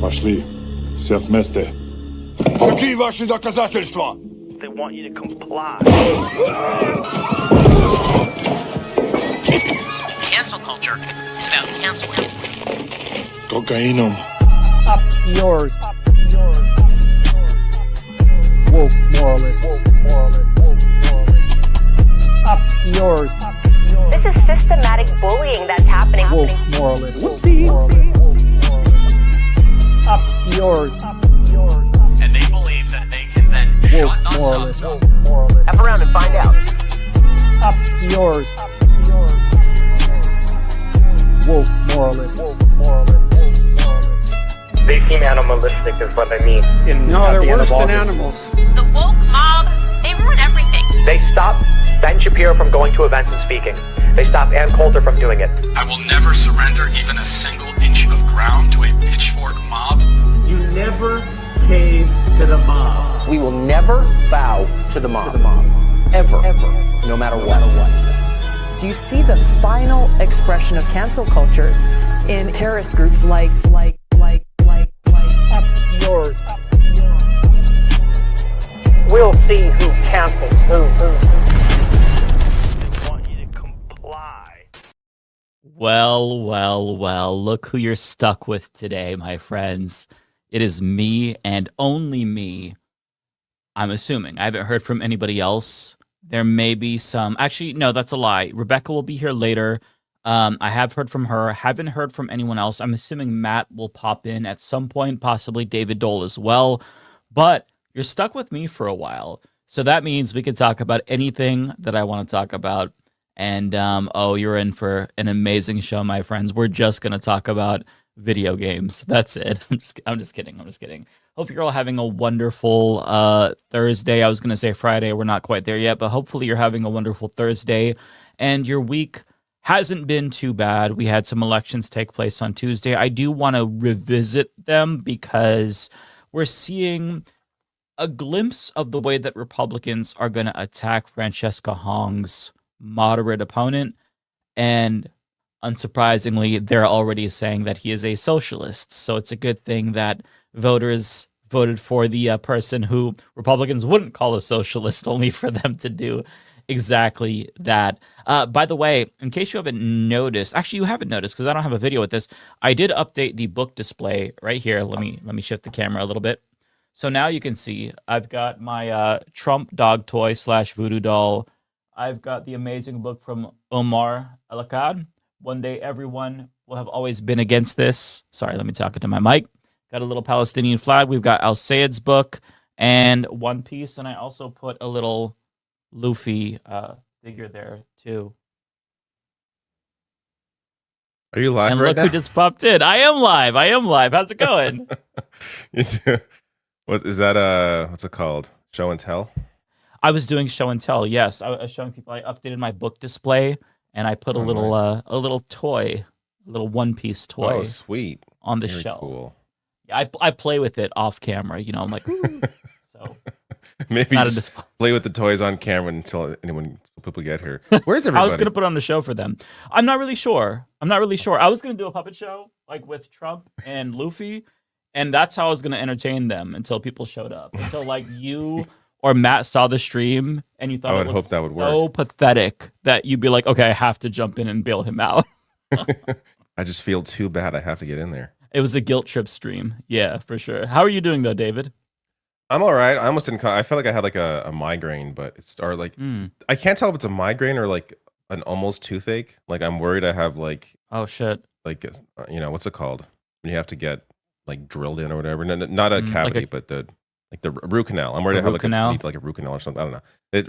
Пошли. Все вместе. Какие ваши доказательства? They want you to comply. Cancel culture is about canceling. Кокаином. Up yours. Woke moralists. Up yours. This is systematic bullying that's happening. Woke moralists. Up yours. And they believe that they can then Woke shut us moralists. up. F around and find out. Up yours. Woke moralists. They seem animalistic is what I mean. No, they're worse than animals. The woke mob, they ruin everything. They stop Ben Shapiro from going to events and speaking. They stop Ann Coulter from doing it. I will never surrender even a single inch of ground to a pitchfork mob. You never cave to the mob. We will never bow to the mob. Ever. No matter what. Do you see the final expression of cancel culture in terrorist groups like Up yours. We'll see who cancels who. They want you to comply. Well, look who you're stuck with today, my friends. It is me and only me. I'm assuming. I haven't heard from anybody else. There may be some... Actually, no, that's a lie. Rebecca will be here later. I have heard from her. Haven't heard from anyone else. I'm assuming Matt will pop in at some point, possibly David Dole as well. But you're stuck with me for a while. So that means we can talk about anything that I want to talk about. And, you're in for an amazing show, my friends. We're just going to talk about video games. That's it. I'm just kidding. Hope you're all having a wonderful Thursday. I was going to say Friday. We're not quite there yet, but hopefully you're having a wonderful Thursday. And your week hasn't been too bad. We had some elections take place on Tuesday. I do want to revisit them because we're seeing a glimpse of the way that Republicans are going to attack Francesca Hong's moderate opponent. And unsurprisingly, they're already saying that he is a socialist. So it's a good thing that voters voted for the person who Republicans wouldn't call a socialist, only for them to do exactly that. By the way, in case you haven't noticed, actually you haven't noticed because I don't have a video with this, I did update the book display right here. Let me shift the camera a little bit. So now you can see I've got my Trump dog toy / voodoo doll. I've got the amazing book from Omar El-Akkad. One day everyone will have always been against this. Sorry, let me talk into my mic. Got a little Palestinian flag. We've got Al Sayed's book and One Piece. And I also put a little Luffy figure there too. Are you live and right look now? who just popped in. I am live. How's it going? You too. What is that? What's it called? Show and tell? I was doing show and tell. Yes, I was showing people. I updated my book display and I put a little toy, a little One Piece toy. Oh, sweet! On the Very shelf. Cool. Yeah, I play with it off camera. You know, I'm like, ooh. So maybe just play with the toys on camera until people get here. Where's everybody? I was gonna put on a show for them. I'm not really sure. I was gonna do a puppet show like with Trump and Luffy, and that's how I was gonna entertain them until people showed up. Until like you or Matt saw the stream and you thought I would hope that would so work. Pathetic that you'd be like, okay, I have to jump in and bail him out. I just feel too bad. I have to get in there. It was a guilt trip stream. Yeah, for sure. How are you doing though, David? I'm all right. I almost didn't. I felt like I had like a migraine, but it's or like I can't tell if it's a migraine or like an almost toothache. Like I'm worried I have like oh shit. Like what's it called when you have to get like drilled in or whatever? Not a cavity, like but the root canal. I'm worried I have like a root canal or something. I don't know.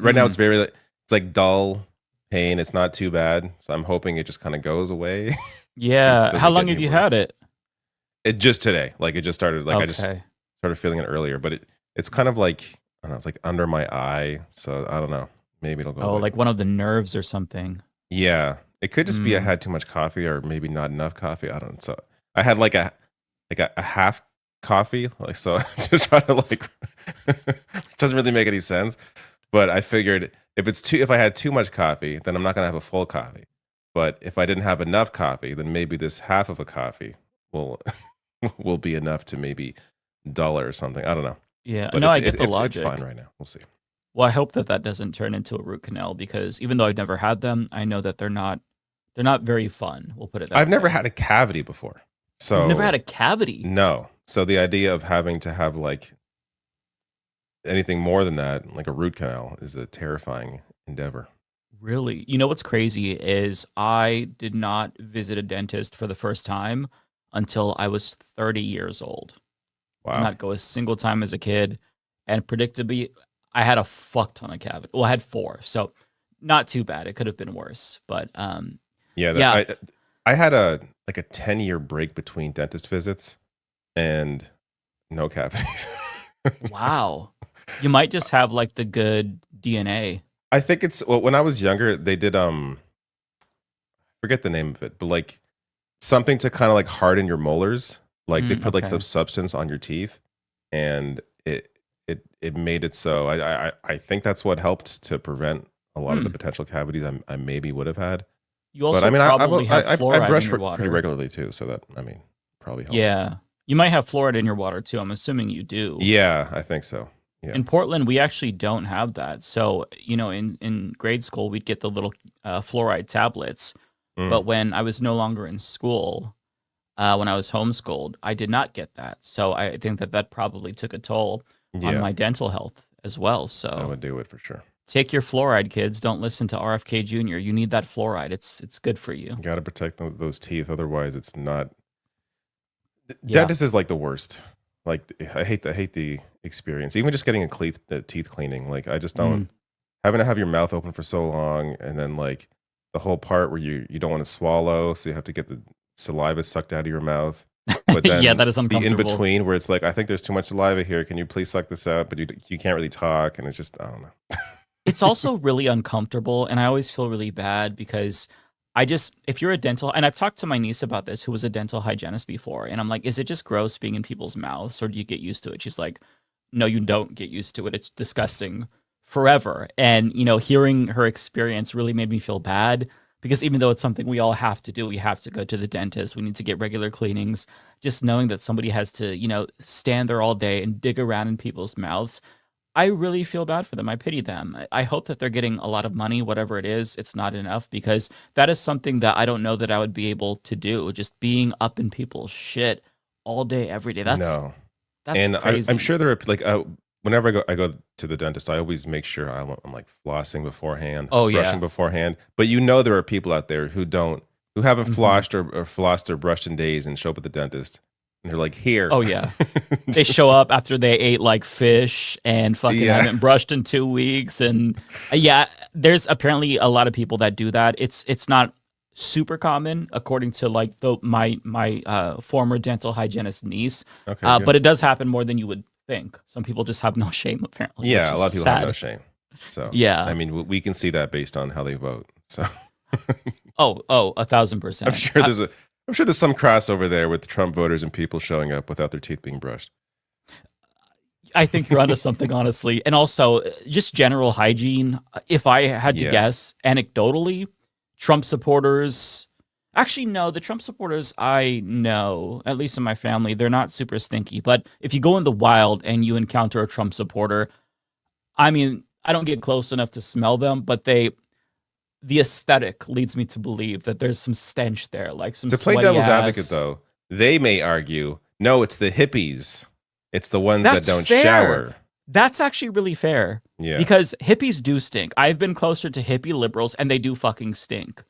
Right now it's it's like dull pain. It's not too bad, so I'm hoping it just kind of goes away. Yeah. How long have you had it? It just today. Like it just started. Like okay. I just started feeling it earlier, but it's kind of like I don't know. It's like under my eye, so I don't know. Maybe it'll go. Oh, away. like one of the nerves or something. Yeah, it could just be I had too much coffee or maybe not enough coffee. I don't know. So I had like a half coffee, like so to try to like it doesn't really make any sense. But I figured if I had too much coffee, then I'm not gonna have a full coffee. But if I didn't have enough coffee, then maybe this half of a coffee will will be enough to maybe dull it or something. I don't know. Yeah, But no, I get the it's logic. fine right now. We'll see. Well, I hope that that doesn't turn into a root canal because even though I've never had them, I know that they're not very fun. We'll put it that I've way. never had a cavity before. So You've never had a cavity? No. So the idea of having to have like anything more than that, like a root canal, is a terrifying endeavor. Really? You know what's crazy is I did not visit a dentist for the first time until I was 30 years old. Wow. Did not go a single time as a kid, and predictably, I had a fuck ton of cavity. Well, I had 4, so not too bad. It could have been worse, but Yeah. I had a 10-year break between dentist visits and no cavities. wow. You might just have like the good DNA. I think it's when I was younger, they did forget the name of it, but like something to kind of like harden your molars. Like they put like okay. some substance on your teeth, and it made it so. I think that's what helped to prevent a lot of the potential cavities I maybe would have had. You also but I mean, probably have I fluoride brush in your water. pretty regularly too, so that probably helps. Yeah, you might have fluoride in your water too. I'm assuming you do. Yeah, I think so. Yeah. In Portland, we actually don't have that. So, in grade school, we'd get the little fluoride tablets. But when I was no longer in school, when I was homeschooled, I did not get that. So I think that probably took a toll on my dental health as well. So I would do it for sure. Take your fluoride, kids. Don't listen to RFK Jr. You need that fluoride. It's good for you. You got to protect those teeth. Otherwise, it's not. Yeah. Dentist is like the worst. Like I hate the experience. Even just getting a teeth cleaning. Like I just don't having to have your mouth open for so long, and then like the whole part where you don't want to swallow, so you have to get the saliva sucked out of your mouth. But then yeah, that is the uncomfortable. in between where it's like, I think there's too much saliva here. Can you please suck this out? But you can't really talk, and it's just I don't know. It's also really uncomfortable, and I always feel really bad because if you're a dental, and I've talked to my niece about this, who was a dental hygienist before, and I'm like, is it just gross being in people's mouths, or do you get used to it? She's like, no, you don't get used to it. It's disgusting forever. And, hearing her experience really made me feel bad because even though it's something we all have to do, we have to go to the dentist, we need to get regular cleanings, just knowing that somebody has to, stand there all day and dig around in people's mouths, I really feel bad for them. I pity them. I hope that they're getting a lot of money, whatever it is. It's not enough because that is something that I don't know that I would be able to do. Just being up in people's shit all day, every day. That's crazy. I'm sure there are like whenever I go to the dentist, I always make sure I'm like flossing beforehand, brushing beforehand. But there are people out there who haven't flossed or brushed in days and show up at the dentist. And they're like, here. Oh, yeah. They show up after they ate like fish and fucking haven't brushed in 2 weeks. And there's apparently a lot of people that do that. It's not super common, according to like my former dental hygienist niece. Okay, but it does happen more than you would think. Some people just have no shame, apparently. Yeah, a lot of people have no shame. So, yeah. I mean, we can see that based on how they vote. So, 1,000%. I'm sure there's some crossover there with Trump voters and people showing up without their teeth being brushed. I think you're onto something, honestly. And also, just general hygiene. If I had to guess, anecdotally, Trump supporters... Actually, no, the Trump supporters I know, at least in my family, they're not super stinky. But if you go in the wild and you encounter a Trump supporter, I mean, I don't get close enough to smell them, but the aesthetic leads me to believe that there's some stench there, like some to play sweaty devil's ass. advocate, though, they may argue, no, it's the hippies. It's the ones That's that don't fair. shower. That's actually really fair. Yeah. Because hippies do stink. I've been closer to hippie liberals, and they do fucking stink.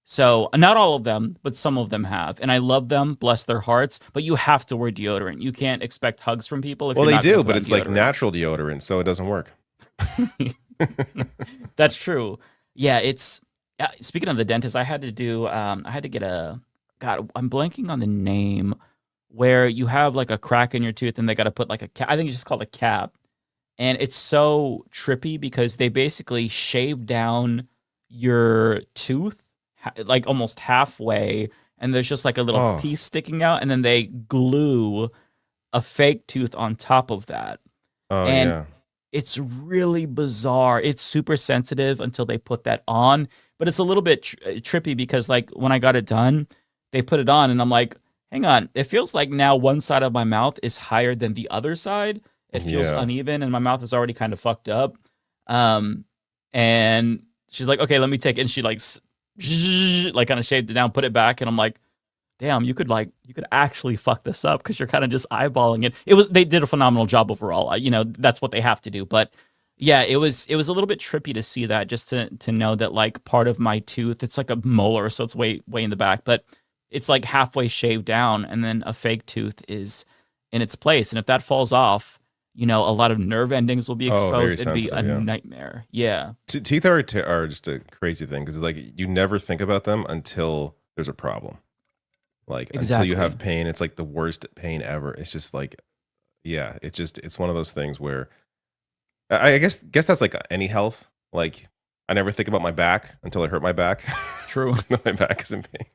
So, not all of them, but some of them have. And I love them, bless their hearts, but you have to wear deodorant. You can't expect hugs from people if Well, you're they not gonna do, put but on it's like deodorant. natural deodorant, so it doesn't work. That's true. Yeah, speaking of the dentist, I had to get God, I'm blanking on the name, where you have like a crack in your tooth and they got to put like a cap. I think it's just called a cap. And it's so trippy because they basically shave down your tooth like almost halfway, and there's just like a little piece sticking out, and then they glue a fake tooth on top of that. It's really bizarre. It's super sensitive until they put that on, but it's a little bit trippy because like when I got it done, they put it on and I'm like, hang on, it feels like now one side of my mouth is higher than the other side. It feels uneven, and my mouth is already kind of fucked up. And she's like, okay, let me take it. And she like kind of shaved it down, put it back, and I'm like, damn, you could actually fuck this up because you're kind of just eyeballing it. They did a phenomenal job overall. That's what they have to do. But yeah, it was a little bit trippy to see that, just to know that like part of my tooth, it's like a molar, so it's way in the back, but it's like halfway shaved down, and then a fake tooth is in its place. And if that falls off, a lot of nerve endings will be exposed. It'd be a nightmare. Yeah. Teeth are just a crazy thing because like you never think about them until there's a problem. Like until you have pain, it's like the worst pain ever. It's just like, yeah, it's one of those things where I guess that's like any health. Like I never think about my back until I hurt my back. True. My back is in pain,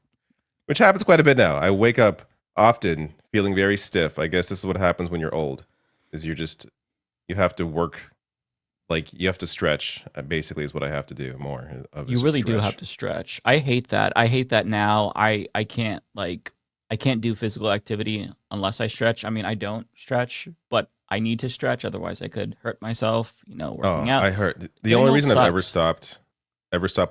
which happens quite a bit now. I wake up often feeling very stiff. I guess this is what happens when you're old. Is you have to work, like you have to stretch. Basically, is what I have to do more. You really do have to stretch. I hate that. I hate that now. I can't do physical activity unless I stretch. I mean, I don't stretch, but I need to stretch. Otherwise, I could hurt myself. Working out. I hurt. The only reason I've ever stopped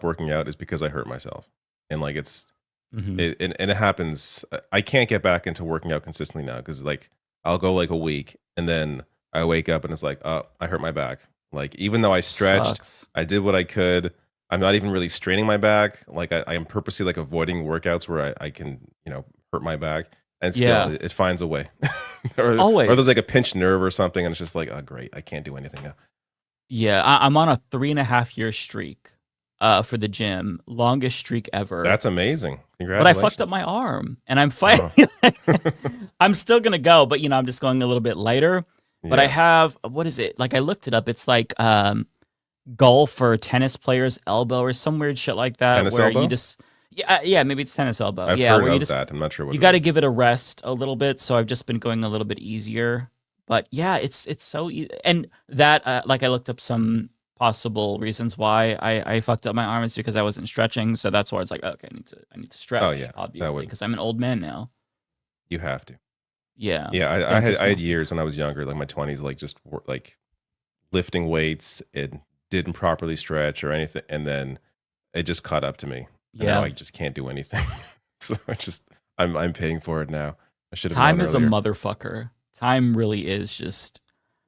working out is because I hurt myself, and like it's it happens. I can't get back into working out consistently now because like I'll go like a week and then I wake up and it's like, oh, I hurt my back. Like even though I stretched, I did what I could. I'm not even really straining my back. Like I am purposely like avoiding workouts where I can hurt my back, and still it finds a way. Always. Or there's like a pinched nerve or something, and it's just like, oh great, I can't do anything now. Yeah, I'm on a 3.5-year streak for the gym, longest streak ever. That's amazing. Congratulations. But I fucked up my arm, and I'm fighting. I'm still gonna go, but I'm just going a little bit lighter. But I have, what is it? Like I looked it up. It's like golf or tennis player's elbow or some weird shit like that. Tennis where elbow? You just maybe it's tennis elbow. I've heard of that. I'm not sure what you got to give it a rest a little bit. So I've just been going a little bit easier. But yeah, it's so easy. And that like I looked up some possible reasons why I fucked up my arm. It's because I wasn't stretching. So that's why it's like, okay, I need to stretch. Oh yeah, obviously, because I'm an old man now. You have to. Yeah. Yeah, I had years when I was younger, like my 20s, like just like lifting weights. It didn't properly stretch or anything, and then it just caught up to me. And now I just can't do anything. So I'm paying for it now. I should have. Time is a motherfucker. Time really is just.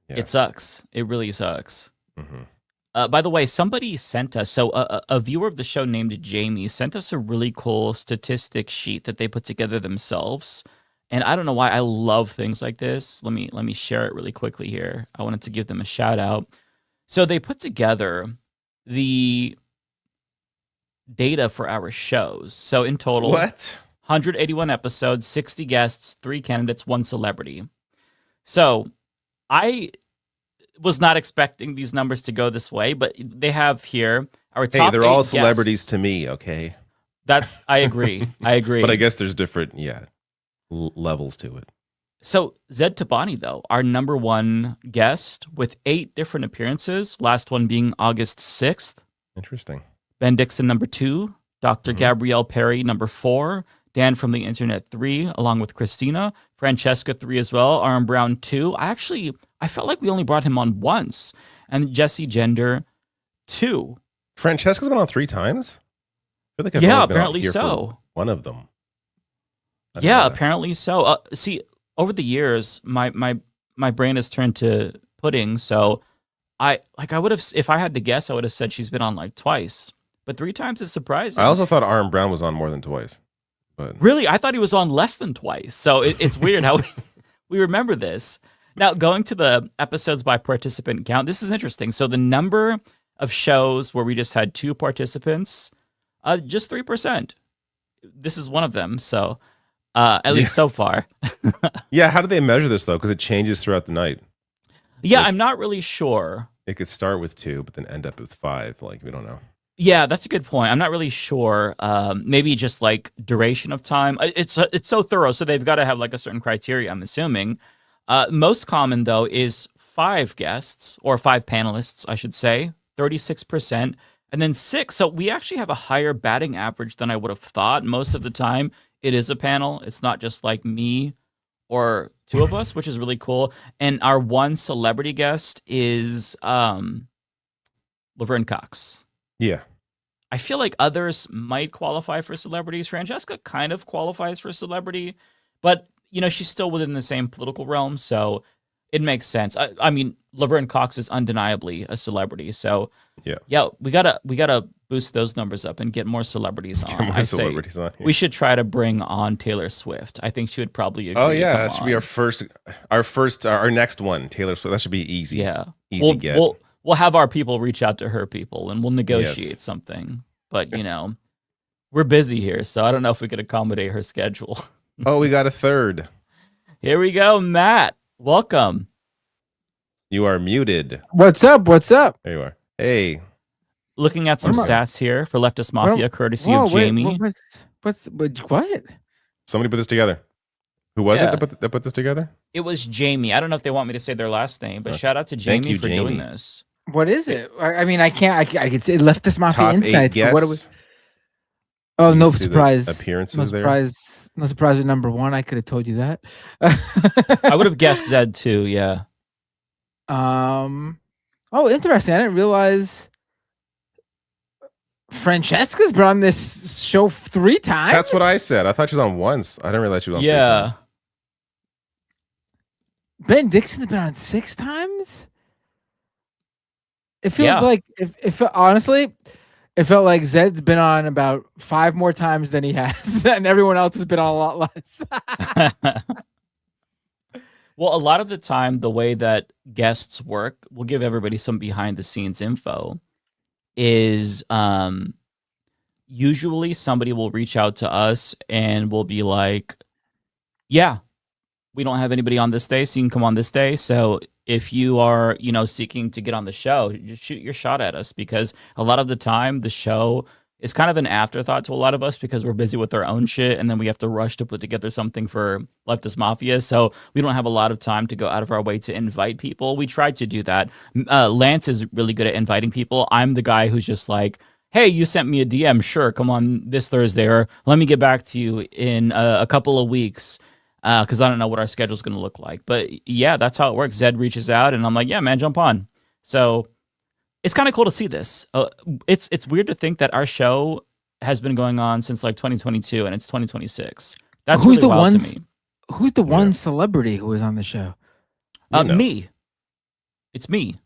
Yeah. It sucks. It really sucks. Mm-hmm. By the way, somebody sent us, so a viewer of the show named Jamie sent us a really cool statistic sheet that they put together themselves. And I don't know why I love things like this. Let me share it really quickly here. I wanted to give them a shout out. So they put together the data for our shows. So in total, 181 episodes, 60 guests, 3 candidates, 1 celebrity. So I was not expecting these numbers to go this way, but they have here our top. Hey, they're all celebrities to me. Okay, I agree. I agree. But I guess there's different levels to it. So Zed Tabani, though, our number 1 guest with 8 different appearances, last one being August 6th. Interesting. Ben Dixon, number 2. Dr. Gabrielle Perry, number 4. Dan from the Internet, 3, along with Christina. Francesca, 3 as well. Aaron Brown, 2. I felt like we only brought him on once. And Jesse Gender, 2. Francesca's been on 3 times? I feel like I've apparently so. One of them. Yeah, apparently so. See, over the years, my brain has turned to pudding. So I would have, if I had to guess, I would have said she's been on like twice. But 3 times is surprising. I also thought Aaron Brown was on more than twice. But really, I thought he was on less than twice. So it's weird how we remember this. Now, going to the episodes by participant count, this is interesting. So the number of shows where we just had 2 participants, just 3%. This is one of them. So at least so far. Yeah, how do they measure this, though? Because it changes throughout the night. Yeah, I'm not really sure. It could start with 2, but then end up with 5. Like, we don't know. Yeah, that's a good point. I'm not really sure. Maybe just like duration of time. It's so thorough, so they've got to have like a certain criteria, I'm assuming. Most common, though, is 5 guests, or 5 panelists, I should say, 36%. And then 6. So we actually have a higher batting average than I would have thought. Most of the time, it is a panel. It's not just like me or two of us, which is really cool. And our one celebrity guest is Laverne Cox. Yeah. I feel like others might qualify for celebrities. Francesca kind of qualifies for celebrity, but she's still within the same political realm, so it makes sense. I mean, Laverne Cox is undeniably a celebrity, so yeah, we gotta boost those numbers up and get more celebrities on. We should try to bring on Taylor Swift. I think she would probably agree. Oh yeah, that should be our next one. Taylor Swift. That should be easy. Yeah, easy get. We'll have our people reach out to her people, and we'll negotiate something. But we're busy here, so I don't know if we could accommodate her schedule. Oh, we got a third. Here we go, Matt. Welcome. You are muted. What's up? There you are. Hey. Looking at some stats here for Leftist Mafia, courtesy of Jamie. What? Somebody put this together. Who was it that put this together? It was Jamie. I don't know if they want me to say their last name, but shout out to Jamie for doing this. What is it? I mean, I can say Leftist Mafia Top Insights. But what are we? Oh, no surprise. Appearances there. No surprise with number one. I could have told you that. I would have guessed Zed too. Yeah. Oh, interesting. I didn't realize Francesca's been on this show 3 times. That's what I said. I thought she was on once. I didn't realize she was on 3 times. Ben Dixon's been on 6 times. It feels like honestly, it felt like Zed's been on about 5 more times than he has, and everyone else has been on a lot less. Well, a lot of the time, the way that guests work, we'll give everybody some behind-the-scenes info, is usually somebody will reach out to us and will be like, yeah, we don't have anybody on this day, so you can come on this day. So if you are, seeking to get on the show, just shoot your shot at us, because a lot of the time the show is kind of an afterthought to a lot of us because we're busy with our own shit, and then we have to rush to put together something for Leftist Mafia. So we don't have a lot of time to go out of our way to invite people. We tried to do that. Lance is really good at inviting people. I'm the guy who's just like, hey, you sent me a DM. Sure, come on this Thursday, or let me get back to you in a couple of weeks. Because I don't know what our schedule's going to look like. But yeah, that's how it works. Zed reaches out, and I'm like, yeah, man, jump on. So it's kind of cool to see this. It's weird to think that our show has been going on since like 2022, and it's 2026. That's who's really the wild one? to me. Who's the one celebrity who was on the show? Me. It's me.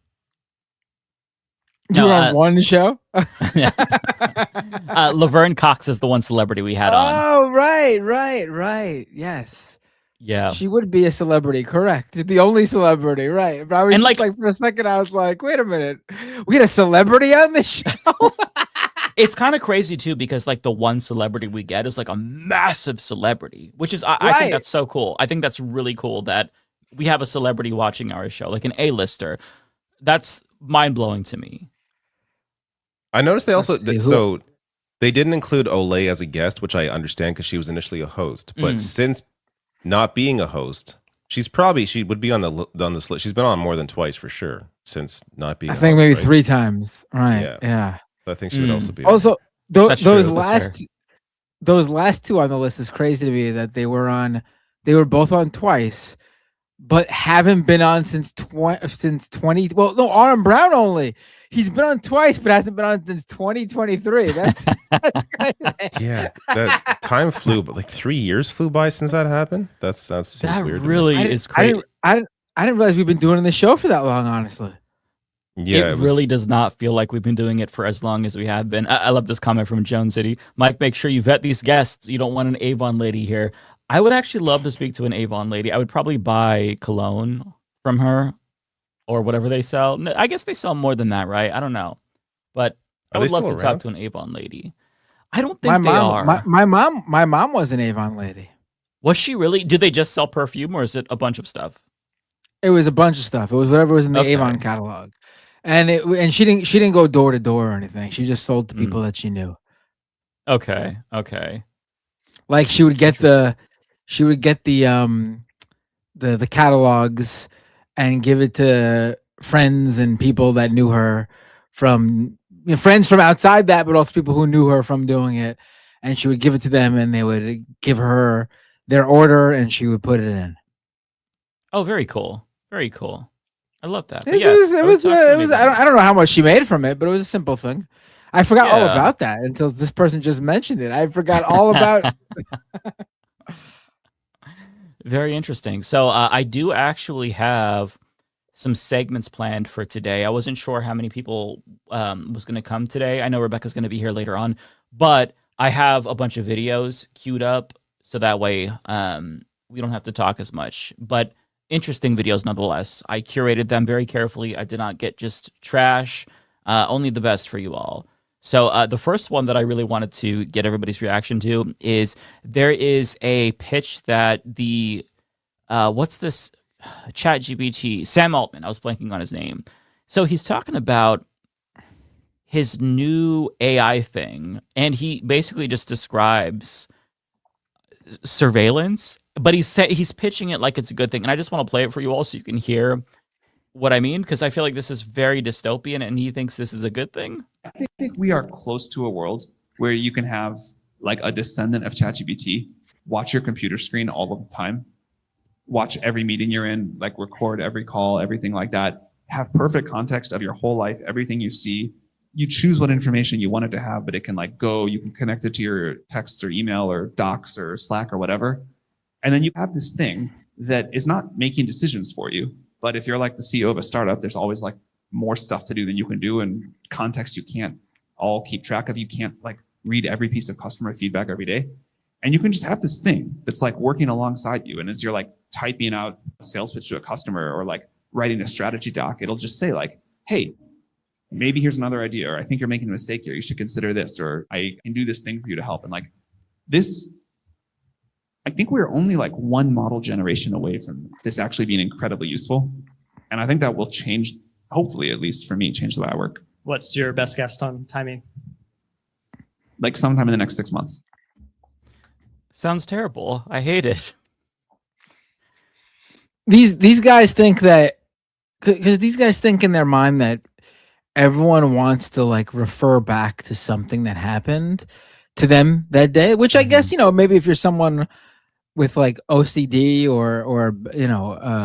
You were on one show? Laverne Cox is the one celebrity we had on. Oh, right. Yes. Yeah. She would be a celebrity, correct. The only celebrity, right. But I was like for a second, I was like, wait a minute. We had a celebrity on this show? It's kind of crazy too, because like the one celebrity we get is like a massive celebrity, which is, I think that's so cool. I think that's really cool that we have a celebrity watching our show, like an A-lister. That's mind-blowing to me. I noticed they also, so they didn't include Olay as a guest, which I understand because she was initially a host. But since not being a host, she would be on the list. She's been on more than twice for sure since not being. I think maybe 3 times. Right. Yeah. So I think she would also be. Also, those last 2 on the list is crazy to me that they were both on twice, but haven't been on since 20. Well, no, Autumn Brown only. He's been on twice, but hasn't been on since 2023. That's crazy. Yeah, that time flew, but like 3 years flew by since that happened. That seems weird. Really is crazy. I didn't realize we've been doing the show for that long, honestly. Yeah, it really does not feel like we've been doing it for as long as we have been. I love this comment from Jones City. Mike, make sure you vet these guests. You don't want an Avon lady here. I would actually love to speak to an Avon lady. I would probably buy cologne from her or whatever they sell. I guess they sell more than that, right? I don't know. But I would love to talk to an Avon lady. I don't think they are. My mom was an Avon lady. Was she really? Do they just sell perfume, or is it a bunch of stuff? It was a bunch of stuff. It was whatever was in the Avon catalog. And she didn't go door to door or anything. She just sold to people that she knew. Okay. Like she would get the catalogs and give it to friends and people that knew her from friends from outside that, but also people who knew her from doing it. and she would give it to them, and they would give her their order, and she would put it in. Oh, very cool. Very cool. I love that. But It yeah, was. It I would was. talk to It was. anybody. I don't know how much she made from it, but it was a simple thing. I forgot all Yeah. about that until this person just mentioned it. I forgot all about. Very interesting. So I do actually have some segments planned for today. I wasn't sure how many people was going to come today. I know Rebecca's going to be here later on, but I have a bunch of videos queued up so that way we don't have to talk as much. But interesting videos nonetheless. I curated them very carefully. I did not get just trash, only the best for you all. So the first one that I really wanted to get everybody's reaction to is there is a pitch that the what's this ChatGPT, Sam Altman, I was blanking on his name. So he's talking about his new AI thing, and he basically just describes surveillance, but he's pitching it like it's a good thing. And I just want to play it for you all so you can hear what I mean, because I feel like this is very dystopian, and he thinks this is a good thing. I think we are close to a world where you can have like a descendant of ChatGPT watch your computer screen all of the time, watch every meeting you're in, like record every call, everything like that, have perfect context of your whole life, everything you see. You choose what information you want it to have, but it can like go, you can connect it to your texts or email or docs or Slack or whatever. And then you have this thing that is not making decisions for you. But if you're like the CEO of a startup, there's always like more stuff to do than you can do, and context you can't all keep track of. You can't like read every piece of customer feedback every day. And you can just have this thing that's like working alongside you. And as you're like typing out a sales pitch to a customer or like writing a strategy doc, it'll just say like, hey, maybe here's another idea, or I think you're making a mistake here. You should consider this, or I can do this thing for you to help. And like this, I think we're only like one model generation away from this actually being incredibly useful. And I think that will change, hopefully, at least for me, change the way I work. What's your best guess on timing? Like sometime in the next 6 months. Sounds terrible. I hate it. These guys think that, because these guys think in their mind that everyone wants to like refer back to something that happened to them that day, which I guess, maybe if you're someone with like OCD or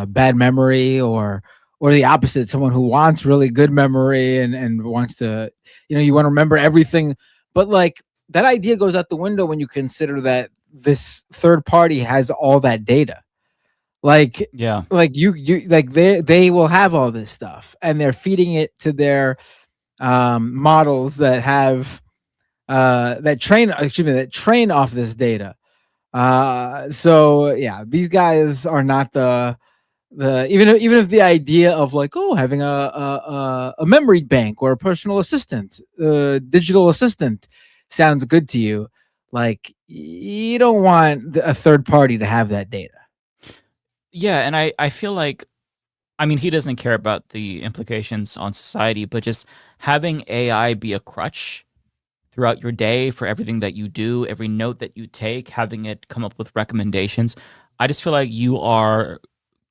bad memory, or the opposite, someone who wants really good memory and wants to, you want to remember everything. But like that idea goes out the window when you consider that this third party has all that data. Like, yeah, like you like they will have all this stuff, and they're feeding it to their models that have that train off this data. So yeah, these guys are not the even if the idea of like, oh, having a memory bank or a personal assistant, digital assistant sounds good to you, like you don't want a third party to have that data. Yeah, and I feel like, I mean, he doesn't care about the implications on society, but just having AI be a crutch throughout your day for everything that you do, every note that you take, having it come up with recommendations. I just feel like you are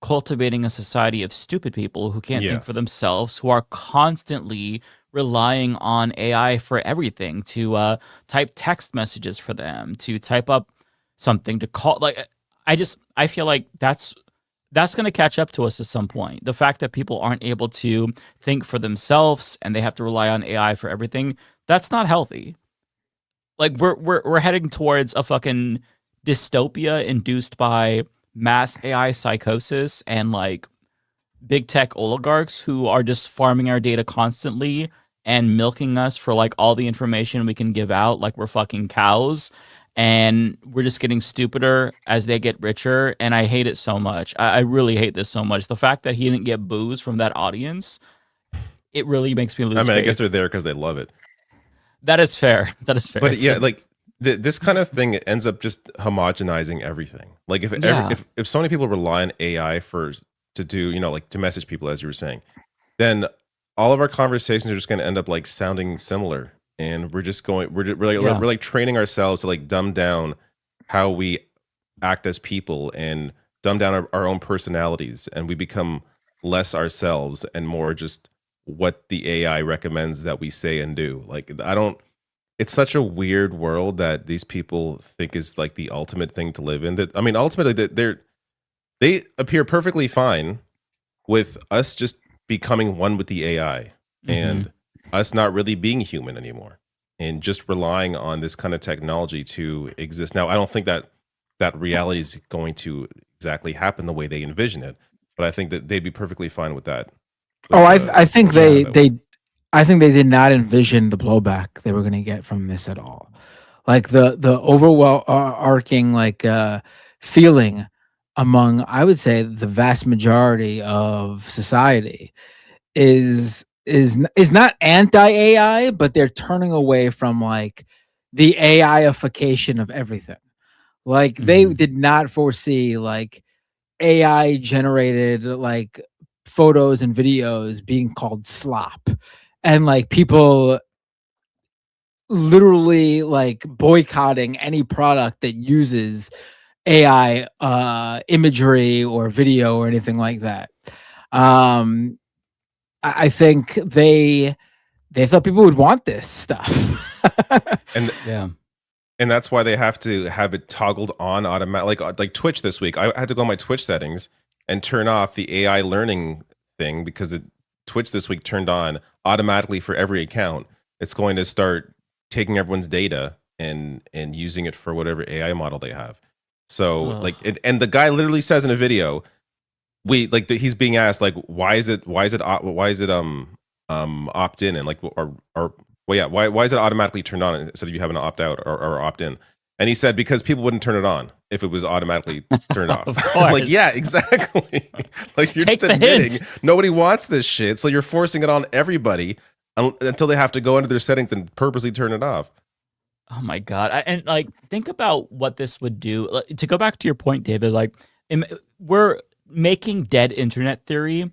cultivating a society of stupid people who can't think for themselves, who are constantly relying on AI for everything, to type text messages for them, to type up something, to call. Like, I feel like that's going to catch up to us at some point. The fact that people aren't able to think for themselves and they have to rely on AI for everything, that's not healthy. Like we're heading towards a fucking dystopia induced by mass AI psychosis and like big tech oligarchs who are just farming our data constantly and milking us for like all the information we can give out like we're fucking cows. And we're just getting stupider as they get richer. And I hate it so much. I really hate this so much. The fact that he didn't get boos from that audience, it really makes me lose faith. I guess they're there because they love it. That is fair. That is fair. But yeah, like this kind of thing ends up just homogenizing everything. Like if so many people rely on AI to do, like to message people, as you were saying, then all of our conversations are just going to end up like sounding similar. And we're like training ourselves to like dumb down how we act as people and dumb down our own personalities, and we become less ourselves and more just what the AI recommends that we say and do. Like it's such a weird world that these people think is like the ultimate thing to live in. That I mean, ultimately, they appear perfectly fine with us just becoming one with the AI and us not really being human anymore and just relying on this kind of technology to exist. Now, I don't think that reality is going to exactly happen the way they envision it, but I think that they'd be perfectly fine with that. I think I think they did not envision the blowback they were going to get from this at all. Like the overarching feeling among, I would say, the vast majority of society is not anti AI, but they're turning away from like the AIification of everything. Like they did not foresee like AI generated like photos and videos being called slop, and like people literally like boycotting any product that uses AI imagery or video or anything like that. I think they thought people would want this stuff. And and that's why they have to have it toggled on automatic. Like Twitch this week, I had to go on my Twitch settings and turn off the AI learning thing because Twitch this week turned on automatically for every account. It's going to start taking everyone's data and using it for whatever AI model they have. So and the guy literally says in a video, he's being asked like, why is it opt in, and like why is it automatically turned on instead of you having to opt out or opt in? And he said because people wouldn't turn it on if it was automatically turned off. Like, yeah, exactly. Like you're just admitting nobody wants this shit, so you're forcing it on everybody until they have to go into their settings and purposely turn it off. Oh my God. And like, think about what this would do. To go back to your point, David, like we're making dead internet theory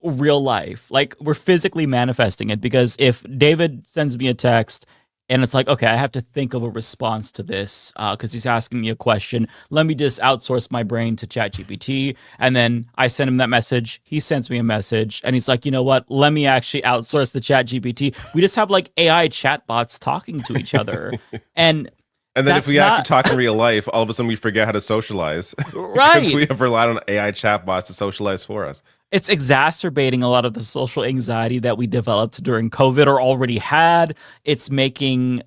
real life. Like we're physically manifesting it, because if David sends me a text and it's like, okay, I have to think of a response to this because he's asking me a question. Let me just outsource my brain to ChatGPT. And then I send him that message. He sends me a message and he's like, you know what? Let me actually outsource the ChatGPT. We just have like AI chatbots talking to each other. And then if we have to talk in real life, all of a sudden we forget how to socialize. Right. Because we have relied on AI chatbots to socialize for us. It's exacerbating a lot of the social anxiety that we developed during COVID or already had. It's making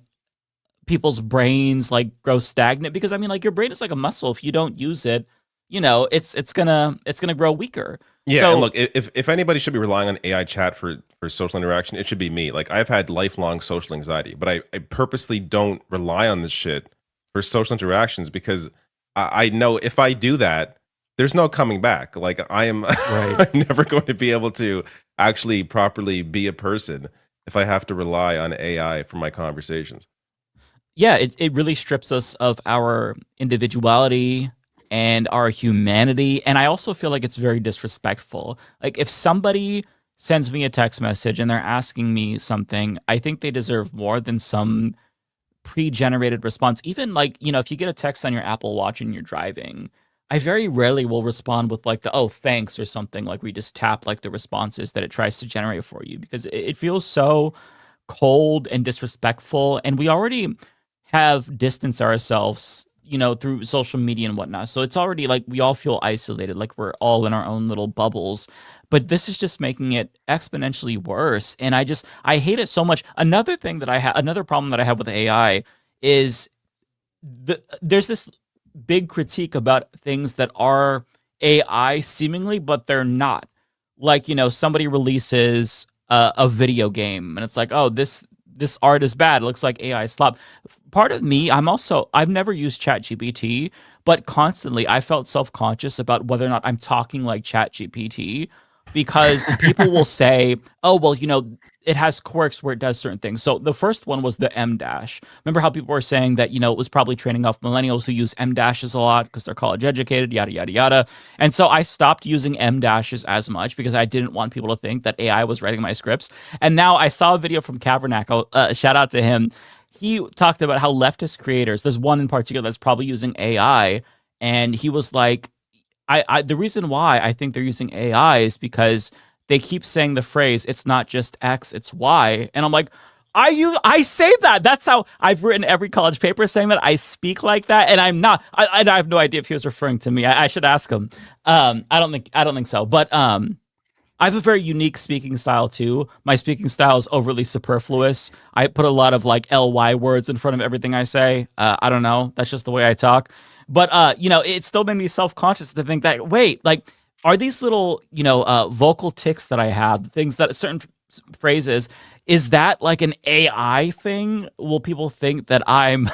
people's brains like grow stagnant, because I mean, like your brain is like a muscle. If you don't use it, you know, it's gonna grow weaker. Yeah, so, and look, if anybody should be relying on AI chat for social interaction, it should be me. Like I've had lifelong social anxiety, but I purposely don't rely on this shit for social interactions because I know if I do that, there's no coming back. Like I am, I'm never going to be able to actually properly be a person if I have to rely on AI for my conversations. Yeah, it really strips us of our individuality and our humanity. And I also feel like it's very disrespectful. Like if somebody sends me a text message and they're asking me something, I think they deserve more than some pre-generated response. Even like, you know, if you get a text on your Apple Watch and you're driving, I very rarely will respond with like the, oh, thanks or something. Like we just tap like the responses that it tries to generate for you, because it feels so cold and disrespectful. And we already have distanced ourselves, you know, through social media and whatnot. So it's already like we all feel isolated, like we're all in our own little bubbles. But this is just making it exponentially worse. And I hate it so much. Another thing that another problem that I have with AI is there's this big critique about things that are AI seemingly, but they're not. Like, you know, somebody releases a video game and it's like, oh, this art is bad. It looks like AI slop. Part of me, I've never used ChatGPT, but constantly I felt self-conscious about whether or not I'm talking like ChatGPT, because people will say, oh, well, you know, it has quirks where it does certain things. So the first one was the M dash. Remember how people were saying that, you know, it was probably training off millennials who use M dashes a lot because they're college educated, yada, yada, yada. And so I stopped using M dashes as much because I didn't want people to think that AI was writing my scripts. And now I saw a video from Cavernacle, shout out to him. He talked about how leftist creators, there's one in particular that's probably using AI. And he was like, the reason why I think they're using AI is because they keep saying the phrase, it's not just X, it's Y. And I'm like, I say that. That's how I've written every college paper saying that I speak like that, and I'm not. I have no idea if he was referring to me. I should ask him. I don't think so. But I have a very unique speaking style too. My speaking style is overly superfluous. I put a lot of like ly words in front of everything I say. I don't know. That's just the way I talk. But it still made me self-conscious to think that wait, like, are these little vocal tics that I have, things that certain phrases, is that like an AI thing? Will people think that I'm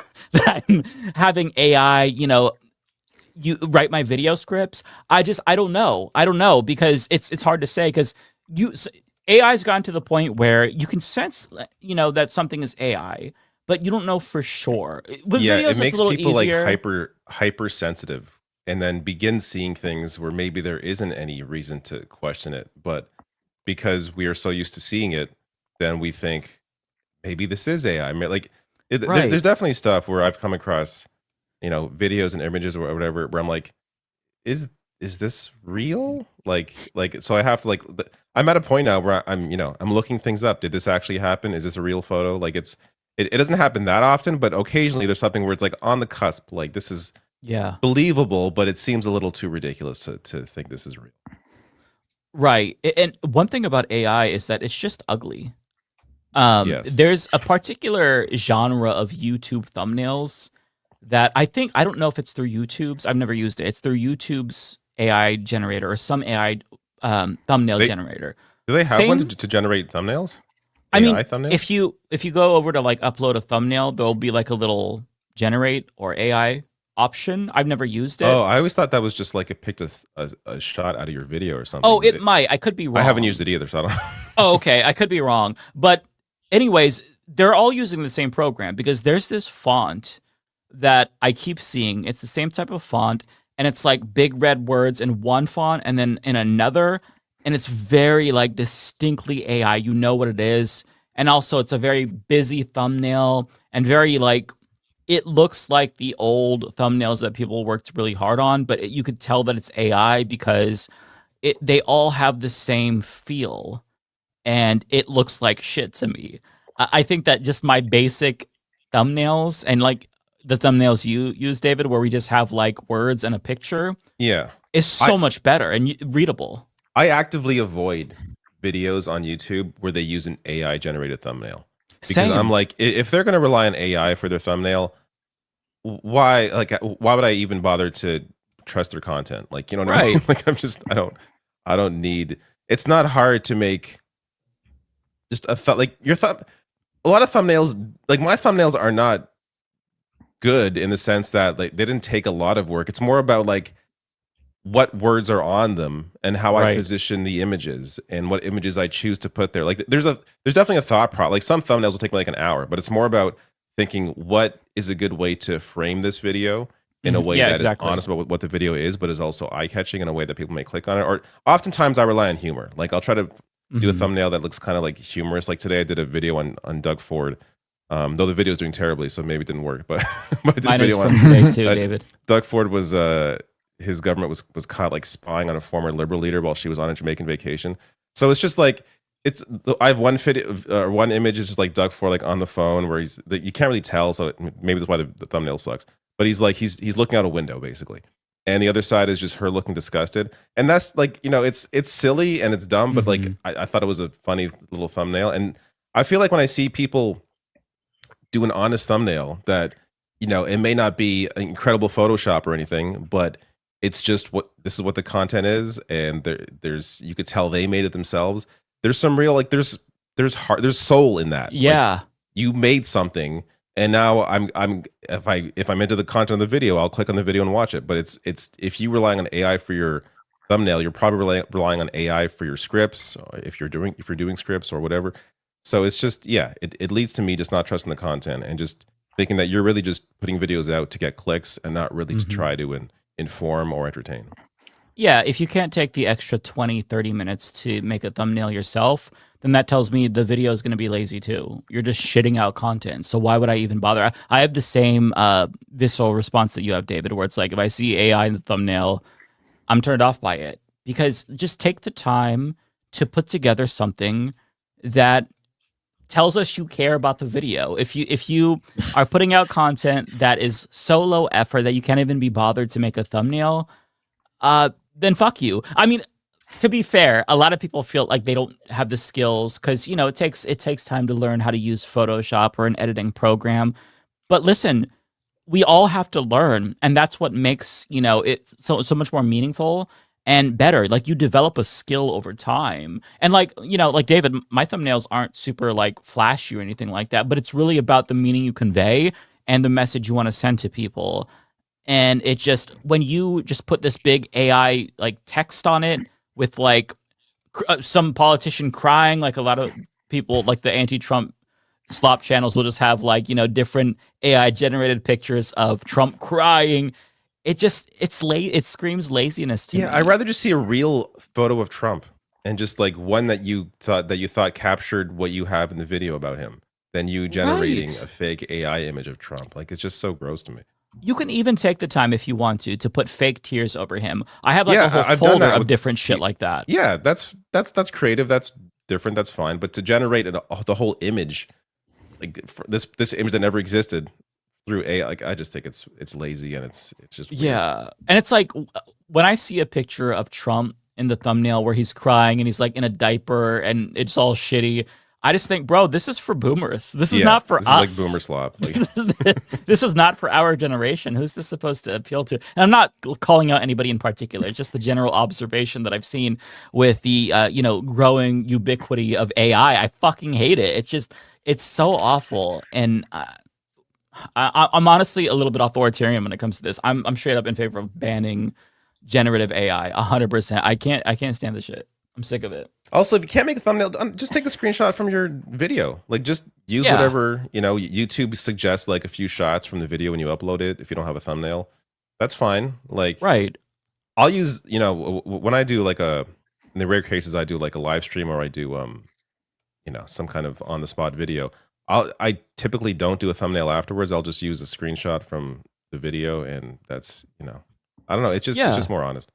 having AI, you write my video scripts? I don't know because it's hard to say because AI's gotten to the point where you can sense that something is AI, but you don't know for sure. With videos, it makes it's a little people easier. like hypersensitive, and then begin seeing things where maybe there isn't any reason to question it, but because we are so used to seeing it, then we think maybe this is AI. I mean, like Right. there's definitely stuff where I've come across videos and images or whatever where I'm like, is this real? Like so I have to I'm at a point now where I'm looking things up. Did this actually happen? Is this a real photo? Like it doesn't happen that often, but occasionally there's something where it's like on the cusp, like this is believable, but it seems a little too ridiculous to think this is real. Right. And one thing about AI is that it's just ugly. Yes. There's a particular genre of YouTube thumbnails that I don't know if it's through YouTube's. I've never used it. It's through YouTube's AI generator or some AI thumbnail generator. Do they have one to generate thumbnails? I mean, thumbnails? if you go over to like upload a thumbnail, there'll be like a little generate or AI option. I've never used it. Oh, I always thought that was just like it picked a shot out of your video or something. Oh, it might. I could be wrong. I haven't used it either, so I don't know. Oh, okay. I could be wrong. But anyways, they're all using the same program because there's this font that I keep seeing. It's the same type of font, and it's like big red words in one font and then in another, and it's very like distinctly AI. You know what it is. And also it's a very busy thumbnail and very like, it looks like the old thumbnails that people worked really hard on, but you could tell that it's AI because they all have the same feel, and it looks like shit to me. I think that just my basic thumbnails and like the thumbnails you use, David, where we just have like words and a picture, is so much better and readable. I actively avoid videos on YouTube where they use an AI generated thumbnail. Because I'm like, if they're going to rely on AI for their thumbnail, why would I even bother to trust their content? Like, you know what I mean? Like, I don't need. It's not hard to make just a lot of thumbnails. Like my thumbnails are not good in the sense that like they didn't take a lot of work. It's more about like what words are on them and how I position the images and what images I choose to put there. Like there's definitely a thought process. Like some thumbnails will take me like an hour, but it's more about thinking what is a good way to frame this video in a way that is honest about what the video is, but is also eye-catching in a way that people may click on it. Or oftentimes I rely on humor. Like I'll try to do a thumbnail that looks kind of like humorous. Like today I did a video on Doug Ford. Though the video is doing terribly, so maybe it didn't work. But I did a video from today too, David. Doug Ford was his government was caught like spying on a former liberal leader while she was on a Jamaican vacation. So it's just like I have one video, one image is just like Doug Ford like on the phone where you can't really tell. So maybe that's why the thumbnail sucks. But he's looking out a window basically, and the other side is just her looking disgusted. And that's like it's silly and it's dumb, but like I thought it was a funny little thumbnail. And I feel like when I see people do an honest thumbnail that it may not be an incredible Photoshop or anything, but it's just this is what the content is, and there's you could tell they made it themselves. There's some real there's soul in that. Yeah, like, you made something, and now if I'm into the content of the video, I'll click on the video and watch it. But it's if you relying on AI for your thumbnail, you're probably relying on AI for your scripts, if you're doing scripts or whatever. So it's just it leads to me just not trusting the content and just thinking that you're really just putting videos out to get clicks and not really to try to inform or entertain. Yeah, if you can't take the extra 20, 30 minutes to make a thumbnail yourself, then that tells me the video is going to be lazy too. You're just shitting out content. So why would I even bother? I have the same visceral response that you have, David, where it's like if I see AI in the thumbnail, I'm turned off by it. Because just take the time to put together something that tells us you care about the video. If you are putting out content that is so low effort that you can't even be bothered to make a thumbnail, then fuck you. I mean, to be fair, a lot of people feel like they don't have the skills because it takes time to learn how to use Photoshop or an editing program. But listen, we all have to learn, and that's what makes it so much more meaningful and better. Like, you develop a skill over time, and like David, my thumbnails aren't super like flashy or anything like that, but it's really about the meaning you convey and the message you want to send to people. And it just, when you just put this big AI like text on it with like some politician crying, like a lot of people like the anti-Trump slop channels will just have like different AI generated pictures of Trump crying. It screams laziness to me. Yeah, I'd rather just see a real photo of Trump and just like one that you thought captured what you have in the video about him than you generating a fake AI image of Trump. Like, it's just so gross to me. You can even take the time if you want to put fake tears over him. I have like a whole folder of different shit like that. Yeah, that's creative. That's different. That's fine. But to generate the whole image, like this image that never existed through AI, like, I just think it's lazy and it's just weird. Yeah. And it's like, when I see a picture of Trump in the thumbnail where he's crying and he's like in a diaper and it's all shitty, I just think, bro, this is for boomers. This is not for us. This is like boomer slop. Like, this is not for our generation. Who's this supposed to appeal to? And I'm not calling out anybody in particular. It's just the general observation that I've seen with the growing ubiquity of AI. I fucking hate it. It's so awful. And I'm honestly a little bit authoritarian when it comes to this. I'm straight up in favor of banning generative AI 100%. I can't stand this shit. I'm sick of it. Also, if you can't make a thumbnail, just take a screenshot from your video. Like, just use whatever, YouTube suggests, like a few shots from the video when you upload it. If you don't have a thumbnail, that's fine. Like, right. I'll use, when I do like in the rare cases, I do like a live stream or I do, some kind of on the spot video. I typically don't do a thumbnail afterwards. I'll just use a screenshot from the video, and that's, I don't know. It's just more honest.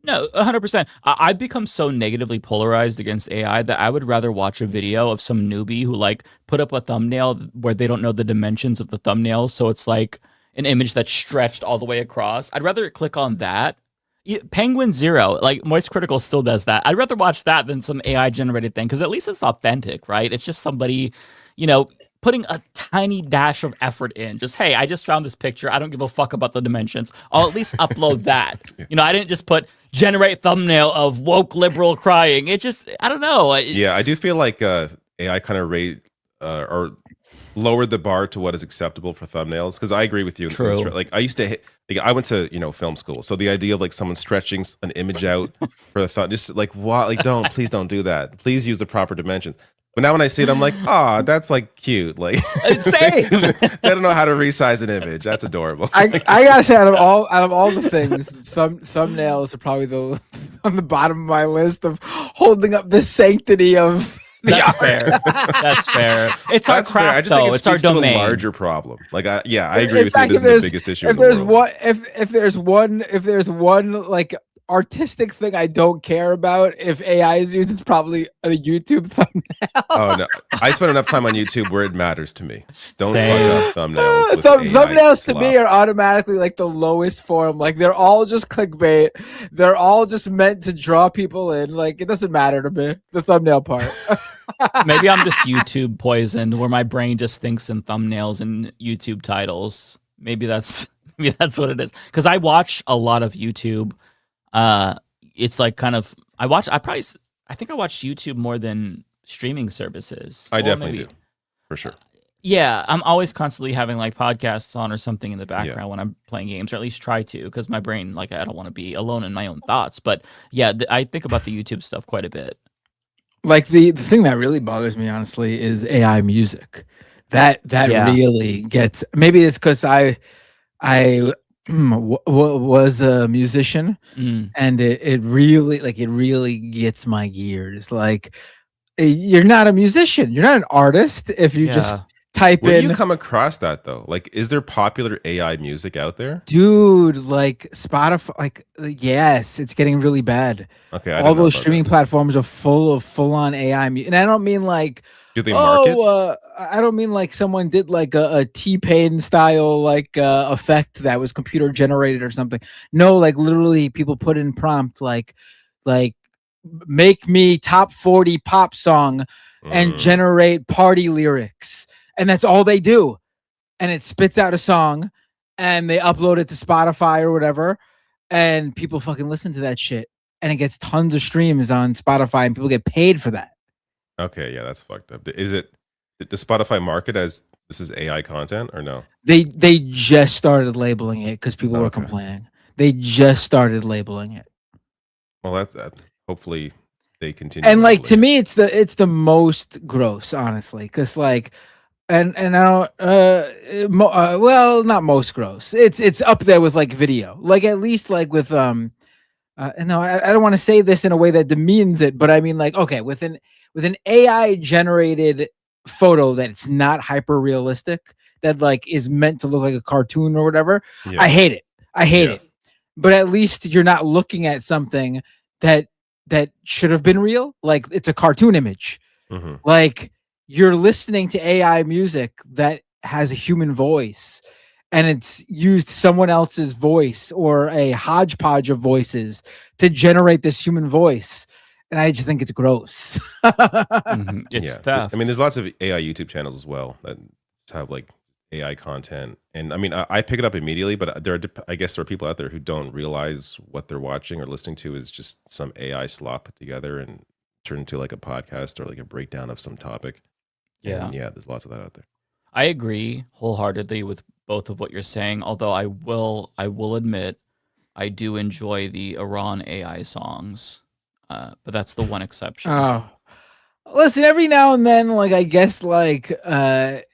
No, 100%. I've become so negatively polarized against AI that I would rather watch a video of some newbie who like put up a thumbnail where they don't know the dimensions of the thumbnail. So it's like an image that's stretched all the way across. I'd rather click on that. Penguin Zero, like Moist Critical still does that. I'd rather watch that than some AI generated thing, because at least it's authentic, right? It's just somebody, putting a tiny dash of effort in. Just, hey, I just found this picture. I don't give a fuck about the dimensions. I'll at least upload that. I didn't just put generate thumbnail of woke liberal crying. It just, I don't know. Yeah, I do feel like AI kind of or lowered the bar to what is acceptable for thumbnails. Because I agree with you. True. Like, I used to, I went to film school, so the idea of like someone stretching an image out for the thumb, just like, what? Like, please don't do that. Please use the proper dimensions. But now when I see it, I'm like, that's like cute. Like, same. They don't know how to resize an image. That's adorable. I gotta say, out of all the things, thumbnails are probably on the bottom of my list of holding up the sanctity of. That's fair. That's fair. It's our craft, fair. I just think it's our domain. To a larger problem. Like, I agree with you. This is the biggest issue. If there's one like artistic thing I don't care about, if AI is used, it's probably a YouTube thumbnail. Oh no, I spend enough time on YouTube where it matters to me. Don't Same. fuck up thumbnails. With Thumbnails to me are automatically like the lowest form. Like, they're all just clickbait. They're all just meant to draw people in. Like, it doesn't matter to me, the thumbnail part. Maybe I'm just YouTube poisoned, where my brain just thinks in thumbnails and YouTube titles. Maybe that's what it is. Because I watch a lot of YouTube. It's like kind of I think I watch YouTube more than streaming services. I definitely do, for sure. Yeah, I'm always constantly having like podcasts on or something in the background when I'm playing games, or at least try to, because my brain, like, I don't want to be alone in my own thoughts. But yeah, I think about the YouTube stuff quite a bit. Like, the thing that really bothers me, honestly, is AI music. That really gets. Maybe it's because I was a musician, and it really gets my gears. Like, you're not a musician, you're not an artist if you just type in. Where do you come across that though? Like, is there popular AI music out there? Dude, like Spotify, like, yes, it's getting really bad. Okay, all those streaming platforms are full on AI music, and I don't mean like, Do they mark it? I don't mean like someone did like a T-Pain style like effect that was computer generated or something. No, like literally people put in prompt like make me top 40 pop song and generate party lyrics. And that's all they do. And it spits out a song and they upload it to Spotify or whatever. And people fucking listen to that shit. And it gets tons of streams on Spotify and people get paid for that. Okay, yeah, that's fucked up. Does Spotify mark it as this is AI content or no? They just started labeling it because people were complaining. They just started labeling it. Well, that's that. Hopefully they continue. And like to me, it's the most gross, honestly, because like, and I don't well, not most gross. It's up there with like video, like at least like with no, I don't want to say this in a way that demeans it, but I mean like okay, with an AI generated photo that's not hyper realistic, that like is meant to look like a cartoon or whatever. Yeah. I hate it. I hate it. But at least you're not looking at something that should have been real. Like it's a cartoon image. Mm-hmm. Like you're listening to AI music that has a human voice and it's used someone else's voice or a hodgepodge of voices to generate this human voice. And I just think it's gross. It's theft. I mean, there's lots of AI YouTube channels as well that have like AI content. And I mean, I pick it up immediately, but I guess there are people out there who don't realize what they're watching or listening to is just some AI slop put together and turned into like a podcast or like a breakdown of some topic. Yeah. And yeah, there's lots of that out there. I agree wholeheartedly with both of what you're saying, although I will admit I do enjoy the Iran AI songs. But that's the one exception. Oh, listen, every now and then, like, I guess, like,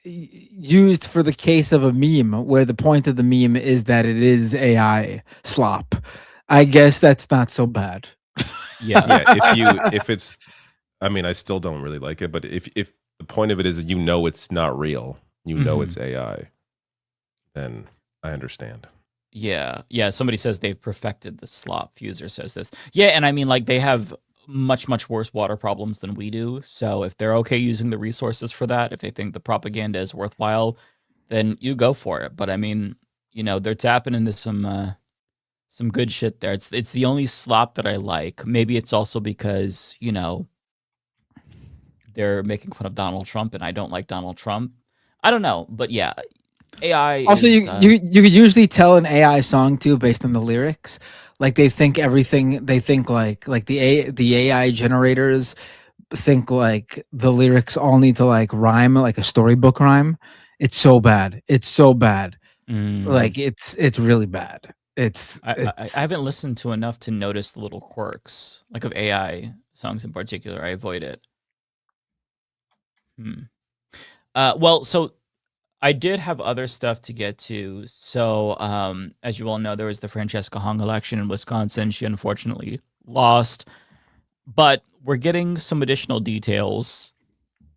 used for the case of a meme where the point of the meme is that it is AI slop. I guess that's not so bad. Yeah. If it's, I mean, I still don't really like it, but if the point of it is that it's not real, it's AI, then I understand. Yeah. Somebody says they've perfected the slop. Fuser says this. Yeah, and I mean, like, they have much, much worse water problems than we do. So if they're okay using the resources for that, if they think the propaganda is worthwhile, then you go for it. But I mean, they're tapping into some good shit there. It's the only slop that I like. Maybe it's also because, they're making fun of Donald Trump, and I don't like Donald Trump. I don't know, but yeah. AI also you could usually tell an AI song too based on the lyrics. Like they think everything, they think like the AI generators think like the lyrics all need to like rhyme like a storybook rhyme. It's so bad. Like it's really bad. I haven't listened to enough to notice the little quirks like of AI songs in particular. I avoid it. Well, so I did have other stuff to get to. So, as you all know, there was the Francesca Hung election in Wisconsin. She unfortunately lost. But we're getting some additional details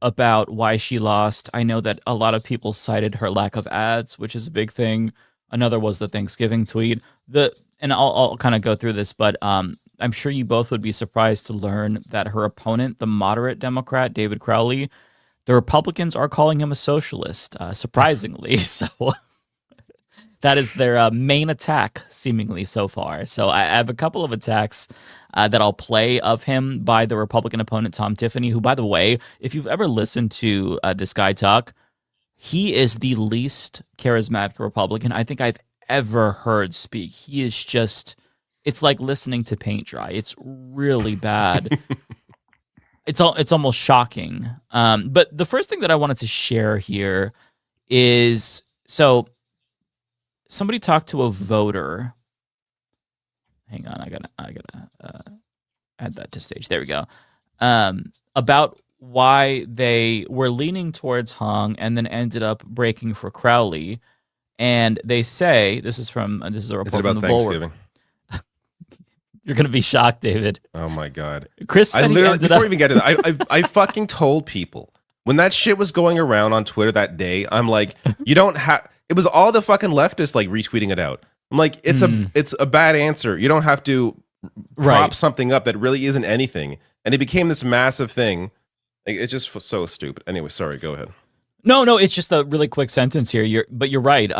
about why she lost. I know that a lot of people cited her lack of ads, which is a big thing. Another was the Thanksgiving tweet. And I'll kind of go through this, but I'm sure you both would be surprised to learn that her opponent, the moderate Democrat, David Crowley, the Republicans are calling him a socialist, surprisingly. So that is their main attack, seemingly, so far. So I have a couple of attacks that I'll play of him by the Republican opponent, Tom Tiffany, who, by the way, if you've ever listened to this guy talk, he is the least charismatic Republican I think I've ever heard speak. He is just, it's like listening to paint dry. It's really bad. It's almost shocking. But the first thing that I wanted to share here is, so somebody talked to a voter. Hang on, I gotta add that to stage. There we go. About why they were leaning towards Hung and then ended up breaking for Crowley. And they say, this is a report from the Bulwark. You're going to be shocked, David. Oh, my God. Chris said before we even get to that, I fucking told people when that shit was going around on Twitter that day, I'm like, you don't have, it was all the fucking leftists like retweeting it out. I'm like, it's a bad answer. You don't have to prop something up that really isn't anything. And it became this massive thing. Like, it's just so stupid. Anyway, sorry. Go ahead. No, it's just a really quick sentence here. You're right.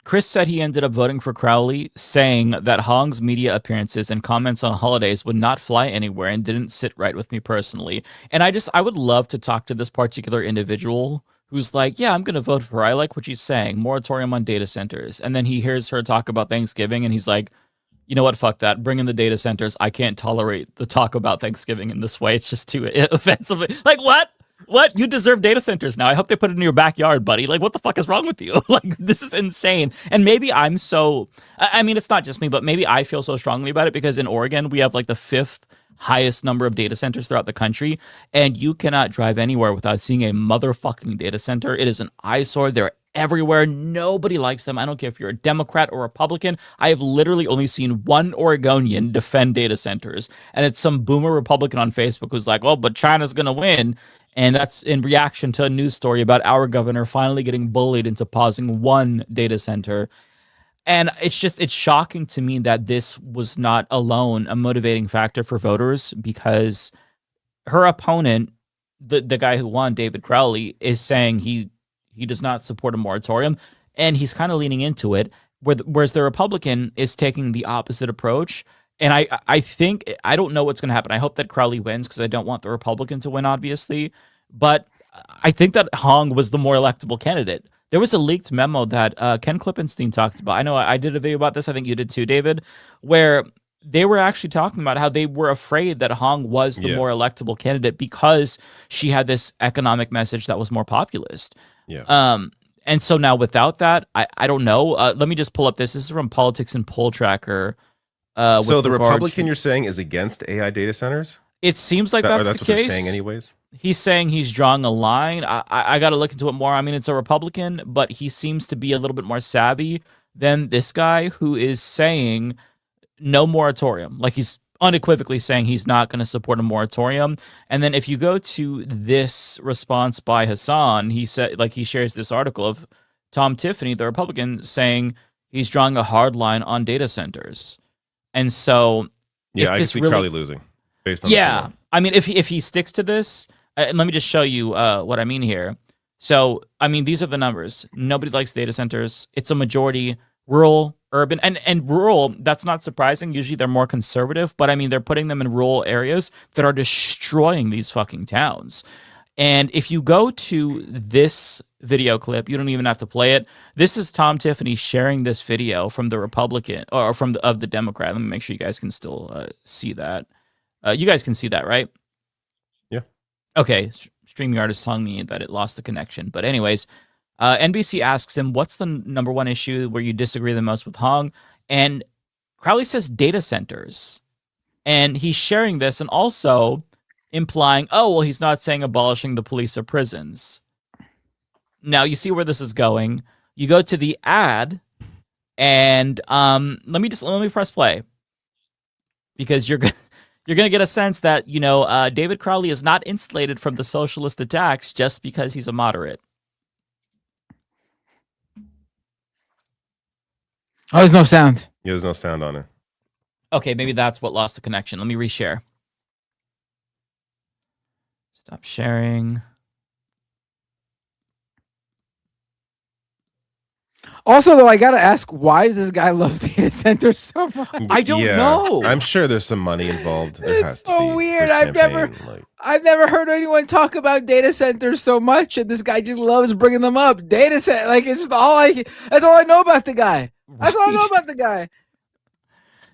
Chris said he ended up voting for Crowley, saying that Hong's media appearances and comments on holidays would not fly anywhere and didn't sit right with me personally. And I would love to talk to this particular individual who's like, yeah, I'm going to vote for her. I like what she's saying. Moratorium on data centers. And then he hears her talk about Thanksgiving and he's like, you know what? Fuck that. Bring in the data centers. I can't tolerate the talk about Thanksgiving in this way. It's just too offensive. Like, what? What? You deserve data centers now. I hope they put it in your backyard, buddy. Like, what the fuck is wrong with you? Like, this is insane. And maybe I'm so, I mean, it's not just me, but maybe I feel so strongly about it because in Oregon, we have like the 5th highest number of data centers throughout the country. And you cannot drive anywhere without seeing a motherfucking data center. It is an eyesore. They're everywhere. Nobody likes them. I don't care if you're a Democrat or Republican. I have literally only seen one Oregonian defend data centers. And it's some boomer Republican on Facebook who's like, well, but China's going to win. And that's in reaction to a news story about our governor finally getting bullied into pausing one data center. And it's shocking to me that this was not alone a motivating factor for voters because her opponent, the guy who won, David Crowley, is saying he does not support a moratorium. And he's kind of leaning into it, whereas the Republican is taking the opposite approach. And I think, I don't know what's going to happen. I hope that Crowley wins because I don't want the Republican to win, obviously. But I think that Hong was the more electable candidate. There was a leaked memo that Ken Klippenstein talked about. I know I did a video about this. I think you did too, David, where they were actually talking about how they were afraid that Hong was the more electable candidate because she had this economic message that was more populist. Yeah. And so now without that, I don't know. Let me just pull up this. This is from Politics and Poll Tracker. So the Republican you're saying is against AI data centers? It seems like that's the what case. They're saying anyways. He's saying he's drawing a line. I got to look into it more. I mean, it's a Republican, but he seems to be a little bit more savvy than this guy who is saying no moratorium. Like he's unequivocally saying he's not going to support a moratorium. And then if you go to this response by Hassan, he said, like he shares this article of Tom Tiffany, the Republican, saying he's drawing a hard line on data centers. And so, yeah, I can see Crowley losing based on yeah. I mean, if he sticks to this, let me just show you what I mean here. So, I mean, these are the numbers. Nobody likes data centers. It's a majority rural, urban, and rural. That's not surprising. Usually, they're more conservative, but I mean, they're putting them in rural areas that are destroying these fucking towns. And if you go to this video clip, you don't even have to play it. This is Tom Tiffany sharing this video from the Republican or from the Democrat. Let me make sure you guys can still see that. You guys can see that, right? Yeah. Okay. StreamYard is telling me that it lost the connection. But anyways, NBC asks him, what's the number one issue where you disagree the most with Hong? And Crowley says data centers. And he's sharing this and also implying, oh, well, he's not saying abolishing the police or prisons. Now, you see where this is going. You go to the ad, and let me press play. Because you're going to get a sense that, you know, David Crowley is not insulated from the socialist attacks just because he's a moderate. Oh, there's no sound. Yeah, there's no sound on it. Okay, maybe that's what lost the connection. Let me reshare. Stop sharing. Also, though, I gotta ask, why does this guy love data centers so much? I don't know. I'm sure there's some money involved. It's so weird. I've never heard anyone talk about data centers so much, and this guy just loves bringing them up. Data center, like it's just that's all I know about the guy. That's all I know about the guy.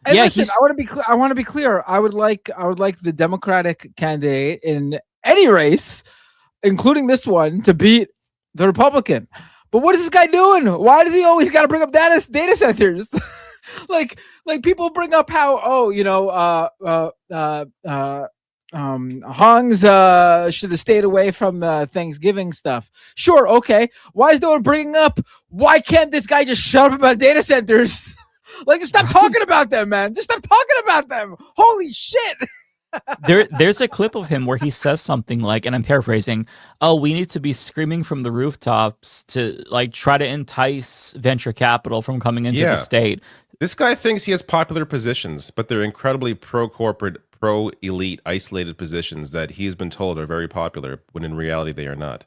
And yeah, listen, I want to be clear. I would like the Democratic candidate in any race, including this one, to beat the Republican. But what is this guy doing? Why does he always got to bring up data centers? like people bring up how Hong's should have stayed away from the Thanksgiving stuff. Sure, okay. Why is no one bringing up why can't this guy just shut up about data centers? Like, just stop talking about them, man. Just stop talking about them. Holy shit. There's a clip of him where he says something like, and I'm paraphrasing, oh, we need to be screaming from the rooftops to like try to entice venture capital from coming into the state. This guy thinks he has popular positions, but they're incredibly pro-corporate, pro elite isolated positions that he's been told are very popular when in reality they are not.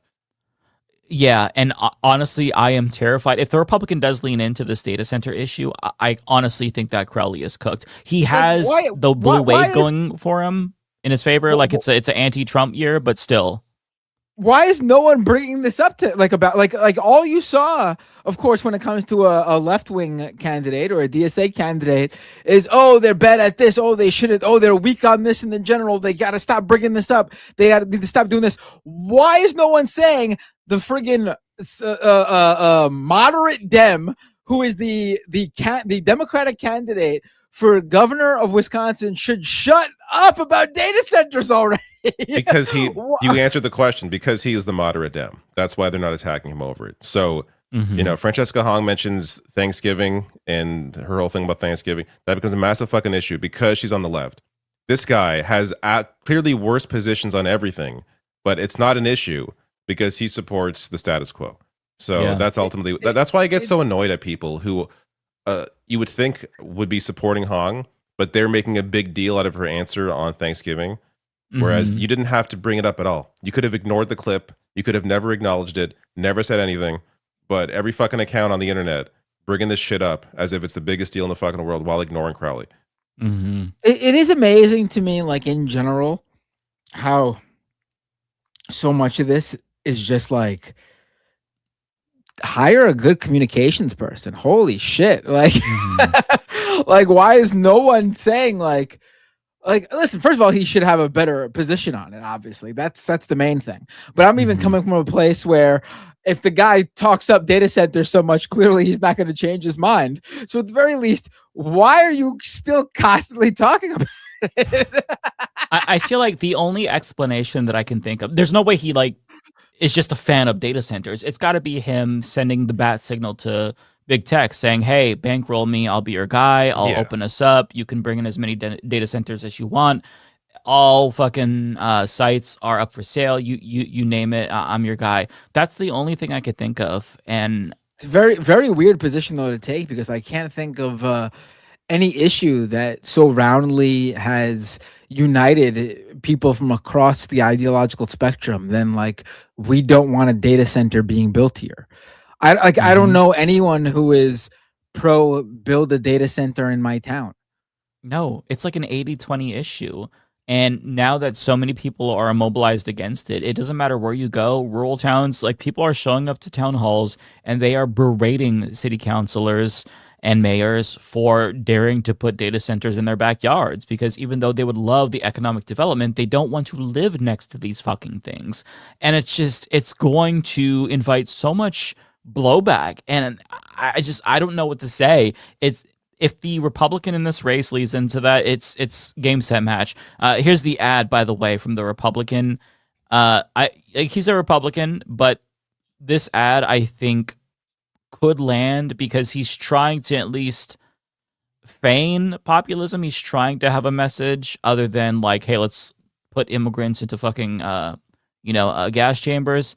Yeah, and honestly, I am terrified. If the Republican does lean into this data center issue, I honestly think that Crowley is cooked. He has the blue wave going for him in his favor. Like it's an anti-Trump year, but still. Why is no one bringing this up to like all you saw, of course, when it comes to a left-wing candidate or a DSA candidate is, oh, they're bad at this. Oh, they shouldn't. Oh, they're weak on this in the general. They got to stop bringing this up. They got to stop doing this. Why is no one saying the friggin' moderate Dem, who is the Democratic candidate for governor of Wisconsin, should shut up about data centers already? Because you answered the question, because he is the moderate Dem. That's why they're not attacking him over it. So, Francesca Hong mentions Thanksgiving and her whole thing about Thanksgiving. That becomes a massive fucking issue because she's on the left. This guy has clearly worse positions on everything, but it's not an issue because he supports the status quo. So that's ultimately, that's why I get so annoyed at people who you would think would be supporting Hong, but they're making a big deal out of her answer on Thanksgiving. Whereas you didn't have to bring it up at all. You could have ignored the clip. You could have never acknowledged it, never said anything. But every fucking account on the internet bringing this shit up as if it's the biggest deal in the fucking world while ignoring Crowley. It is amazing to me, like in general, how so much of this is just like, hire a good communications person. Holy shit. Like, like, why is no one saying like, listen, first of all, he should have a better position on it. Obviously, that's the main thing. But I'm even coming from a place where if the guy talks up data centers so much, clearly he's not going to change his mind. So at the very least, why are you still constantly talking about it? I feel like the only explanation that I can think of, there's no way he is just a fan of data centers. It's got to be him sending the bat signal to big tech saying, hey, bankroll me, I'll be your guy, I'll open us up, you can bring in as many data centers as you want, all fucking sites are up for sale, you name it, I'm your guy. That's the only thing I could think of. And it's a very, very weird position though to take, because I can't think of any issue that so roundly has united people from across the ideological spectrum than like, we don't want a data center being built here. I don't know anyone who is pro build a data center in my town. No, it's like an 80-20 issue. And now that so many people are immobilized against it, it doesn't matter where you go, rural towns, like people are showing up to town halls and they are berating city councilors and mayors for daring to put data centers in their backyards, because even though they would love the economic development, they don't want to live next to these fucking things. And it's going to invite so much blowback. And I don't know what to say. If the Republican in this race leads into that, it's game, set, match. Here's the ad, by the way, from the Republican. He's a Republican, but this ad, I think, could land because he's trying to at least feign populism. He's trying to have a message other than like, hey, let's put immigrants into fucking gas chambers.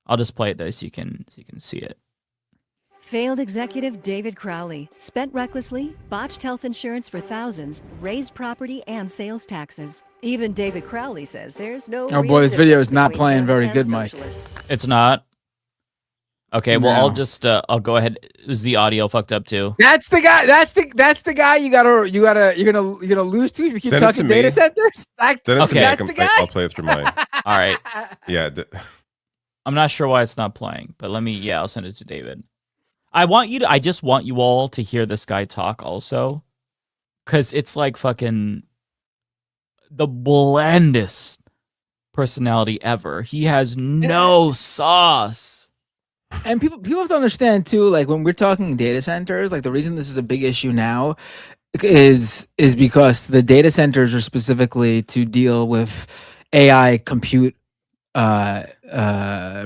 I'll just play it though so you can see it. Failed executive David Crowley spent recklessly, botched health insurance for thousands, raised property and sales taxes. Even David Crowley says there's no. Oh boy, this video is not playing very good, Mike. It's not. Okay, well, no. I'll go ahead. Is the audio fucked up too? That's the guy. That's the guy you're gonna lose to if you keep talking data centers. That's the guy. I'll play it through mine. All right. Yeah. I'm not sure why it's not playing, but I'll send it to David. I just want you all to hear this guy talk also, because it's like fucking the blandest personality ever. He has no sauce. And people have to understand too, like when we're talking data centers, like the reason this is a big issue now is because the data centers are specifically to deal with AI compute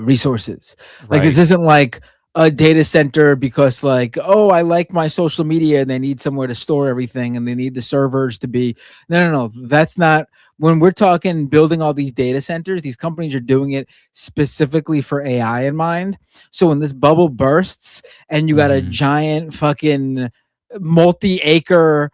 resources. Like this isn't like a data center because like, oh, I like my social media and they need somewhere to store everything and they need the servers to be. No. That's not. When we're talking building all these data centers, these companies are doing it specifically for AI in mind. So when this bubble bursts and you got a giant fucking multi-acre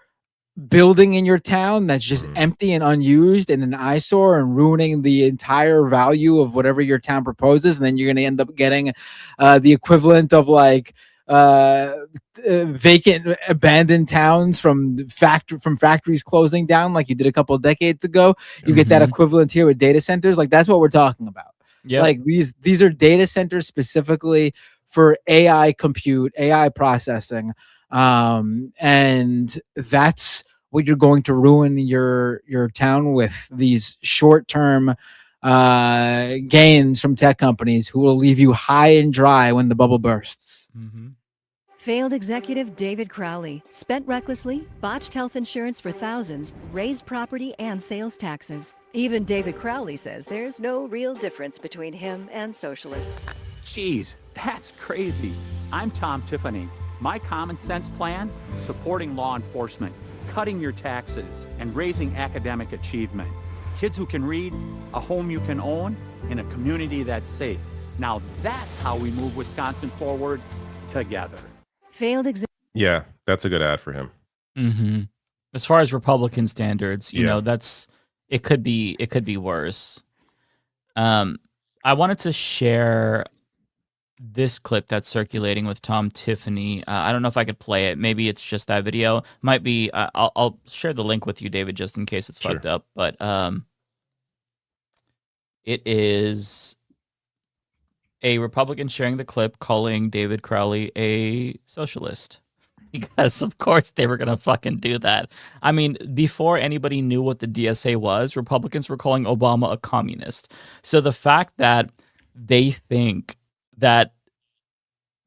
building in your town that's just empty and unused and an eyesore and ruining the entire value of whatever your town proposes, and then you're going to end up getting the equivalent of like vacant abandoned towns from factories closing down like you did a couple of decades ago. You get that equivalent here with data centers. Like that's what we're talking about. Yep. Like these are data centers specifically for AI compute, AI processing. And that's what you're going to ruin your town with, these short-term gains from tech companies who will leave you high and dry when the bubble bursts. Failed executive David Crowley spent recklessly, botched health insurance for thousands, raised property and sales taxes. Even David Crowley says there's no real difference between him and socialists. Jeez, that's crazy. I'm Tom Tiffany. My common sense plan, supporting law enforcement, cutting your taxes, and raising academic achievement. Kids who can read, a home you can own, and a community that's safe. Now that's how we move Wisconsin forward together. Failed Yeah, that's a good ad for him. As far as Republican standards, you know, it could be worse. I wanted to share this clip that's circulating with Tom Tiffany. I don't know if I could play it. Maybe it's just that video. Might be. I'll share the link with you, David, just in case it's fucked up. But it is a Republican sharing the clip calling David Crowley a socialist. Because of course they were gonna fucking do that. I mean, before anybody knew what the DSA was, Republicans were calling Obama a communist. So the fact that they think that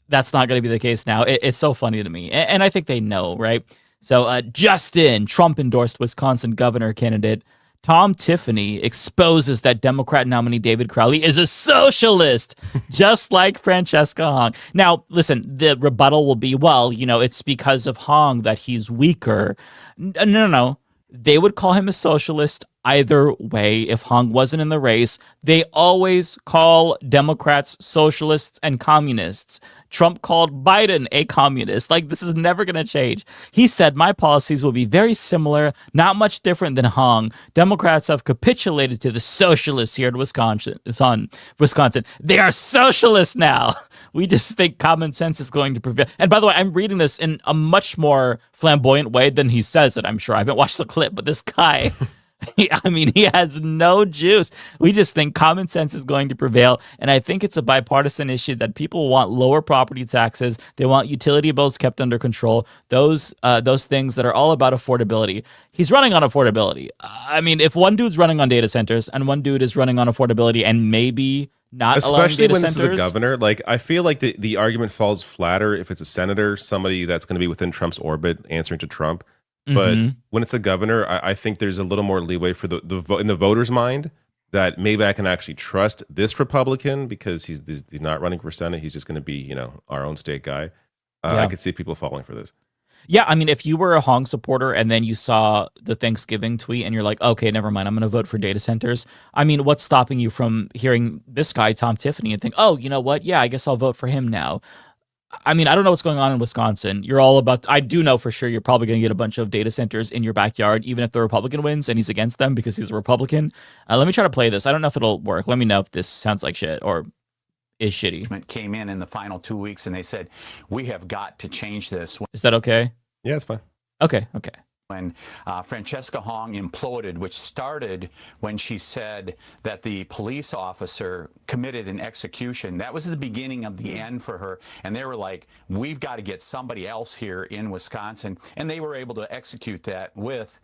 that's not going to be the case now, it's so funny to me. And I think they know, right? So Justin, Trump-endorsed Wisconsin governor candidate Tom Tiffany exposes that Democrat nominee David Crowley is a socialist, just like Francesca Hong. Now, listen, the rebuttal will be, well, you know, it's because of Hong that he's weaker. No. They would call him a socialist either way if Hong wasn't in the race. They always call Democrats socialists and communists. Trump called Biden a communist. Like, this is never going to change. He said, my policies will be very similar, not much different than Hong. Democrats have capitulated to the socialists here in Wisconsin. They are socialists now. We just think common sense is going to prevail. And by the way, I'm reading this in a much more flamboyant way than he says it, I'm sure. I haven't watched the clip, but this guy... he has no juice. We just think common sense is going to prevail. And I think it's a bipartisan issue that people want lower property taxes. They want utility bills kept under control. Those things that are all about affordability. He's running on affordability. I mean, if one dude's running on data centers and one dude is running on affordability and maybe not especially allowing data when centers, this is a governor, like I feel like the argument falls flatter if it's a senator, somebody that's going to be within Trump's orbit answering to Trump. But when it's a governor, I think there's a little more leeway for in the voter's mind that maybe I can actually trust this Republican because he's not running for Senate. He's just going to be, you know, our own state guy. I could see people falling for this. Yeah, I mean, if you were a Hong supporter and then you saw the Thanksgiving tweet and you're like, okay, never mind, I'm going to vote for data centers. I mean, what's stopping you from hearing this guy, Tom Tiffany, and think, oh, you know what? Yeah, I guess I'll vote for him now. I mean, I don't know what's going on in Wisconsin. You're all about, I do know for sure you're probably going to get a bunch of data centers in your backyard, even if the Republican wins and he's against them because he's a Republican. Let me try to play this. I don't know if it'll work. Let me know if this sounds like shit or is shitty. Came in the final 2 weeks and they said, we have got to change this. Is that okay? Yeah, it's fine. Okay. When Francesca Hong imploded, which started when she said that the police officer committed an execution. That was the beginning of the end for her. And they were like, we've got to get somebody else here in Wisconsin. And they were able to execute that with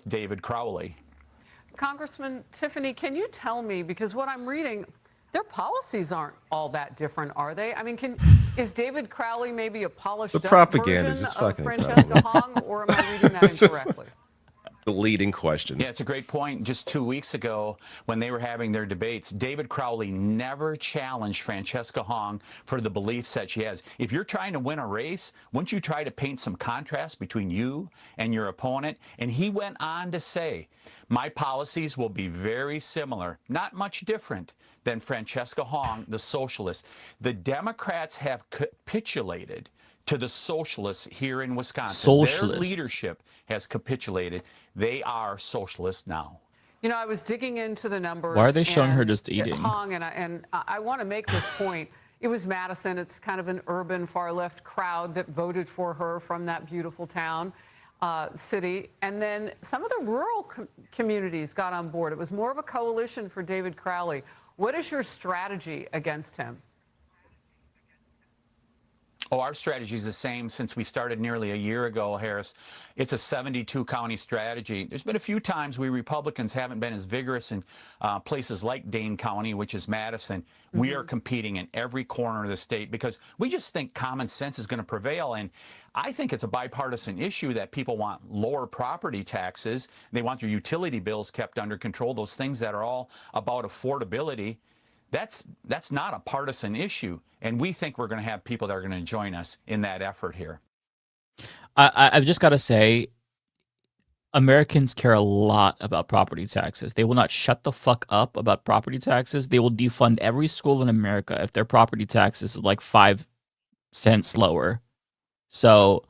David Crowley. Congressman Tiffany, can you tell me, because what I'm reading, their policies aren't all that different, are they? I mean, is David Crowley maybe a polished up version of Francesca Hong, or am I reading that incorrectly? The leading questions. Yeah, it's a great point. Just 2 weeks ago, when they were having their debates, David Crowley never challenged Francesca Hong for the beliefs that she has. If you're trying to win a race, wouldn't you try to paint some contrast between you and your opponent? And he went on to say, my policies will be very similar, not much different than Francesca Hong, the socialist. The Democrats have capitulated to the socialists here in Wisconsin. Socialists. Their leadership has capitulated. They are socialists now. You know, I was digging into the numbers. Why are they showing her and just eating? Hong, and I want to make this point. It was Madison. It's kind of an urban far-left crowd that voted for her from that beautiful town, city. And then some of the rural communities got on board. It was more of a coalition for David Crowley. What is your strategy against him? Oh, our strategy is the same since we started nearly a year ago, Harris. It's a 72-county strategy. There's been a few times we Republicans haven't been as vigorous in places like Dane County, which is Madison. Mm-hmm. We are competing in every corner of the state because we just think common sense is going to prevail. And I think it's a bipartisan issue that people want lower property taxes. They want their utility bills kept under control, those things that are all about affordability. That's not a partisan issue, and we think we're going to have people that are going to join us in that effort here. I've just got to say, Americans care a lot about property taxes. They will not shut the fuck up about property taxes. They will defund every school in America if their property taxes is like 5 cents lower. So,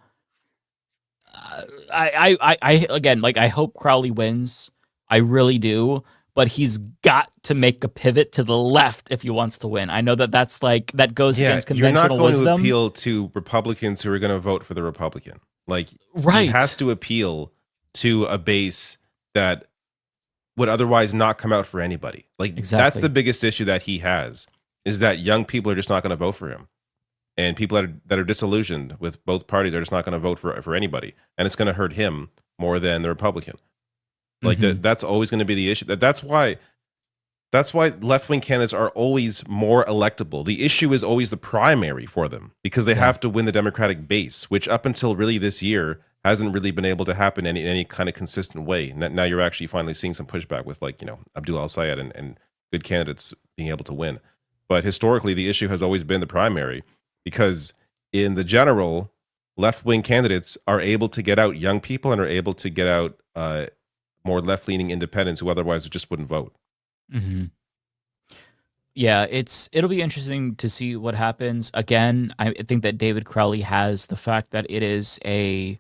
I again, like, I hope Crowley wins. I really do. But he's got to make a pivot to the left if he wants to win. I know that that goes against conventional wisdom. You're not going wisdom. to appeal to Republicans who are going to vote for the Republican. Like, right. He has to appeal to a base that would otherwise not come out for anybody. Like, That's the biggest issue that he has, is that young people are just not going to vote for him. And people that are disillusioned with both parties are just not going to vote for anybody. And it's going to hurt him more than the Republican. Like that's always going to be the issue. That's why left-wing candidates are always more electable. The issue is always the primary for them because they have to win the Democratic base, which up until really this year hasn't really been able to happen in any kind of consistent way. Now you're actually finally seeing some pushback with, like, Abdul Al-Sayed and good candidates being able to win. But historically, the issue has always been the primary because in the general, left-wing candidates are able to get out young people and are able to get out more left-leaning independents who otherwise just wouldn't vote. Mm-hmm. Yeah, it'll be interesting to see what happens. Again, I think that David Crowley has the fact that it is a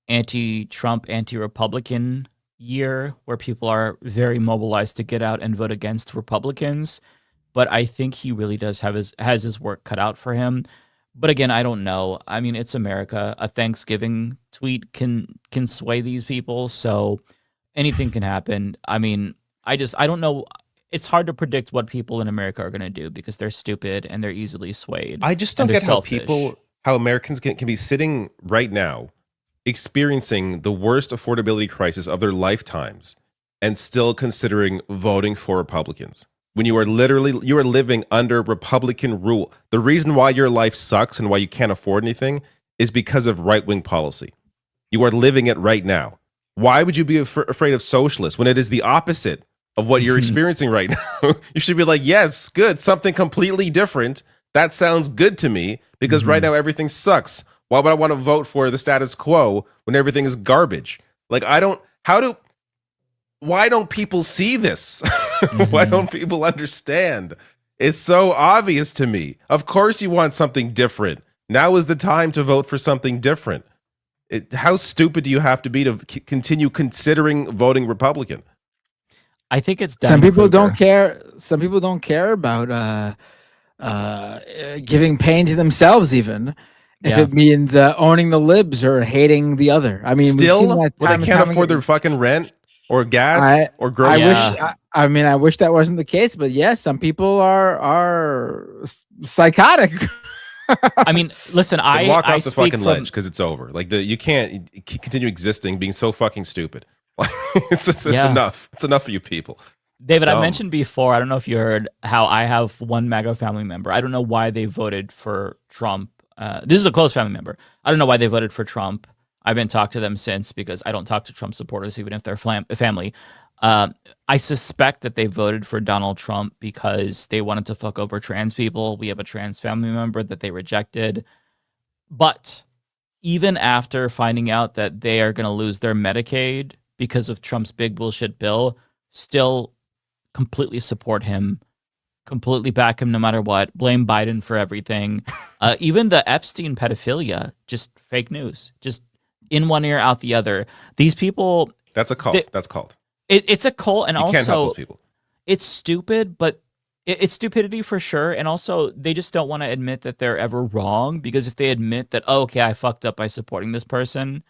anti-Trump, anti-Republican year where people are very mobilized to get out and vote against Republicans. But I think he really does has his work cut out for him. But again, I don't know. I mean, it's America. A Thanksgiving tweet can sway these people, so anything can happen. I mean, I don't know. It's hard to predict what people in America are going to do because they're stupid and they're easily swayed. I just don't get how Americans can be sitting right now experiencing the worst affordability crisis of their lifetimes and still considering voting for Republicans. When you are living under Republican rule. The reason why your life sucks and why you can't afford anything is because of right-wing policy. You are living it right now. Why would you be afraid of socialists when it is the opposite of what you're experiencing right now? You should be like, yes, good, something completely different. That sounds good to me because right now everything sucks. Why would I want to vote for the status quo when everything is garbage? Like, why don't people see this? Why don't people understand? It's so obvious to me. Of course you want something different. Now is the time to vote for something different. How stupid do you have to be to continue considering voting Republican? I think it's some people don't care. Some people don't care about giving pain to themselves, even if it means owning the libs or hating the other. I mean, still, they can't afford their fucking rent or gas or groceries. I wish that wasn't the case, but yes, some people are psychotic. I mean, listen, I walk off the fucking ledge because it's over. Like you can't continue existing being so fucking stupid. It's enough. It's enough for you people. David, I mentioned before, I don't know if you heard how I have one MAGA family member. I don't know why they voted for Trump. This is a close family member. I don't know why they voted for Trump. I haven't talked to them since because I don't talk to Trump supporters, even if they're family. I suspect that they voted for Donald Trump because they wanted to fuck over trans people. We have a trans family member that they rejected. But even after finding out that they are going to lose their Medicaid because of Trump's big bullshit bill, still completely support him completely back him no matter what. Blame Biden for everything. Even the Epstein pedophilia, just fake news. Just in one ear, out the other. These people. That's a cult. That's cult. It's a cult, and you also can't help those people. It's stupid, but it's stupidity for sure. And also, they just don't want to admit that they're ever wrong, because if they admit that, oh, okay, I fucked up by supporting this person,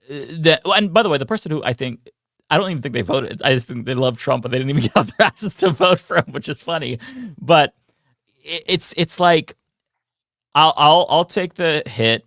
and by the way, the person who I don't even think they voted. I just think they love Trump, but they didn't even get off their asses to vote for him, which is funny. But it's like I'll take the hit,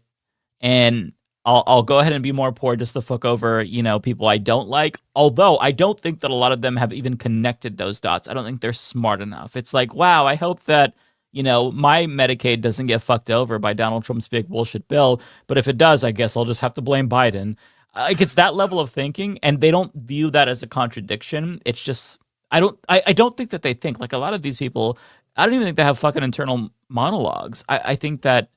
and I'll go ahead and be more poor just to fuck over, people I don't like. Although I don't think that a lot of them have even connected those dots. I don't think they're smart enough. It's like, wow, I hope that, my Medicaid doesn't get fucked over by Donald Trump's big bullshit bill. But if it does, I guess I'll just have to blame Biden. Like, it's that level of thinking, and they don't view that as a contradiction. It's just, I don't think that they think. Like, a lot of these people, I don't even think they have fucking internal monologues. I think that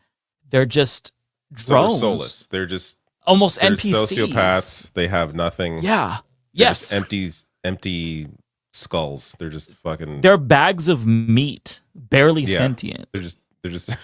they're just drones. So they're soulless. They're just almost NPCs. Sociopaths. They have nothing. Yeah. They're Yes. just empty skulls. They're just fucking. They're bags of meat, barely sentient. They're just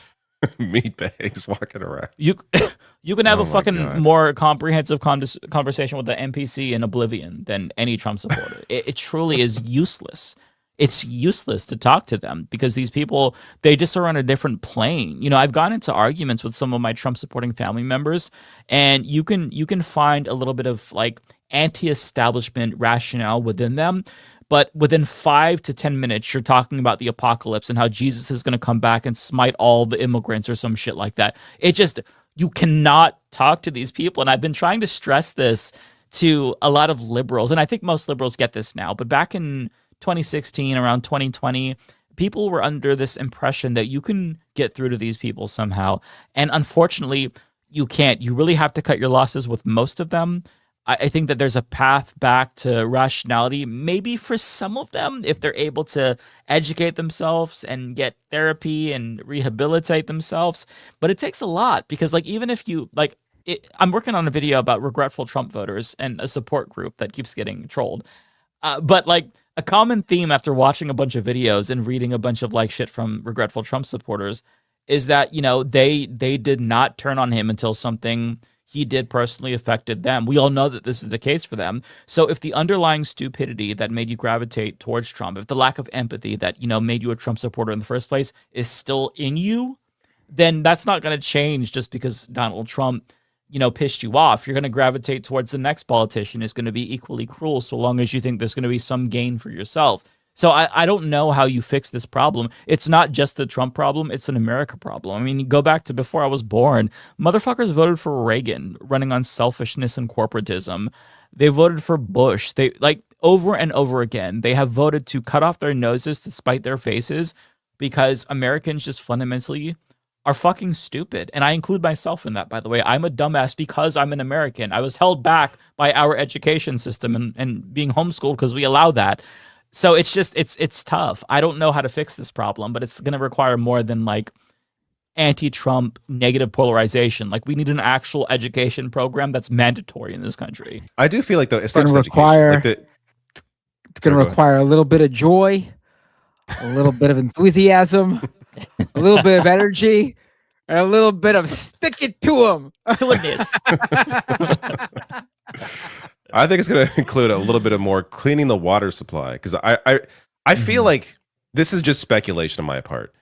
meat bags walking around. You can have a fucking more comprehensive conversation with the NPC in Oblivion than any Trump supporter. It truly is useless. It's useless to talk to them, because these people, they just are on a different plane. I've gone into arguments with some of my Trump supporting family members, and you can find a little bit of like anti-establishment rationale within them. But within 5 to 10 minutes, you're talking about the apocalypse and how Jesus is going to come back and smite all the immigrants or some shit like that. You cannot talk to these people. And I've been trying to stress this to a lot of liberals. And I think most liberals get this now. But back in 2016, around 2020, people were under this impression that you can get through to these people somehow. And unfortunately, you can't. You really have to cut your losses with most of them. I think that there's a path back to rationality, maybe for some of them, if they're able to educate themselves and get therapy and rehabilitate themselves. But it takes a lot, because like, even if you like, I'm working on a video about regretful Trump voters and a support group that keeps getting trolled. But like, a common theme after watching a bunch of videos and reading a bunch of like shit from regretful Trump supporters is that, they did not turn on him until something he did personally affected them. We all know that this is the case for them. So if the underlying stupidity that made you gravitate towards Trump, if the lack of empathy that, made you a Trump supporter in the first place is still in you, then that's not going to change just because Donald Trump, pissed you off. You're going to gravitate towards the next politician who's going to be equally cruel, so long as you think there's going to be some gain for yourself. So I don't know how you fix this problem. It's not just the Trump problem. It's an America problem. I mean, you go back to before I was born, motherfuckers voted for Reagan, running on selfishness and corporatism. They voted for Bush. They like over and over again, they have voted to cut off their noses to spite their faces, because Americans just fundamentally are fucking stupid. And I include myself in that, by the way. I'm a dumbass because I'm an American. I was held back by our education system and being homeschooled because we allow that. So it's just, it's tough. I don't know how to fix this problem, but it's going to require more than like anti-Trump negative polarization. Like, we need an actual education program that's mandatory in this country. I do feel like, though, it's going not to just require, education. it's going to require a little bit of joy, a little bit of enthusiasm, a little bit of energy, and a little bit of stick it to them. Goodness. I think it's going to include a little bit of more cleaning the water supply, because I feel like this is just speculation on my part.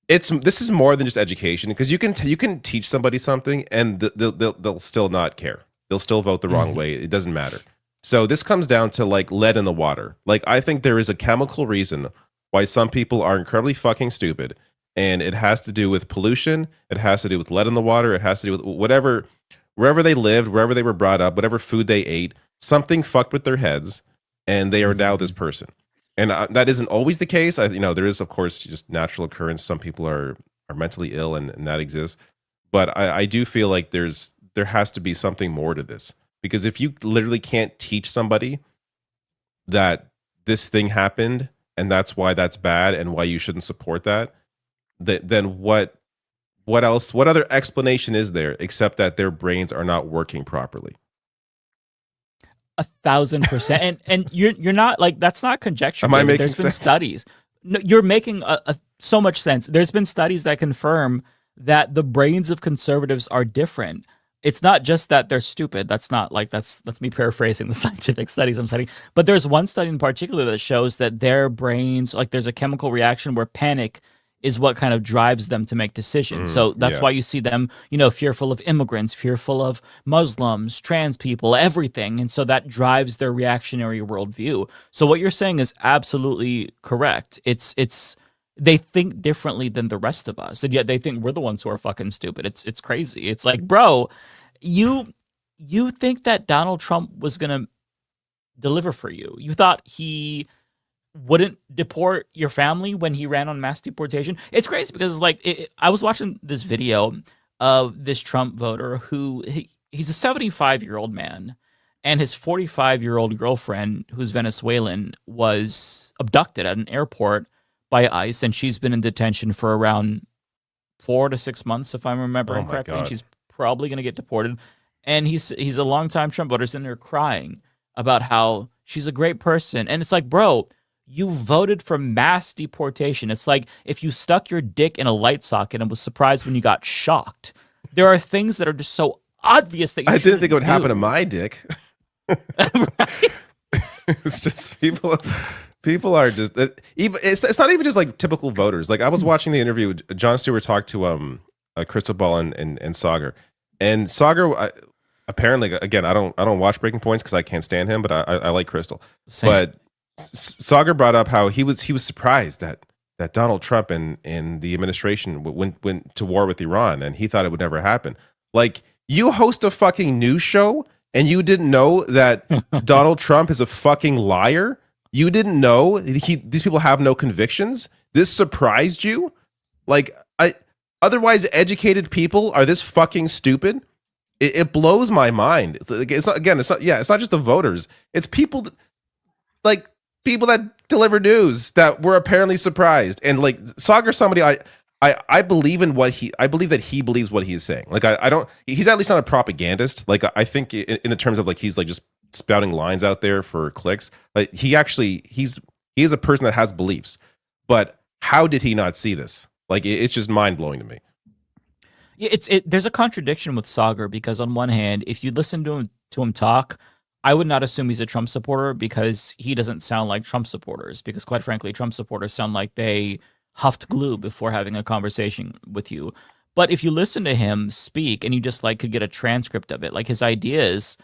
This is more than just education, because you can teach somebody something and they'll still not care. They'll still vote the wrong way. It doesn't matter. So this comes down to like lead in the water. Like, I think there is a chemical reason why some people are incredibly fucking stupid, and it has to do with pollution. It has to do with lead in the water. It has to do with wherever they lived, wherever they were brought up, whatever food they ate, something fucked with their heads, and they are now this person. And that isn't always the case. There is, of course, just natural occurrence. Some people are mentally ill, and that exists. But I do feel like there has to be something more to this, because if you literally can't teach somebody that this thing happened and that's why that's bad and why you shouldn't support that, then what else? What other explanation is there except that their brains are not working properly? 1,000%. And you're not like, that's not conjecture. Am I making There's been sense? studies. No, you're making so much sense. There's been studies that confirm that the brains of conservatives are different. It's not just that they're stupid. That's not like that's me paraphrasing the scientific studies I'm studying. But there's one study in particular that shows that their brains, like there's a chemical reaction where panic is what kind of drives them to make decisions. So that's why you see them, fearful of immigrants, fearful of Muslims, trans people, everything. And so that drives their reactionary worldview. So what you're saying is absolutely correct. It's they think differently than the rest of us, and yet they think we're the ones who are fucking stupid. It's crazy. It's like, bro, you think that Donald Trump was gonna deliver for you? You thought he wouldn't deport your family when he ran on mass deportation? It's crazy because I was watching this video of this Trump voter who he's a 75-year-old man, and his 45-year-old girlfriend, who's Venezuelan, was abducted at an airport by ICE, and she's been in detention for around 4 to 6 months, if I'm remembering correctly. And she's probably going to get deported. And he's a longtime Trump voter sitting there crying about how she's a great person. And it's like, bro, you voted for mass deportation. It's like if you stuck your dick in a light socket and was surprised when you got shocked. There are things that are just so obvious that you I didn't think it would do. happen to my dick. It's just people are just it's not even just like typical voters. Like I was watching the interview. Jon Stewart talked to Crystal Ball and Sagar, and Sagar apparently, again, I don't watch Breaking Points because I can't stand him, but I like Crystal. Same. But Sagar brought up how he was surprised that Donald Trump and the administration went to war with Iran, and he thought it would never happen. Like, you host a fucking news show and you didn't know that Donald Trump is a fucking liar? You didn't know these people have no convictions? This surprised you? Like, otherwise educated people are this fucking stupid? It blows my mind. It's not just the voters. It's people that deliver news that were apparently surprised. And like Sagar, somebody I believe in I believe that he believes what he is saying. Like he's at least not a propagandist. Like I think in the terms of like he's like just spouting lines out there for clicks. Like he is a person that has beliefs. But how did he not see this? Like it's just mind blowing to me. Yeah, there's a contradiction with Sagar because on one hand, if you listen to him talk, I would not assume he's a Trump supporter because he doesn't sound like Trump supporters. Because quite frankly, Trump supporters sound like they huffed glue before having a conversation with you. But if you listen to him speak and you just like could get a transcript of it, like his ideas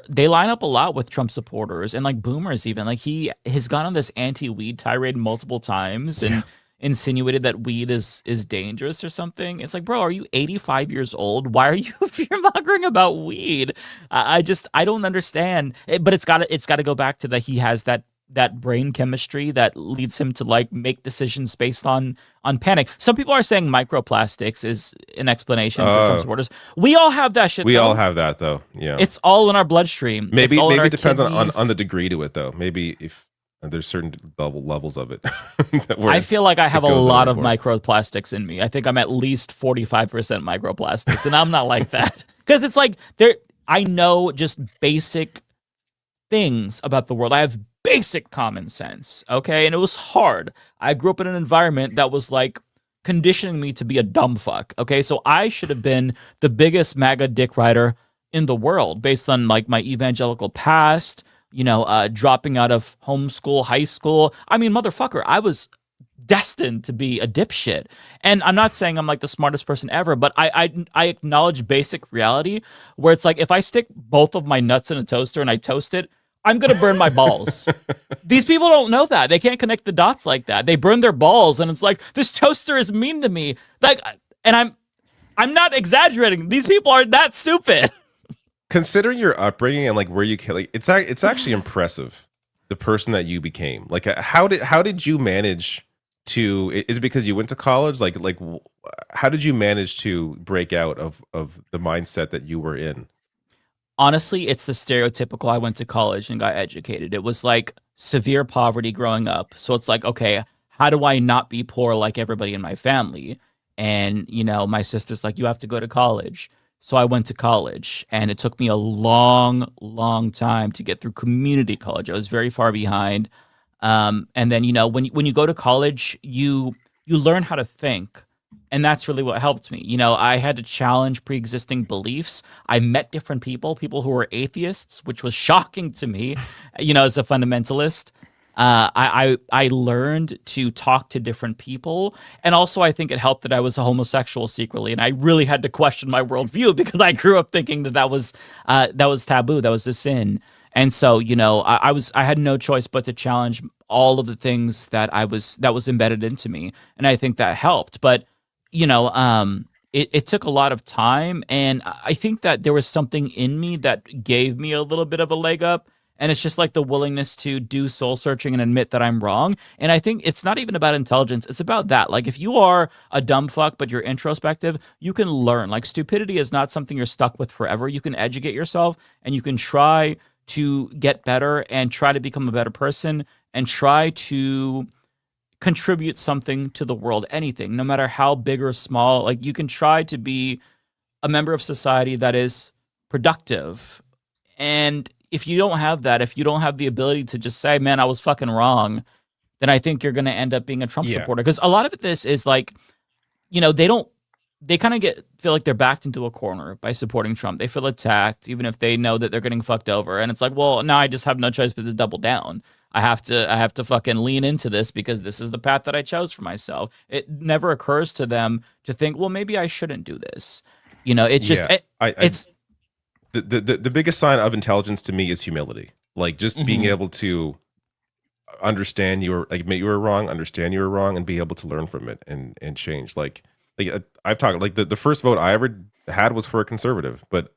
they line up a lot with Trump supporters and like boomers even. Like he has gone on this anti-weed tirade multiple times and insinuated that weed is dangerous or something. It's like, bro, are you 85 years old? Why are you fear-mongering about weed? I don't understand. But it's got to go back to that he has that brain chemistry that leads him to like make decisions based on panic. Some people are saying microplastics is an explanation for Trump supporters. We all have that shit. We all have that though. Yeah, it's all in our bloodstream. Maybe it depends on the degree to it though. Maybe if there's certain levels of it. I feel like I have a lot of microplastics in me. I think I'm at least 45% microplastics, and I'm not like that because it's like I know just basic things about the world. I have basic common sense, okay? And it was hard. I grew up in an environment that was like conditioning me to be a dumb fuck, okay? So I should have been the biggest MAGA dick rider in the world based on like my evangelical past, dropping out of homeschool, high school. I mean, motherfucker, I was destined to be a dipshit. And I'm not saying I'm like the smartest person ever, but I acknowledge basic reality where it's like if I stick both of my nuts in a toaster and I toast it, I'm going to burn my balls. These people don't know that. They can't connect the dots like that. They burn their balls and it's like, this toaster is mean to me. Like, and I'm not exaggerating. These people are that stupid. Considering your upbringing and like where you came, like, it's actually impressive, the person that you became. Like, how did you manage to? Is it because you went to college? Like, how did you manage to break out of the mindset that you were in? Honestly, it's the stereotypical I went to college and got educated. It was like severe poverty growing up. So it's like, okay, how do I not be poor like everybody in my family? And, my sister's like, you have to go to college. So I went to college and it took me a long, long time to get through community college. I was very far behind. And then, when you go to college, you learn how to think. And that's really what helped me. I had to challenge pre-existing beliefs. I met different people who were atheists, which was shocking to me, as a fundamentalist. I learned to talk to different people. And also I think it helped that I was a homosexual secretly. And I really had to question my worldview because I grew up thinking that was taboo. That was a sin. And so, I had no choice but to challenge all of the things that was embedded into me. And I think that helped. But, it took a lot of time. And I think that there was something in me that gave me a little bit of a leg up. And it's just like the willingness to do soul searching and admit that I'm wrong. And I think it's not even about intelligence. It's about that. Like, if you are a dumb fuck, but you're introspective, you can learn. Like, stupidity is not something you're stuck with forever. You can educate yourself and you can try to get better and try to become a better person and try to contribute something to the world, anything, no matter how big or small. Like, you can try to be a member of society that is productive. And if you don't have that, if you don't have the ability to just say, man, I was fucking wrong, then I think you're going to end up being a Trump supporter. Because a lot of this is like, they kind of feel like they're backed into a corner by supporting Trump. They feel attacked, even if they know that they're getting fucked over. And it's like, well, now I just have no choice but to double down. I have to fucking lean into this because this is the path that I chose for myself. It never occurs to them to think, well, maybe I shouldn't do this. It's just, it's the biggest sign of intelligence to me is humility. Like, just being able to understand admit you were wrong, understand you were wrong, and be able to learn from it and change. Like I've talked, like the first vote I ever had was for a conservative, but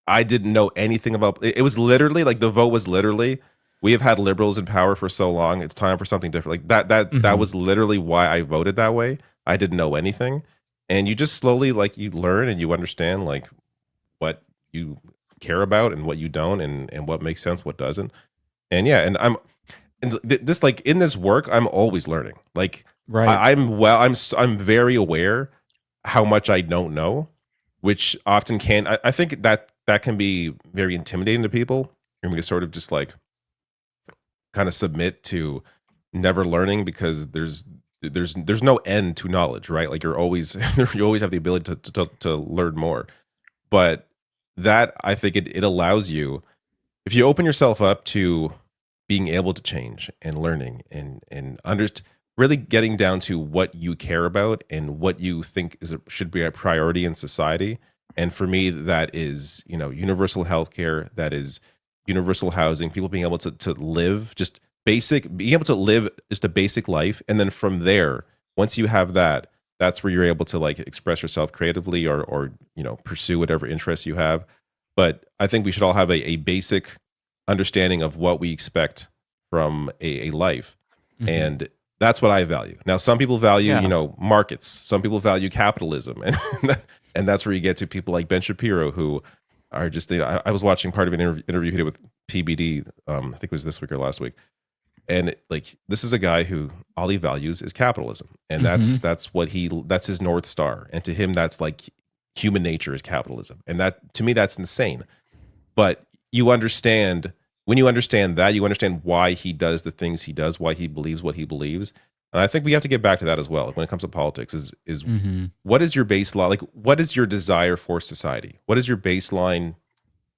I didn't know anything about it. It was literally like the vote was literally, we have had liberals in power for so long, it's time for something different. Like that was literally why I voted that way. I didn't know anything. And you just slowly, like, you learn and you understand like what you care about and what you don't, and what makes sense, what doesn't. And this, like, in this work, I'm always learning. Like, right. I'm very aware how much I don't know, which often I think that can be very intimidating to people. And we can sort of just like kind of submit to never learning because there's no end to knowledge, right? Like, you always have the ability to learn more. But that, I think it allows you, if you open yourself up to being able to change and learning and really getting down to what you care about and what you think should be a priority in society. And for me, that is, universal healthcare, that is universal housing, people being able to live being able to live just a basic life. And then from there, once you have that, that's where you're able to like express yourself creatively or pursue whatever interests you have. But I think we should all have a basic understanding of what we expect from a life. And that's what I value. Now, some people value, markets. Some people value capitalism. And that's where you get to people like Ben Shapiro, who are just, I was watching part of an interview he did with PBD, I think it was this week or last week. And like, this is a guy who all he values is capitalism. And that's his North Star. And to him, that's like human nature is capitalism. And that, to me, that's insane. But when you understand that, you understand why he does the things he does, why he believes what he believes. And I think we have to get back to that as well when it comes to politics is what is your baseline? Like, what is your desire for society? What is your baseline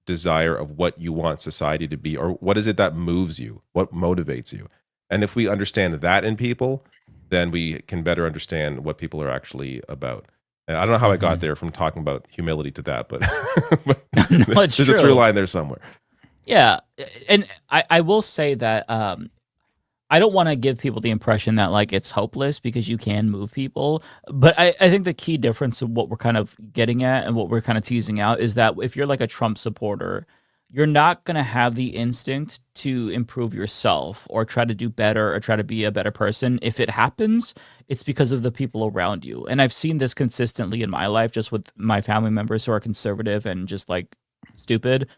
desire of what you want society to be? Or what is it that moves you? What motivates you? And if we understand that in people, then we can better understand what people are actually about. And I don't know how I got there from talking about humility to that, but, there's a through line there somewhere. Yeah. And I will say that I don't want to give people the impression that like it's hopeless because you can move people. But I think the key difference of what we're kind of getting at and what we're kind of teasing out is that if you're like a Trump supporter, you're not going to have the instinct to improve yourself or try to do better or try to be a better person. If it happens, it's because of the people around you. And I've seen this consistently in my life, just with my family members who are conservative and just like stupid.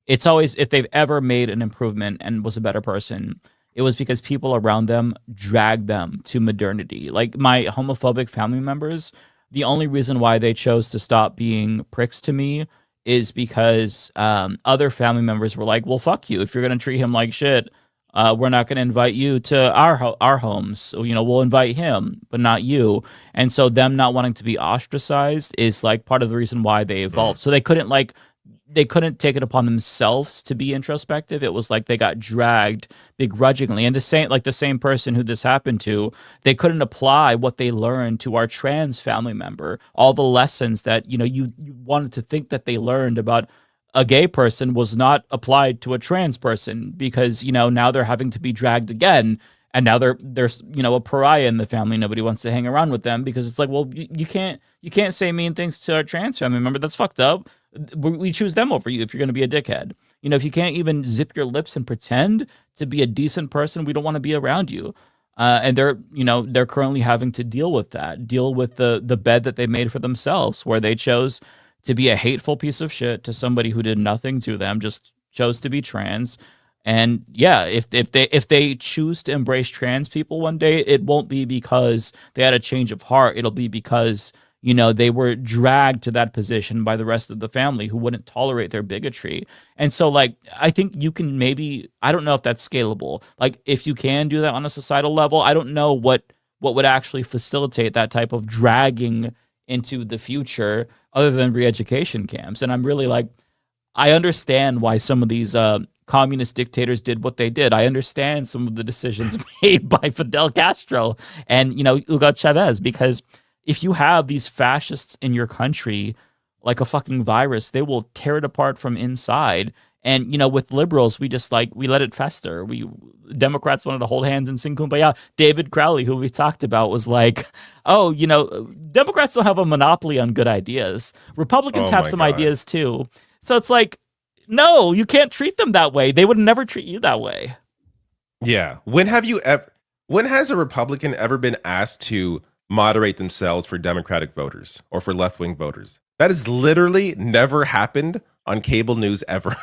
It's always, if they've ever made an improvement and was a better person, it was because people around them dragged them to modernity. Like my homophobic family members, the only reason why they chose to stop being pricks to me is because other family members were like, well, fuck you. If you're going to treat him like shit, We're not going to invite you to our homes. So, we'll invite him, but not you. And so them not wanting to be ostracized is like part of the reason why they evolved. So they couldn't take it upon themselves to be introspective. It was like they got dragged begrudgingly. And the same person who this happened to, they couldn't apply what they learned to our trans family member. All the lessons that, you wanted to think that they learned about a gay person was not applied to a trans person because, now they're having to be dragged again. And now they're a pariah in the family. Nobody wants to hang around with them because it's like, well, you can't say mean things to our trans family member. That's fucked up. We choose them over you if you're going to be a dickhead. If you can't even zip your lips and pretend to be a decent person, we don't want to be around you. And they're currently having to deal with the bed that they made for themselves, where they chose to be a hateful piece of shit to somebody who did nothing to them, just chose to be trans. And yeah, if they choose to embrace trans people one day, it won't be because they had a change of heart. It'll be because they were dragged to that position by the rest of the family who wouldn't tolerate their bigotry. And so, like, I think you can I don't know if that's scalable. Like, if you can do that on a societal level, I don't know what would actually facilitate that type of dragging into the future other than re-education camps. And I'm really like, I understand why some of these communist dictators did what they did. I understand some of the decisions made by Fidel Castro and, Hugo Chavez, because if you have these fascists in your country like a fucking virus, they will tear it apart from inside. And, with liberals, we let it fester. Democrats wanted to hold hands and sing Kumbaya. David Crowley, who we talked about, was like, oh, Democrats don't have a monopoly on good ideas. Republicans have some ideas too. So it's like, no, you can't treat them that way. They would never treat you that way. Yeah. When has a Republican ever been asked to moderate themselves for Democratic voters or for left-wing voters? That has literally never happened on cable news ever.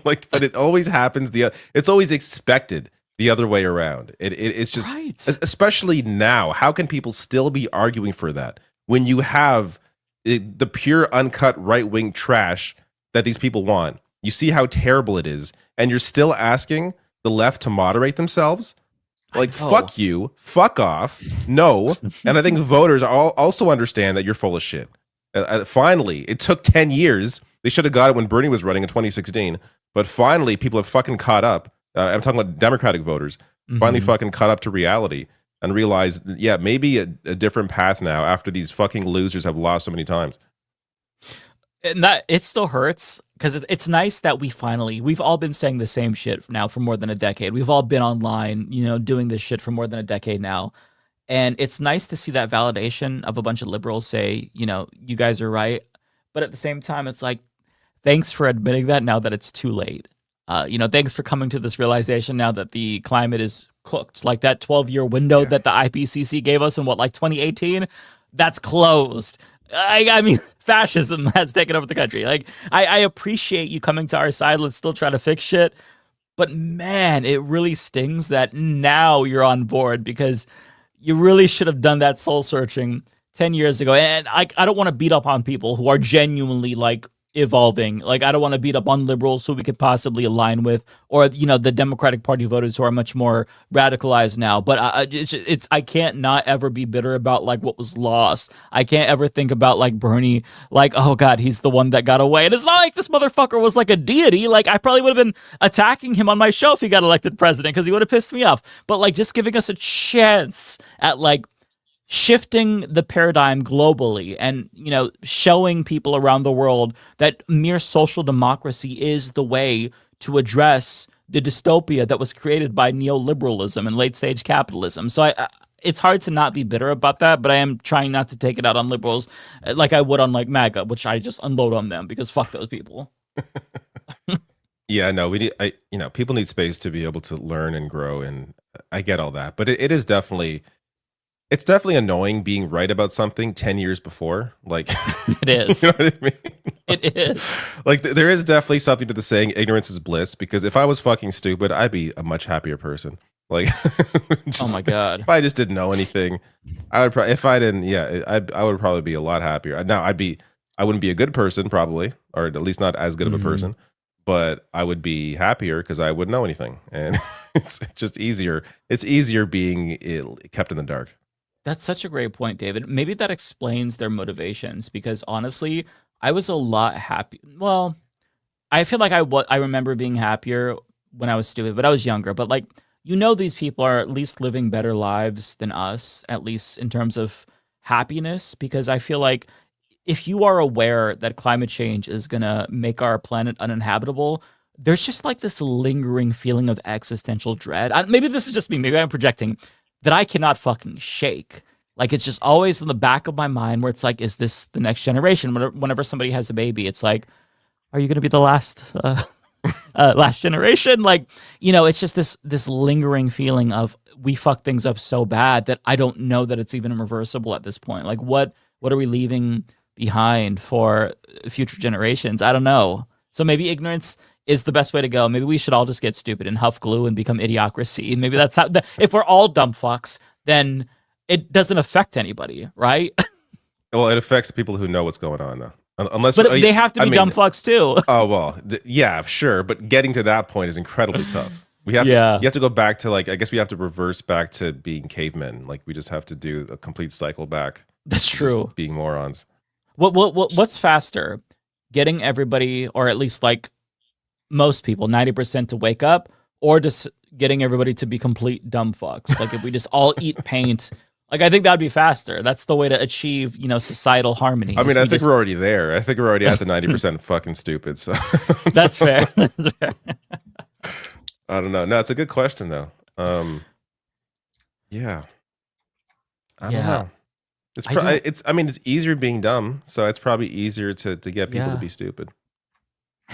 But it always happens. It's always expected the other way around. It's just, right. Especially now, how can people still be arguing for that when you have the pure uncut right-wing trash that these people want? You see how terrible it is, and you're still asking the left to moderate themselves? Like, fuck you, fuck off, no. And I think voters also understand that you're full of shit. Finally, it took 10 years. They should have got it when Bernie was running in 2016. But finally, people have fucking caught up. I'm talking about Democratic voters. Finally fucking caught up to reality and realized, yeah, maybe a different path now after these fucking losers have lost so many times. And that it still hurts because it's nice that we've all been saying the same shit now for more than a decade. We've all been online, doing this shit for more than a decade now. And it's nice to see that validation of a bunch of liberals say, you guys are right. But at the same time, it's like, thanks for admitting that now that it's too late. Thanks for coming to this realization now that the climate is cooked. Like that 12-year window that the IPCC gave us in 2018, that's closed. I mean, fascism has taken over the country. Like, I appreciate you coming to our side. Let's still try to fix shit. But man, it really stings that now you're on board because you really should have done that soul searching 10 years ago. And I don't want to beat up on people who are genuinely like evolving. Like, I don't want to beat up on liberals who we could possibly align with, or the Democratic Party voters who are much more radicalized now. But I can't not ever be bitter about like what was lost. I can't ever think about like Bernie, like, oh god, he's the one that got away. And it's not like this motherfucker was like a deity. Like, I probably would have been attacking him on my show if he got elected president because he would have pissed me off. But like, just giving us a chance at like shifting the paradigm globally and, showing people around the world that mere social democracy is the way to address the dystopia that was created by neoliberalism and late stage capitalism. So it's hard to not be bitter about that, but I am trying not to take it out on liberals like I would on like MAGA, which I just unload on them because fuck those people. Yeah, no, people need space to be able to learn and grow, and I get all that, but it is definitely. It's definitely annoying being right about something 10 years before. Like, it is. You know what I mean? It is. Like, there is definitely something to the saying ignorance is bliss, because if I was fucking stupid, I'd be a much happier person. Like, oh my God. If I just didn't know anything, I would probably, if I didn't, I would probably be a lot happier. Now, I wouldn't be a good person probably, or at least not as good of a person, but I would be happier because I wouldn't know anything. And It's just easier. It's easier being kept in the dark. That's such a great point, David. Maybe that explains their motivations because honestly, I was a lot happy. Well, I feel like I remember being happier when I was stupid, but I was younger. But like, these people are at least living better lives than us, at least in terms of happiness, because I feel like if you are aware that climate change is going to make our planet uninhabitable, there's just like this lingering feeling of existential dread. Maybe this is just me. Maybe I'm projecting that I cannot fucking shake. Like, it's just always in the back of my mind where it's like, is this the next generation? Whenever somebody has a baby, it's like, are you going to be the last last generation? Like, it's just this lingering feeling of we fucked things up so bad that I don't know that it's even reversible at this point. Like, what are we leaving behind for future generations? I don't know. So maybe ignorance is the best way to go. Maybe we should all just get stupid and huff glue and become idiocracy. And maybe that's how, if we're all dumb fucks, then it doesn't affect anybody, right? Well, it affects people who know what's going on, though. Unless, but they have to be dumb fucks too. Oh, well, yeah, sure. But getting to that point is incredibly tough. You have to go back to, like, I guess we have to reverse back to being cavemen. Like, we just have to do a complete cycle back. That's true. Being morons. What's faster? Getting everybody, or at least like most people, 90% to wake up, or just getting everybody to be complete dumb fucks? Like, if we just all eat paint, like, I think that'd be faster. That's the way to achieve, societal harmony. I mean, I think we're already there. I think we're already at the 90% fucking stupid. So that's fair. That's fair. I don't know. No, it's a good question though. Yeah. I don't know. It's easier being dumb, so it's probably easier to get people to be stupid.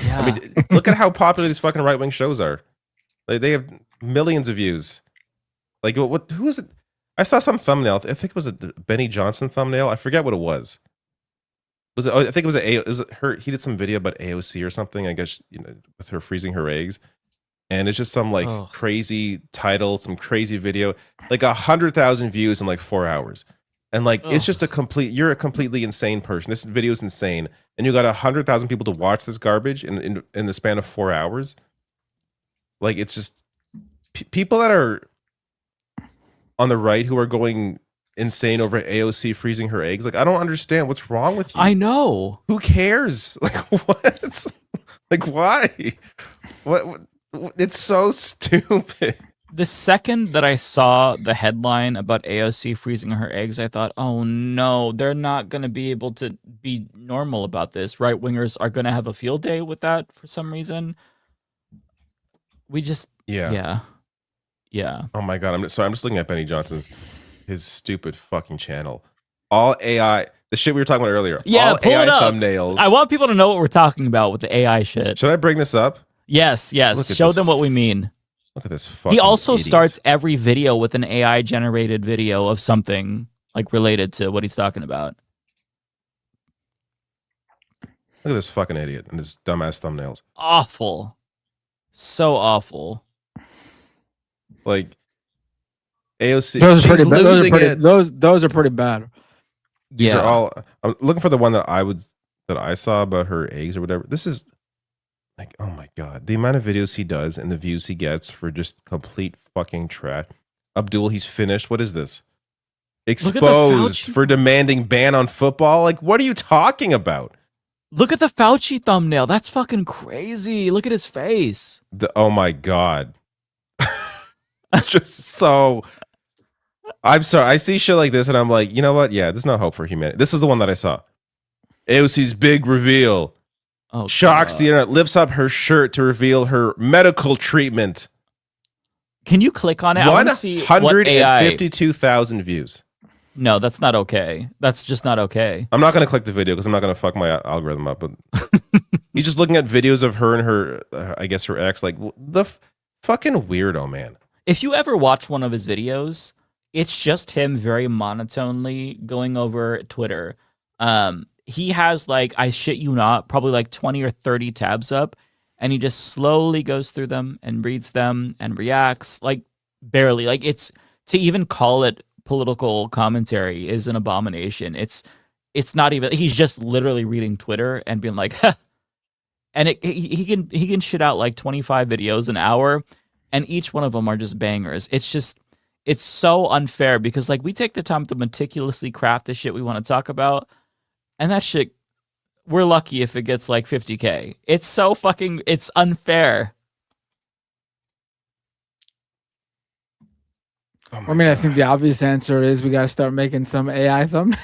Yeah. I mean, look at how popular these fucking right-wing shows are. They have millions of views. Like, who is it? I saw some thumbnail. I think it was a Benny Johnson thumbnail. I forget what it was. Was it? Oh, I think it was her. He did some video about AOC or something. I guess with her freezing her eggs, and it's just some like crazy title, some crazy video, like 100,000 views in like 4 hours. And like, it's just you're a completely insane person. This video is insane. And you got 100,000 people to watch this garbage in the span of 4 hours. Like, it's just people that are on the right who are going insane over AOC freezing her eggs. Like, I don't understand what's wrong with you. I know. Who cares? Like, what? Like, why? What? It's so stupid. The second that I saw the headline about AOC freezing her eggs, I thought, oh no, they're not going to be able to be normal about this. Right-wingers are going to have a field day with that for some reason. We just... Yeah. Oh my God. I'm just looking at Benny Johnson's, his stupid fucking channel. All AI... The shit we were talking about earlier. Yeah, all pull AI it up. Thumbnails. I want people to know what we're talking about with the AI shit. Should I bring this up? Yes. Show them what we mean. Look at this fucking He also idiot. starts every video with an AI generated video of something like related to what he's talking about. Look at this fucking idiot and his dumbass thumbnails. Awful. So awful. Like AOC. Those are pretty bad. Those are pretty bad. These are all. I'm looking for the one that I saw about her eggs or whatever. This is like, oh my God, the amount of videos he does and the views he gets for just complete fucking trash. Abdul, he's finished. What is this? Exposed for demanding ban on football. Like, what are you talking about? Look at the Fauci thumbnail. That's fucking crazy. Look at his face. Oh my God. Just so. I'm sorry. I see shit like this and I'm like, you know what? Yeah, there's no hope for humanity. This is the one that I saw. AOC's big reveal. Oh, shocks the internet, lifts up her shirt to reveal her medical treatment. Can you click on it? 152,000 views. No, that's not okay. That's just not okay. I'm not going to click the video because I'm not going to fuck my algorithm up. But he's just looking at videos of her and her, I guess her ex. Like, the fucking weirdo, man. If you ever watch one of his videos, it's just him very monotonely going over Twitter. He has, like, I shit you not, probably like 20 or 30 tabs up, and he just slowly goes through them and reads them and reacts, like, barely. Like, it's to even call it political commentary is an abomination. It's not even. He's just literally reading Twitter and being like, huh. And he can shit out like 25 videos an hour, and each one of them are just bangers. It's so unfair because like we take the time to meticulously craft the shit we want to talk about, and that shit, we're lucky if it gets like 50K. It's so fucking, it's unfair. I mean, I think the obvious answer is we got to start making some AI thumbnails.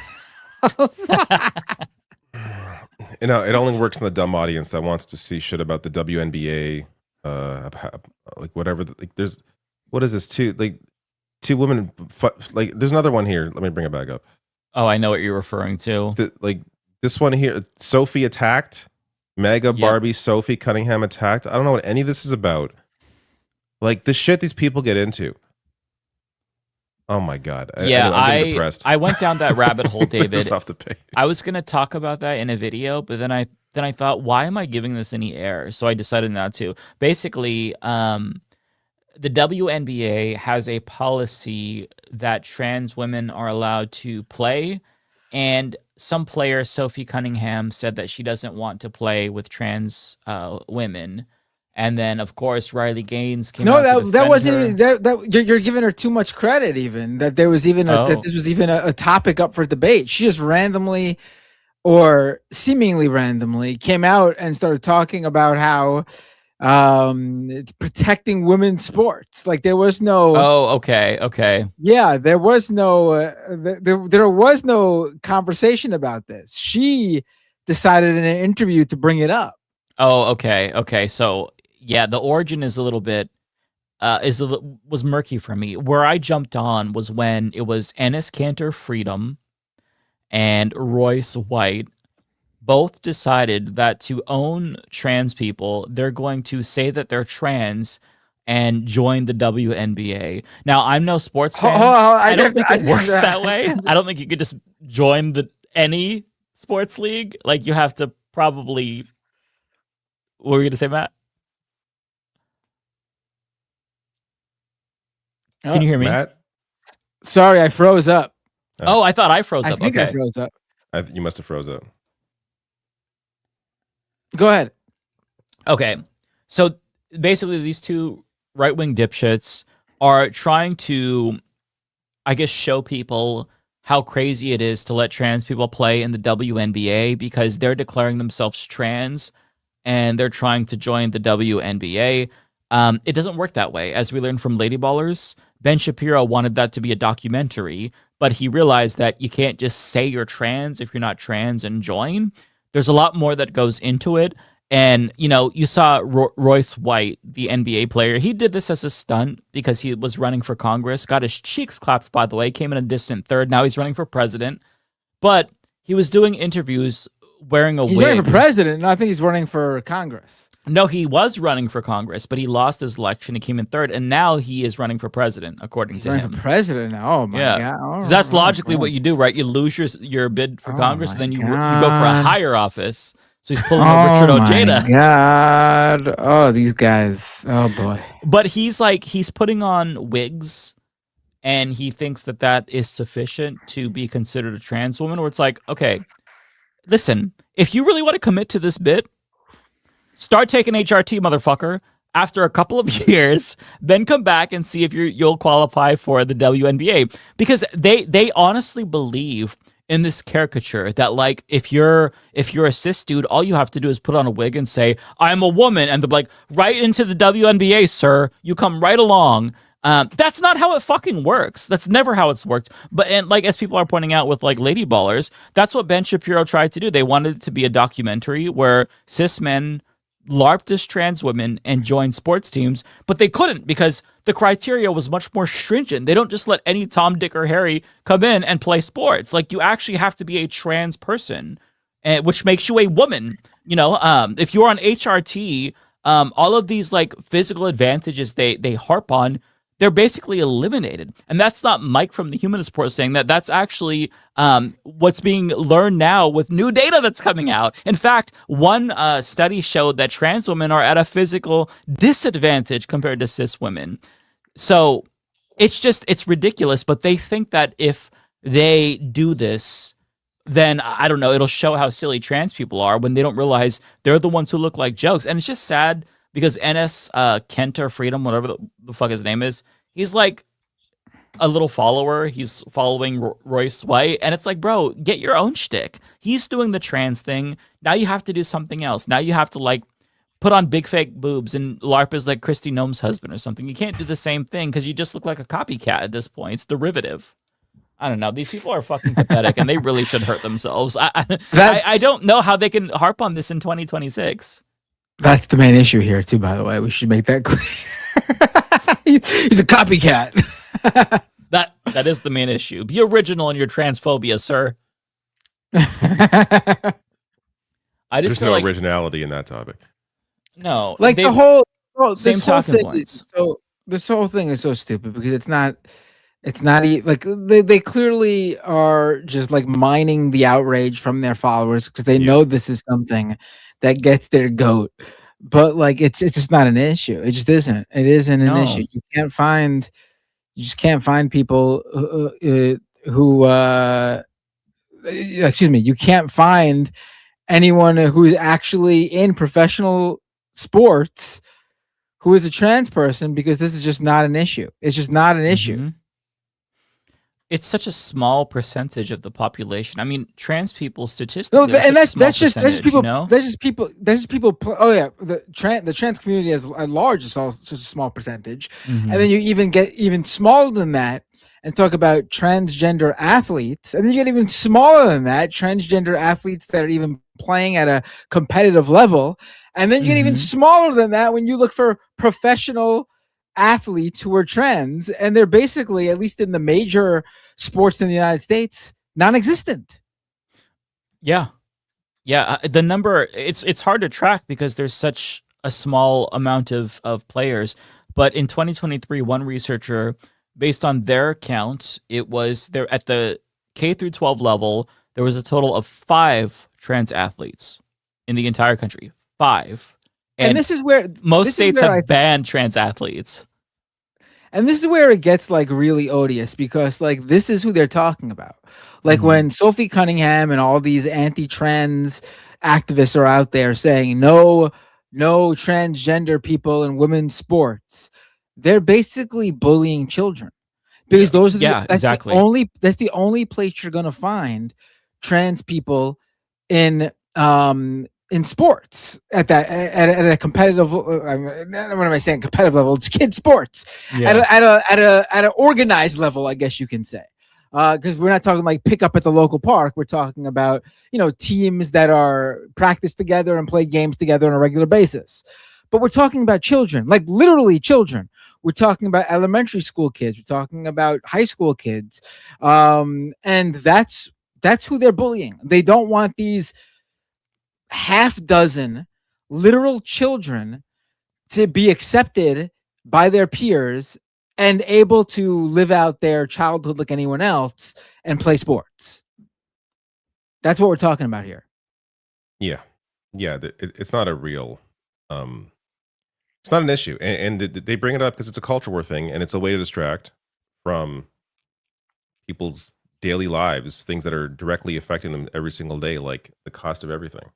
You know, it only works in the dumb audience that wants to see shit about the WNBA, like whatever. Like, there's, what is this? Two women. Like, there's another one here. Let me bring it back up. Oh, I know what you're referring to. Like this one here, Sophie attacked. Mega Barbie Sophie Cunningham attacked. I don't know what any of this is about. Like the shit these people get into. Oh my god! Yeah, I'm getting depressed. I went down that rabbit hole, David. This off the page. I was gonna talk about that in a video, but then I thought, why am I giving this any air? So I decided not to. Basically, the WNBA has a policy that trans women are allowed to play, and some player, Sophie Cunningham, said that she doesn't want to play with trans women. And then, of course, Riley Gaines came out to that wasn't her. even that. You're giving her too much credit. Even that there was even that this was even a topic up for debate. She just randomly, or seemingly randomly, came out and started talking about how it's protecting women's sports. Like there was no. Oh, okay. Yeah, there was no there was no conversation about this. She decided in an interview to bring it up. Oh, okay. So yeah, the origin is a little bit was murky for me. Where I jumped on was when it was Ennis Cantor Freedom and Royce White both decided that to own trans people, they're going to say that they're trans and join the WNBA. Now, I'm no sports fan. I don't think it works that way. I don't think you could just join any sports league. Like you have to probably. What were you going to say, Matt? Can you hear me? Matt? Sorry, I froze up. Oh, I thought I froze up. I think I froze up. You must have froze up. Go ahead. Okay. So basically, these two right-wing dipshits are trying to, I guess, show people how crazy it is to let trans people play in the WNBA because they're declaring themselves trans and they're trying to join the WNBA. It doesn't work that way. As we learned from Lady Ballers, Ben Shapiro wanted that to be a documentary, but he realized that you can't just say you're trans if you're not trans and join. There's a lot more that goes into it. And, you know, you saw Royce White, the NBA player. He did this as a stunt because he was running for Congress, got his cheeks clapped, by the way, came in a distant third. Now he's running for president. But he was doing interviews wearing a wig. He's running for president. No, I think he's running for Congress. No, he was running for Congress, but he lost his election. He came in third, and now he is running for president, according to him. Running for president now. Oh, my God. Because that's logically what you do, right? You lose your bid for Congress, and then you go for a higher office. So he's pulling a Richard Ojeda. Oh, my God. Oh, these guys. Oh, boy. But he's putting on wigs, and he thinks that is sufficient to be considered a trans woman, where it's like, okay, listen, if you really want to commit to this bit, start taking HRT, motherfucker, after a couple of years, then come back and see if you'll qualify for the WNBA. Because they honestly believe in this caricature that, like, if you're a cis dude, all you have to do is put on a wig and say, I'm a woman, and they're like, right into the WNBA, sir. You come right along. That's not how it fucking works. That's never how it's worked. And like, as people are pointing out with like Lady Ballers, that's what Ben Shapiro tried to do. They wanted it to be a documentary where cis men LARPed as trans women and joined sports teams, but they couldn't because the criteria was much more stringent. They don't just let any Tom, Dick, or Harry come in and play sports. Like, you actually have to be a trans person, which makes you a woman. You know, if you're on HRT, all of these like physical advantages they harp on, they're basically eliminated. And that's not Mike from the Humanist Report saying that. That's actually what's being learned now with new data that's coming out. In fact, one study showed that trans women are at a physical disadvantage compared to cis women. So it's ridiculous. But they think that if they do this, then, I don't know, it'll show how silly trans people are when they don't realize they're the ones who look like jokes. And it's just sad because NS Kent or Freedom, whatever the fuck his name is, he's like a little follower. He's following Royce White, and it's like, bro, get your own shtick. He's doing the trans thing. Now you have to do something else. Now you have to like put on big fake boobs and LARP is like Christy Gnome's husband or something. You can't do the same thing because you just look like a copycat at this point. It's derivative. I don't know. These people are fucking pathetic, and they really should hurt themselves. I don't know how they can harp on this in 2026. That's the main issue here, too. By the way, we should make that clear. He's a copycat. That is the main issue. Be original in your transphobia, sir. There's no originality in that topic. No, like the whole same talking points. So this whole thing is so stupid because it's not like they clearly are just like mining the outrage from their followers because they know this is something that gets their goat. But like it's just not an issue. It just isn't. It isn't an issue. You just can't find people who excuse me. You can't find anyone who's actually in professional sports who is a trans person because this is just not an issue. It's just not an issue. It's such a small percentage of the population. I mean, trans people statistically, that's just people. You know? That's just people. Oh yeah, the trans community as at large is all such a small percentage, and then you even get even smaller than that and talk about transgender athletes, and then you get even smaller than that, transgender athletes that are even playing at a competitive level, and then you get even smaller than that when you look for professional athletes who are trans, and they're basically, at least in the major sports in the United States, non-existent. Yeah. The number, it's hard to track because there's such a small amount of players. But in 2023, one researcher, based on their count, it was there at the K through 12 level, there was a total of 5 trans athletes in the entire country. 5. And this is where most states have banned trans athletes. And this is where it gets like really odious because like this is who they're talking about. Like when Sophie Cunningham and all these anti-trans activists are out there saying no transgender people in women's sports, they're basically bullying children because those are that's the only place you're gonna find trans people in sports at a competitive what am I saying competitive level? It's kid sports at an organized level, I guess you can say, because we're not talking like pick up at the local park. We're talking about teams that are practice together and play games together on a regular basis. But we're talking about children, like literally children. We're talking about elementary school kids. We're talking about high school kids, and that's who they're bullying. They don't want these half dozen literal children to be accepted by their peers and able to live out their childhood like anyone else and play sports. That's what we're talking about here. Yeah. It's not a real it's not an issue, and they bring it up because it's a culture war thing, and it's a way to distract from people's daily lives, things that are directly affecting them every single day, like the cost of everything.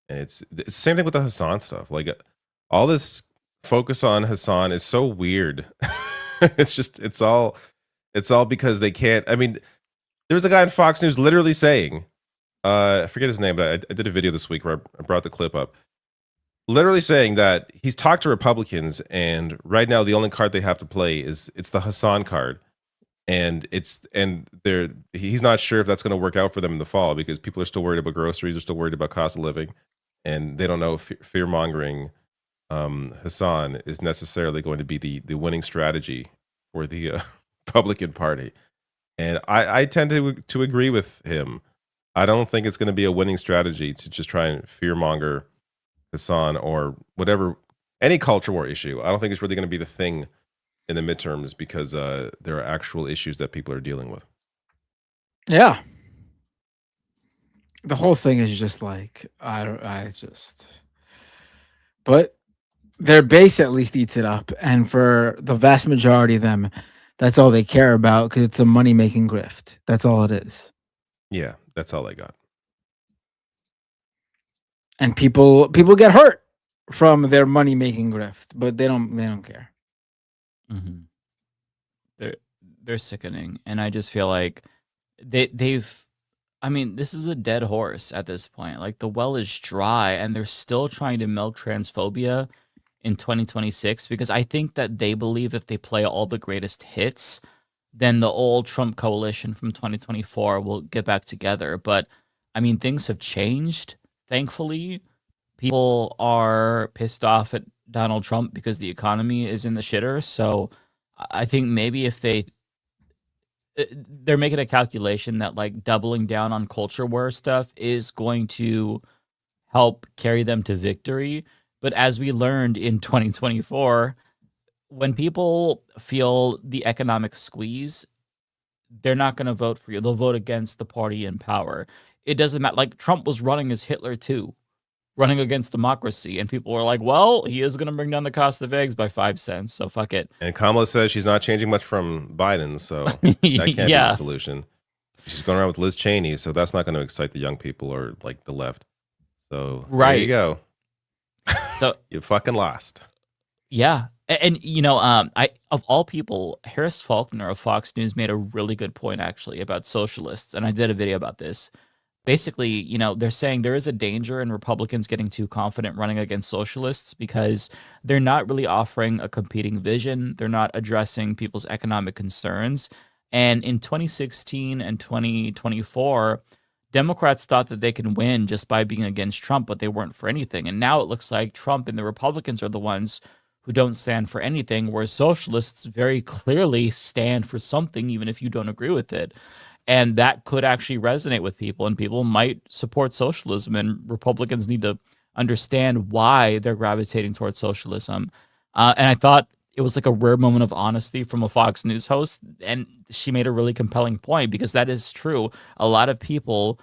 And it's the same thing with the Hassan stuff. Like all this focus on Hassan is so weird. it's all because they can't. I mean, there was a guy on Fox News literally saying, I forget his name, but I did a video this week where I brought the clip up, literally saying that he's talked to Republicans, and right now the only card they have to play it's the Hassan card, and he's not sure if that's going to work out for them in the fall because people are still worried about groceries, they're still worried about cost of living. And they don't know if fear-mongering Hassan is necessarily going to be the winning strategy for the Republican Party. And I tend to agree with him. I don't think it's going to be a winning strategy to just try and fear-monger Hassan or whatever, any culture war issue. I don't think it's really going to be the thing in the midterms because there are actual issues that people are dealing with. Yeah. The whole thing is just like but their base at least eats it up, and for the vast majority of them, that's all they care about because it's a money-making grift. That's all it is. Yeah, that's all they got. And people get hurt. from their money making grift, but they don't care. Mm-hmm. They're sickening, and I just feel like they've. I mean, this is a dead horse at this point. Like the well is dry, and they're still trying to milk transphobia in 2026 because I think that they believe if they play all the greatest hits, then the old Trump coalition from 2024 will get back together. But I mean, things have changed. Thankfully, people are pissed off at Donald Trump because the economy is in the shitter. So I think maybe if they're making a calculation that like doubling down on culture war stuff is going to help carry them to victory. But as we learned in 2024, when people feel the economic squeeze, they're not going to vote for you. They'll vote against the party in power. It doesn't matter. Like Trump was running as Hitler too, running against democracy. And people were like, well, he is going to bring down the cost of eggs by 5 cents. So fuck it. And Kamala says she's not changing much from Biden. So that can't be the solution. She's going around with Liz Cheney. So that's not going to excite the young people or like the left. So there you go. So you fucking lost. Yeah. And you know, I of all people, Harris Faulkner of Fox News made a really good point actually about socialists, and I did a video about this. Basically, you know, they're saying there is a danger in Republicans getting too confident running against socialists because they're not really offering a competing vision. They're not addressing people's economic concerns. And in 2016 and 2024, Democrats thought that they can win just by being against Trump, but they weren't for anything. And now it looks like Trump and the Republicans are the ones who don't stand for anything, whereas socialists very clearly stand for something, even if you don't agree with it. And that could actually resonate with people, and people might support socialism, and Republicans need to understand why they're gravitating towards socialism. And I thought it was like a rare moment of honesty from a Fox News host, and she made a really compelling point because that is true. A lot of people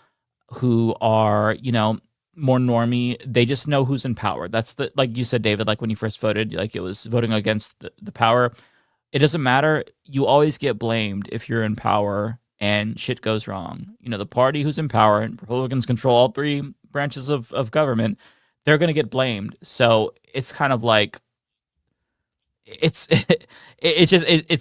who are, you know, more normie, they just know who's in power. That's the, like you said, David, like when you first voted, like it was voting against the power. It doesn't matter. You always get blamed if you're in power and shit goes wrong. You know, the party who's in power, and Republicans control all three branches of government, they're going to get blamed. So it's kind of like, it's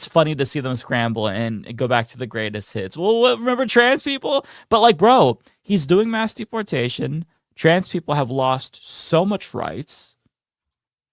funny to see them scramble and go back to the greatest hits. Well, remember trans people? But like, bro, he's doing mass deportation. Trans people have lost so much rights.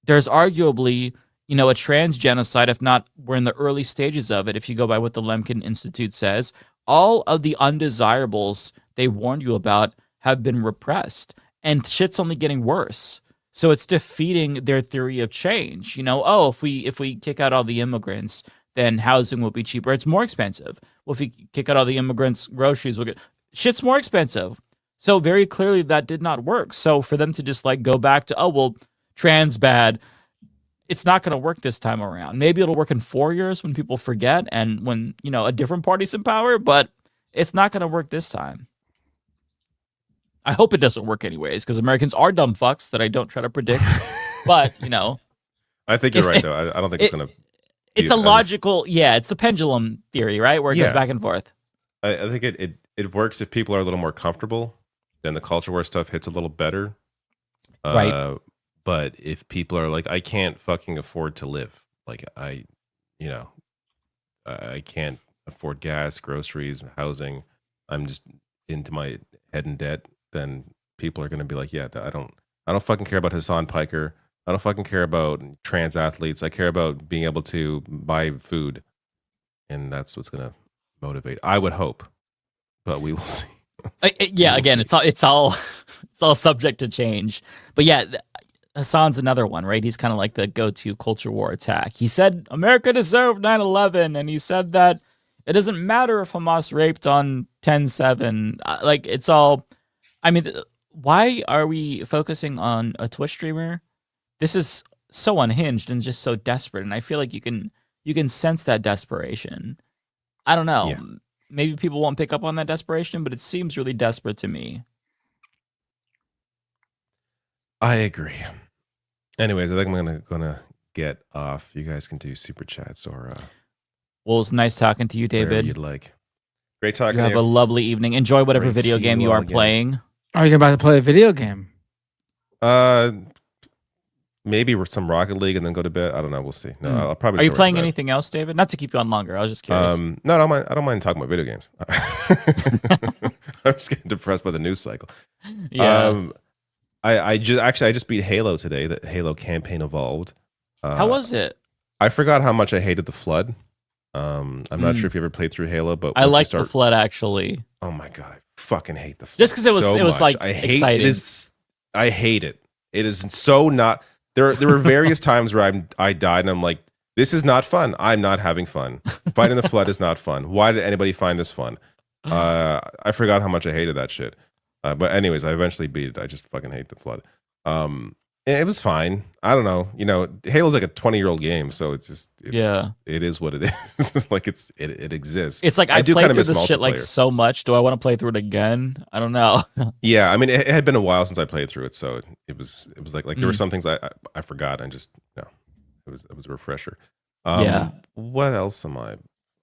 There's arguably, you know, a trans genocide, if not, we're in the early stages of it, if you go by what the Lemkin Institute says. All of the undesirables they warned you about have been repressed, and shit's only getting worse. So it's defeating their theory of change. You know, oh, if we kick out all the immigrants, then housing will be cheaper. It's more expensive. Well, if we kick out all the immigrants, groceries will get shit's more expensive. So very clearly that did not work. So for them to just like go back to, oh, well, trans bad, it's not going to work this time around. Maybe it'll work in 4 years when people forget and when, you know, a different party's in power, but it's not going to work this time. I hope it doesn't work anyways, because Americans are dumb fucks that I don't try to predict. But, you know. I think you're right, though. I don't think it's going to. It's a logical, it's the pendulum theory, right? Where it goes back and forth. I think it works if people are a little more comfortable, then the culture war stuff hits a little better. Right. But if people are like, I can't fucking afford to live, like I can't afford gas, groceries, housing, I'm just into my head in debt, then people are going to be like, yeah, I don't fucking care about Hassan Piker. I don't fucking care about trans athletes. I care about being able to buy food. And that's what's going to motivate. I would hope, but we will see. Again, it's all subject to change. But yeah, Hassan's another one, right? He's kind of like the go-to culture war attack. He said America deserved 9/11, and he said that it doesn't matter if Hamas raped on 10/7. Like, it's all, I mean, why are we focusing on a Twitch streamer? This is so unhinged and just so desperate, and I feel like you can sense that desperation. I don't know. Yeah. Maybe people won't pick up on that desperation, but it seems really desperate to me. I agree. Anyways, I think I'm gonna get off. You guys can do super chats or. Well, it's nice talking to you, David. You'd like. Great talking. You have a lovely evening. Enjoy whatever video game you are playing. Are you about to play a video game? maybe some Rocket League and then go to bed. I don't know. We'll see. No, I'll probably. Are you playing anything else, David? Not to keep you on longer. I was just curious. No, I don't mind talking about video games. I'm just getting depressed by the news cycle. Yeah. I just beat Halo today. The Halo campaign evolved. How was it? I forgot how much I hated the flood. I'm not sure if you ever played through Halo, but I liked the flood actually. Oh my god, I fucking hate the flood. Just because it was like exciting. I hate it. It is so not. There were various times where I died and I'm like, this is not fun. I'm not having fun. Fighting the flood is not fun. Why did anybody find this fun? I forgot how much I hated that shit. But anyways, I eventually beat it. I just fucking hate the flood. It was fine. I don't know. You know, Halo's like a 20-year-old game, so it is what it is. Like it exists. It's like I do played kind of through miss this shit like multiplayer. so much. Do I want to play through it again? I don't know. Yeah, I mean, it had been a while since I played through it, so it was like there were some things I forgot. And just it was a refresher. Yeah. What else am I?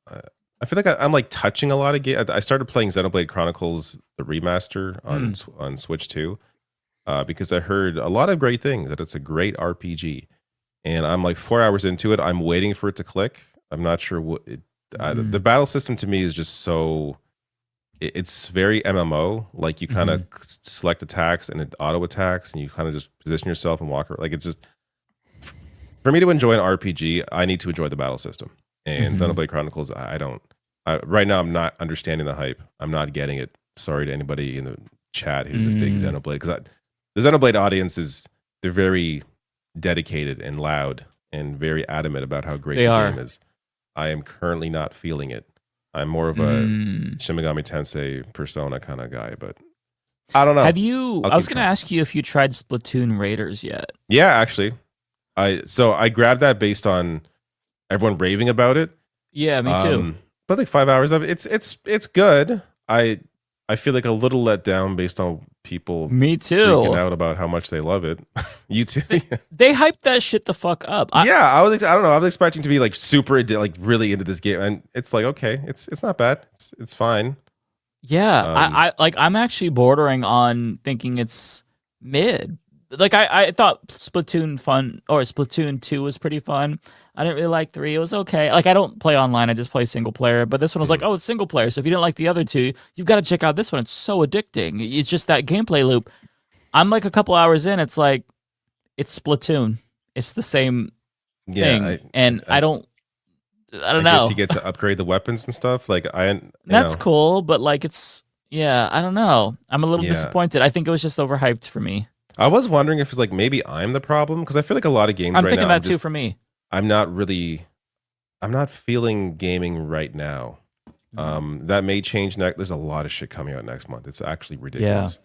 I feel like I'm like touching a lot of games. I started playing Xenoblade Chronicles the remaster on Switch 2 because I heard a lot of great things, that it's a great RPG, and I'm like 4 hours into it. I'm waiting for it to click. I'm not sure what the battle system to me is just so. It's very MMO. Like you kind of select attacks and it auto attacks, and you kind of just position yourself and walk. Like it's just for me to enjoy an RPG, I need to enjoy the battle system. And Xenoblade Chronicles, I don't. Right now, I'm not understanding the hype. I'm not getting it. Sorry to anybody in the chat who's a big Xenoblade, because the Xenoblade audience they're very dedicated and loud and very adamant about how great the game is. I am currently not feeling it. I'm more of a Shin Megami Tensei Persona kind of guy, but I don't know. Have you? I was going to ask you if you tried Splatoon Raiders yet. Yeah, actually, I grabbed that based on everyone raving about it. Yeah, me too. But like 5 hours of it, it's good. I feel like a little let down based on people. Me too. Freaking out about how much they love it. You too. They hyped that shit the fuck up. I don't know. I was expecting to be like super like really into this game, and it's like okay, it's not bad. It's fine. Yeah, I'm actually bordering on thinking it's mid. Like I thought Splatoon 2 was pretty fun. I didn't really like 3. It was okay. Like I don't play online, I just play single player. But this one was like, oh, it's single player. So if you didn't like the other two, you've got to check out this one. It's so addicting. It's just that gameplay loop. I'm like a couple hours in, it's like it's Splatoon. It's the same thing. I don't know. I guess you get to upgrade the weapons and stuff. Like that's cool, but like it's I don't know. I'm a little disappointed. I think it was just overhyped for me. I was wondering if it's like maybe I'm the problem, because I feel like a lot of games I'm right thinking now. that too for me. I'm not feeling gaming right now. That may change next. There's a lot of shit coming out next month. It's actually ridiculous.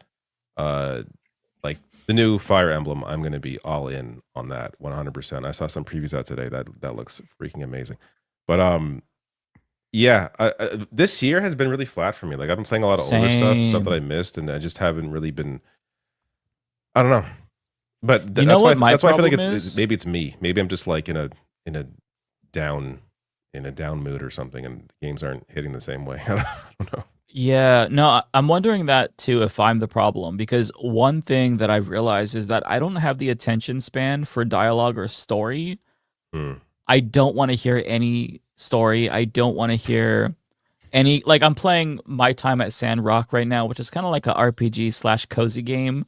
Like the new Fire Emblem, I'm going to be all in on that 100%. I saw some previews out today. That looks freaking amazing. But this year has been really flat for me. Like I've been playing a lot of older stuff that I missed, and I just haven't really been. I don't know, but that's why I feel like maybe it's me. Maybe I'm just like in a down mood or something, and games aren't hitting the same way. I don't know. Yeah, no, I'm wondering that too, if I'm the problem, because one thing that I've realized is that I don't have the attention span for dialogue or story. I don't want to hear any story. I don't want to hear any, like I'm playing My Time at Sandrock right now, which is kind of like a RPG / cozy game.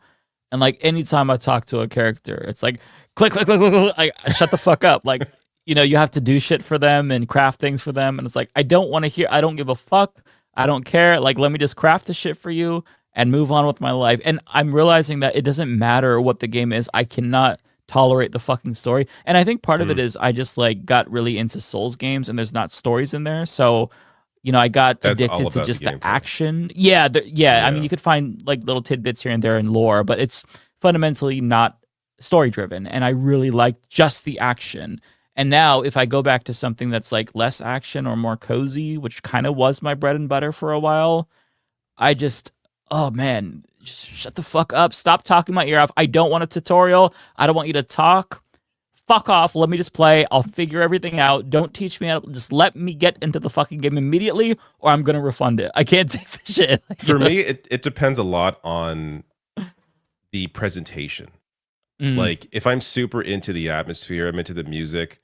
And like anytime I talk to a character, it's like click, click, click, click, click. I shut the fuck up. Like, you have to do shit for them and craft things for them. And it's like, I don't want to hear, I don't give a fuck. I don't care. Like, let me just craft the shit for you and move on with my life. And I'm realizing that it doesn't matter what the game is. I cannot tolerate the fucking story. And I think part of it is I just like got really into Souls games and there's not stories in there. So, I got addicted to just the action. Yeah, I mean, you could find like little tidbits here and there in lore, but it's fundamentally not story driven. And I really like just the action. And now if I go back to something that's like less action or more cozy, which kind of was my bread and butter for a while, I just, oh man, just shut the fuck up. Stop talking my ear off. I don't want a tutorial. I don't want you to talk. Fuck off. Let me just play. I'll figure everything out. Don't teach me how. Just let me get into the fucking game immediately, or I'm gonna refund it. I can't take the shit. For me, it depends a lot on the presentation. Like if I'm super into the atmosphere, I'm into the music.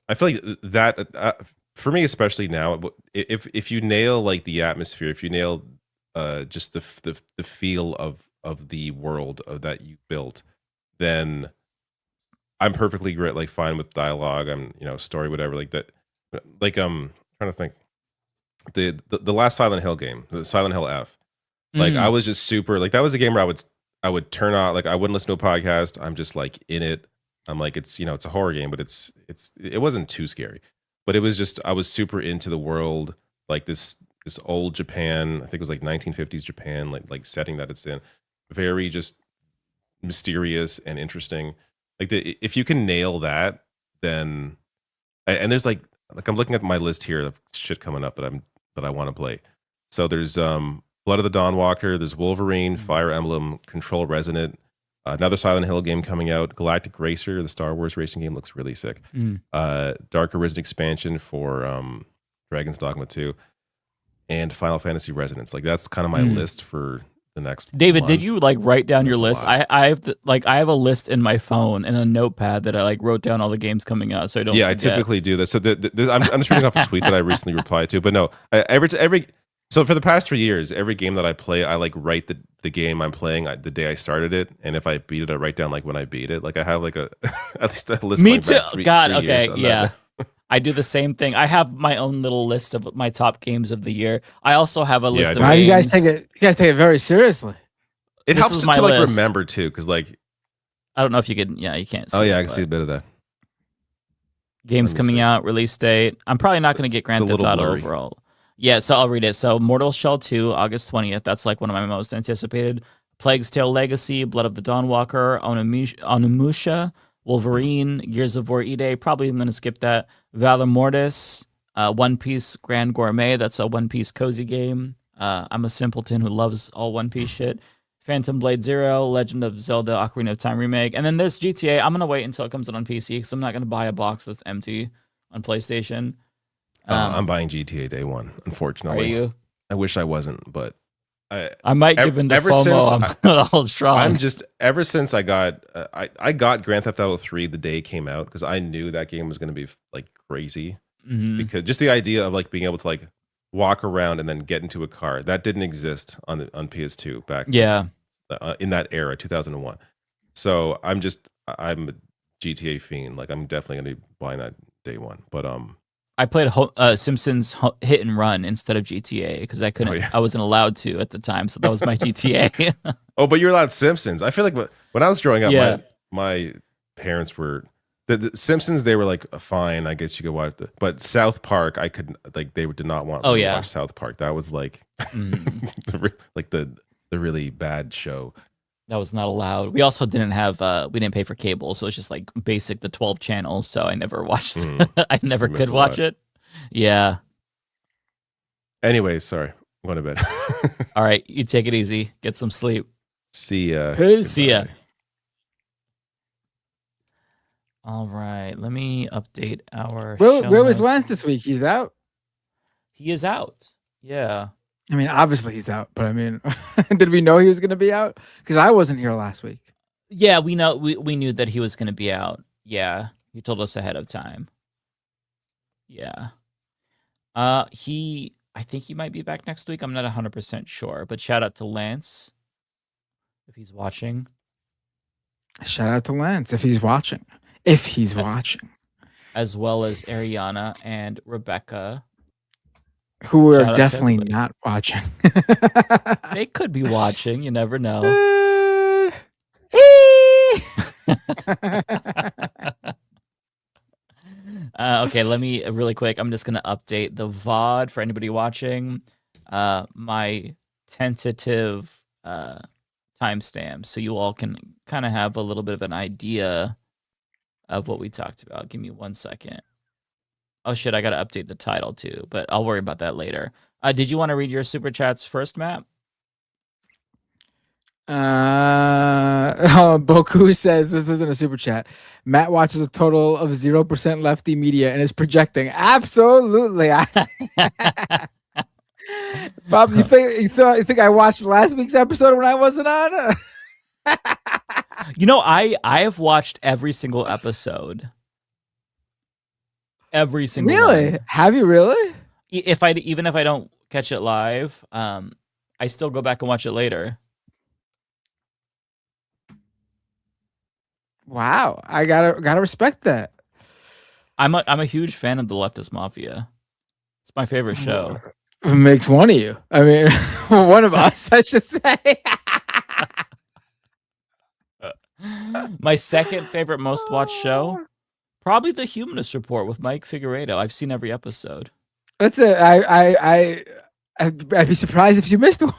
I feel like that for me, especially now, if you nail like the atmosphere, if you nail just the feel of the world that you built, then I'm perfectly great, like fine with dialogue. I'm story, whatever, like that. Like trying to think the last Silent Hill game, the Silent Hill F. Like I was just super like that was a game where I would turn on, like I wouldn't listen to a podcast. I'm just like in it. I'm like it's it's a horror game, but it wasn't too scary. But it was just I was super into the world, like this old Japan. I think it was like 1950s Japan, like setting that it's in. Very just mysterious and interesting. Like if you can nail that, then and there's like I'm looking at my list here of shit coming up that I want to play. So there's Blood of the Dawnwalker, there's Wolverine, Fire Emblem, Control Resonant, another Silent Hill game coming out, Galactic Racer, the Star Wars racing game, looks really sick. Dark Arisen expansion for Dragon's Dogma 2, and Final Fantasy Resonance. Like that's kind of my list for the next David, month. did you like write down your list? I have I have a list in my phone and a notepad that I like wrote down all the games coming out, so I don't. Yeah, forget. I typically do this. So I'm just reading off a tweet that I recently replied to. But no, every so for the past 3 years, every game that I play, I like write the game I'm playing the day I started it, and if I beat it, I write down like when I beat it. Like I have like a at least a list. Me going too. back three Okay, years yeah. that. I do the same thing. I have my own little list of my top games of the year. I also have a list of Wow, games. you guys take it very seriously. It This helps is to my like list. remember too, because like I don't know if you can. Yeah, you can't. See oh yeah, it, I can see a bit of that. Games Let me coming see. out, release date. I'm probably not going to get Grand a Theft little Auto blurry. overall. Yeah, so I'll read it. So Mortal Shell 2, August 20th. That's like one of my most anticipated. Plague's Tale Legacy, Blood of the Dawnwalker, Onimusha, Wolverine, Gears of War E-Day. Probably I'm going to skip that. Valor Mortis, One Piece Grand Gourmet. That's a One Piece cozy game. I'm a simpleton who loves all One Piece shit. Phantom Blade Zero, Legend of Zelda Ocarina of Time remake. And then there's GTA. I'm going to wait until it comes out on PC because I'm not going to buy a box that's empty on PlayStation. I'm buying GTA day one, unfortunately. Are you? I wish I wasn't, but I might give in to FOMO. I'm not all strong. I'm just ever since I got I got Grand Theft Auto 3 the day it came out because I knew that game was going to be like crazy. Because just the idea of like being able to like walk around and then get into a car that didn't exist on PS2 back in that era, 2001. So I'm a GTA fiend. Like I'm definitely going to be buying that day one. But I played Simpsons Hit and Run instead of GTA because I couldn't. I wasn't allowed to at the time, so that was my GTA. Oh, but you're allowed Simpsons. I feel like when I was growing up, Yeah. my parents were the Simpsons. They were like fine, I guess you could watch but South Park, I couldn't. Like they did not want me to watch South Park. That was like like the really bad show. That was not allowed. We also didn't have. We didn't pay for cable, so it's just like basic the 12 channels. So I never watched. I never could watch it. Yeah. Anyway, sorry. I'm going to bed. All right, you take it easy. Get some sleep. See ya. Peace. See ya. All right, let me update our. Where was Lance this week? He's out. He is out. Yeah. I mean, obviously he's out, but I mean, did we know he was going to be out? Because I wasn't here last week. Yeah, we know. We knew that he was going to be out. Yeah, he told us ahead of time. Yeah. I think he might be back next week. I'm not 100% sure, but shout out to Lance if he's watching. Shout out to Lance if he's watching. If he's watching. As well as Ariana and Rebecca. Who Shout are out to definitely everybody. not watching. They could be watching. You never know. Okay, let me really quick. I'm just going to update the VOD for anybody watching. My tentative timestamp, so you all can kind of have a little bit of an idea of what we talked about. Give me 1 second. Oh shit, I got to update the title too, but I'll worry about that later. Did you want to read your super chats first, Matt? Boku says this isn't a super chat. Matt watches a total of 0% lefty media and is projecting. Absolutely. Bob, you think I watched last week's episode when I wasn't on? You know, I have watched every single episode. Every single Really? one. Have you really? Even if I don't catch it live, I still go back and watch it later. Wow, I gotta respect that. I'm a huge fan of the Leftist Mafia. It's my favorite show. It makes one of you. I mean, one of us, I should say. My second favorite most watched show, probably The Humanist Report with Mike Figueredo. I've seen every episode. That's it. I'd be surprised if you missed one.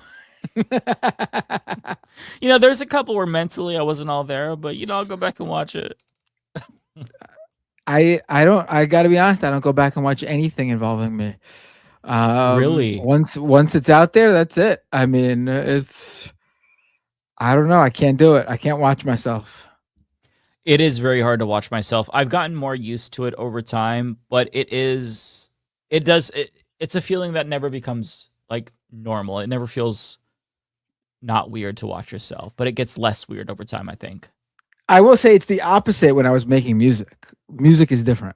You know, there's a couple where mentally I wasn't all there, but you know, I'll go back and watch it. I gotta be honest, I don't go back and watch anything involving me. Really? Once it's out there, that's it. I mean, I don't know. I can't do it. I can't watch myself. It is very hard to watch myself. I've gotten more used to it over time, but it's a feeling that never becomes like normal. It never feels not weird to watch yourself, but it gets less weird over time, I think. I will say it's the opposite when I was making music. Music is different.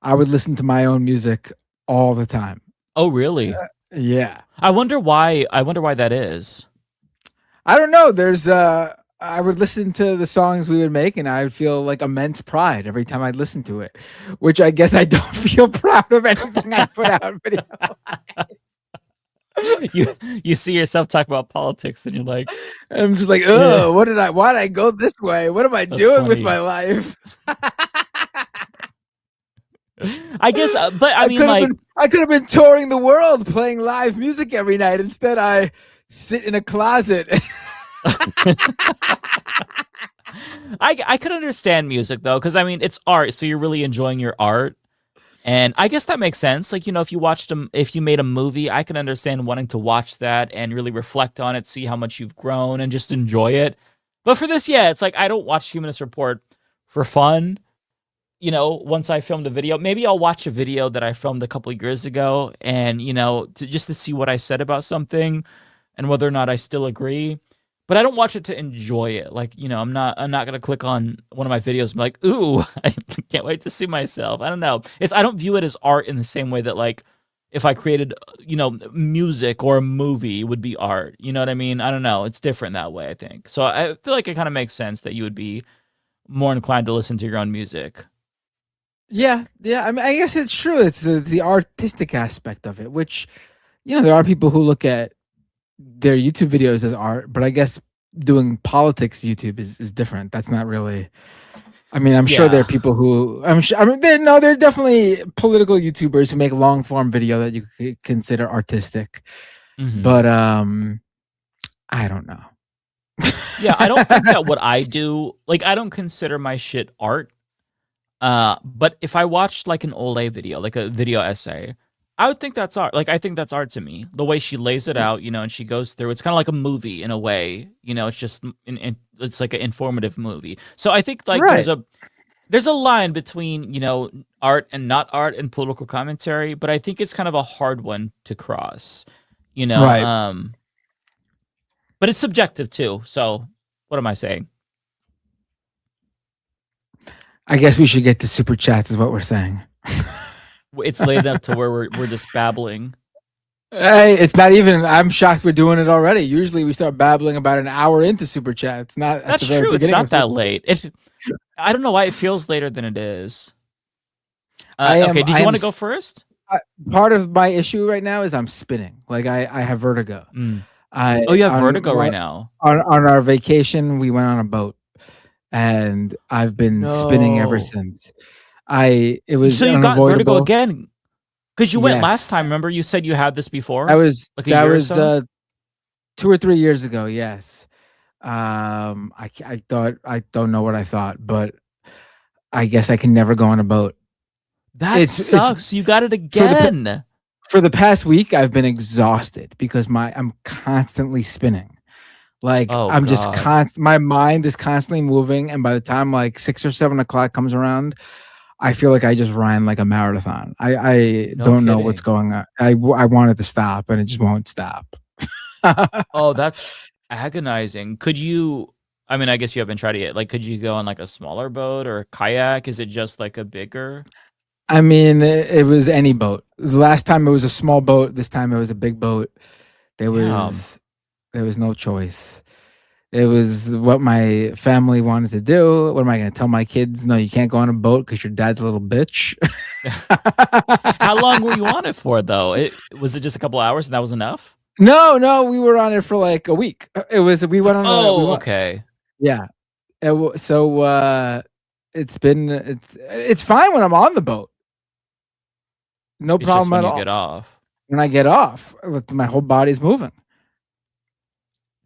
I would listen to my own music all the time. Oh, really? Yeah. I wonder why that is. I don't know. I would listen to the songs we would make and I would feel like immense pride every time I'd listen to it, which I guess I don't feel proud of anything I put out video. You see yourself talk about politics and you're like, I'm just like, oh, why did I go this way? What am I doing with my life? I guess, but I mean, I could have been touring the world playing live music every night. Instead, I sit in a closet. I could understand music though, because I mean, it's art, so you're really enjoying your art. And I guess that makes sense. Like, you know, if you made a movie, I can understand wanting to watch that and really reflect on it, see how much you've grown and just enjoy it. But for this, yeah, it's like, I don't watch Humanist Report for fun. You know, once I filmed a video, maybe I'll watch a video that I filmed a couple of years ago and, you know, just to see what I said about something and whether or not I still agree. But I don't watch it to enjoy it. Like, you know, I'm not going to click on one of my videos and be like, ooh, I can't wait to see myself. I don't know. I don't view it as art in the same way that, like, if I created, you know, music or a movie would be art. You know what I mean? I don't know. It's different that way, I think. So I feel like it kind of makes sense that you would be more inclined to listen to your own music. Yeah. I mean, I guess it's true. It's the artistic aspect of it, which, you know, there are people who look at their YouTube videos as art, but I guess doing politics YouTube is different. That's not really. I mean, I'm sure there are people who there are definitely political YouTubers who make long form video that you could consider artistic, but I don't know. Yeah, I don't think that what I do, like, I don't consider my shit art. But if I watched like an Ole video, like a video essay, I would think that's art. Like, I think that's art to me. The way she lays it out, you know, and she goes through, it's kind of like a movie in a way, you know, it's just, it's like an informative movie. So I think like there's a line between, you know, art and not art and political commentary, but I think it's kind of a hard one to cross, you know? Right. But it's subjective too. So what am I saying? I guess we should get to super chats is what we're saying. It's late enough to where we're just babbling. Hey, it's not even. I'm shocked we're doing it already. Usually we start babbling about an hour into super chat. It's not. That's true. It's not that late. I don't know why it feels later than it is. Okay, did you want to go first? Part of my issue right now is I'm spinning. Like I have vertigo. You have vertigo right now. On our vacation, we went on a boat, and I've been spinning ever since. So you got vertigo again because you went last time. Remember, you said you had this before. That was like a year or so? 2 or 3 years ago. Yes. I don't know what I thought, but I guess I can never go on a boat. That sucks. You got it again. For the past week, I've been exhausted because I'm constantly spinning. Like my mind is constantly moving, and by the time like 6 or 7 o'clock comes around, I feel like I just ran like a marathon. I don't know what's going on. I wanted to stop, and it just won't stop. Oh, that's agonizing. Could you? I mean, I guess you haven't tried it yet. Like, could you go on like a smaller boat or a kayak? Is it just like a bigger? I mean, it was any boat. The last time it was a small boat. This time it was a big boat. There Damn. was no choice. It was what my family wanted to do. What am I going to tell my kids? No, you can't go on a boat because your dad's a little bitch. How long were you on it for, though? Was it just a couple hours and that was enough? No, we were on it for like a week. We went on. Okay. Yeah. So it's fine when I'm on the boat. No It's problem just when at you all. get off. When I get off, my whole body's moving.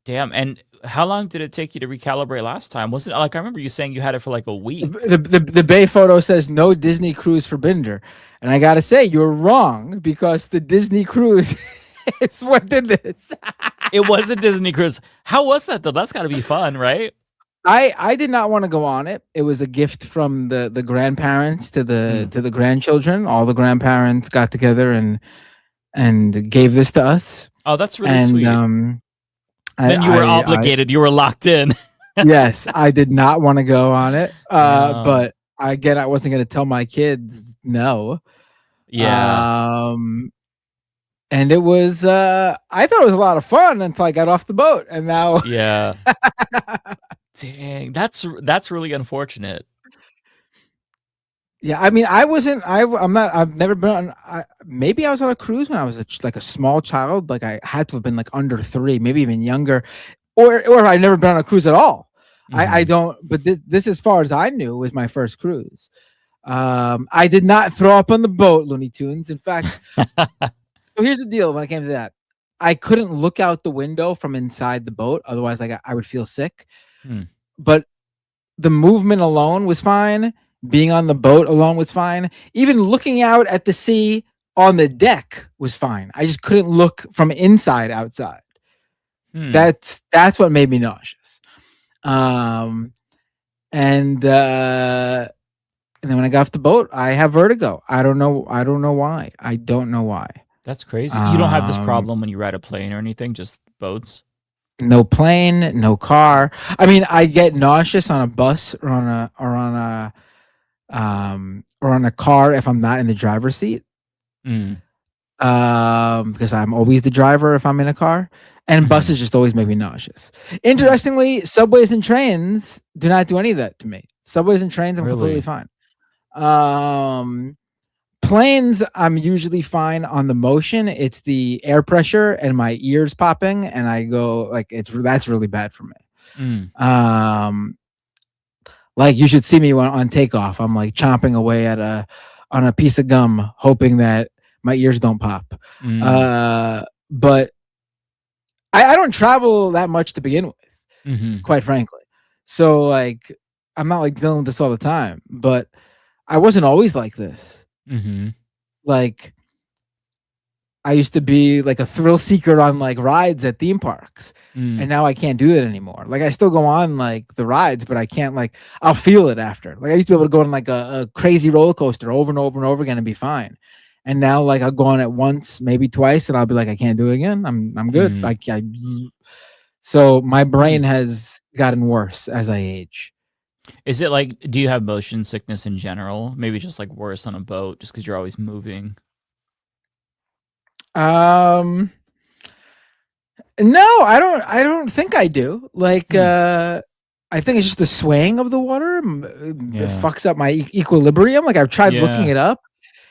Damn. And how long did it take you to recalibrate last time? Wasn't like I remember you saying you had it for like a week. The Bay photo says no Disney cruise for Binder, and I gotta say you're wrong because the Disney cruise is what did this. It was a Disney cruise. How was that though? That's got to be fun, right? I did not want to go on it. It was a gift from the grandparents to the grandchildren. All the grandparents got together and gave this to us. Oh, that's really sweet. Then you were obligated. You were locked in. Yes, I did not want to go on it. But again, I wasn't going to tell my kids no. Yeah. And it was I thought it was a lot of fun until I got off the boat, and now Yeah. Dang, that's really unfortunate. Yeah, I mean, I've never been on. Maybe I was on a cruise when I was like a small child. Like I had to have been like under 3, maybe even younger, or I've never been on a cruise at all. I don't. But this, as far as I knew, was my first cruise. I did not throw up on the boat, Looney Tunes. In fact, so here's the deal. When it came to that, I couldn't look out the window from inside the boat. Otherwise, I would feel sick. But the movement alone was fine. Being on the boat alone was fine. Even looking out at the sea on the deck was fine. I just couldn't look from inside outside. That's what made me nauseous. And then when I got off the boat, I have vertigo. I don't know why. I don't know why. That's crazy. You don't have this problem when you ride a plane or anything, just boats? No plane, no car. I mean, I get nauseous on a bus or on a car if I'm not in the driver's seat. Because I'm always the driver if I'm in a car, and buses just always make me nauseous. Interestingly, subways and trains do not do any of that to me. Subways and trains, I'm completely fine. Planes, I'm usually fine on the motion. It's the air pressure and my ears popping, and I go like that's really bad for me. Like you should see me on takeoff. I'm like chomping away on a piece of gum, hoping that my ears don't pop. But I don't travel that much to begin with, quite frankly. So like I'm not like dealing with this all the time, but I wasn't always like this. Like I used to be like a thrill seeker on like rides at theme parks, and now I can't do that anymore. Like I still go on like the rides, but I can't like I'll feel it after. Like I used to be able to go on like a crazy roller coaster over and over and over again and be fine. And now like I'll go on it once, maybe twice, and I'll be like, I can't do it again. I'm good. So my brain has gotten worse as I age. Is it like, do you have motion sickness in general? Maybe just like worse on a boat just because you're always moving? No, I don't think I do. Like, I think it's just the swaying of the water. It fucks up my equilibrium. Like I've tried looking it up,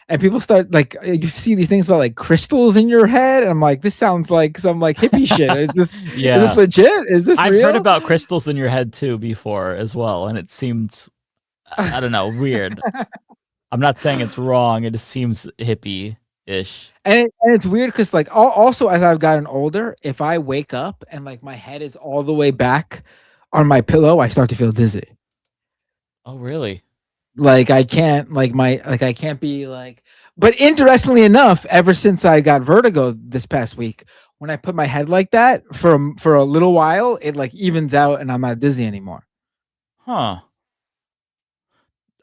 and people start like, you see these things about like crystals in your head, and I'm like, this sounds like some like hippie shit. Is this is this legit? Is this I've real? heard about crystals in your head too before as well, and it seemed, I don't know, weird. I'm not saying it's wrong. It just seems hippie-ish. And it's weird because like also as I've gotten older, if I wake up and like my head is all the way back on my pillow, I start to feel dizzy. Oh, really? Like I can't I can't be like. But interestingly enough, ever since I got vertigo this past week, when I put my head like that for a little while, it like evens out and I'm not dizzy anymore. Huh.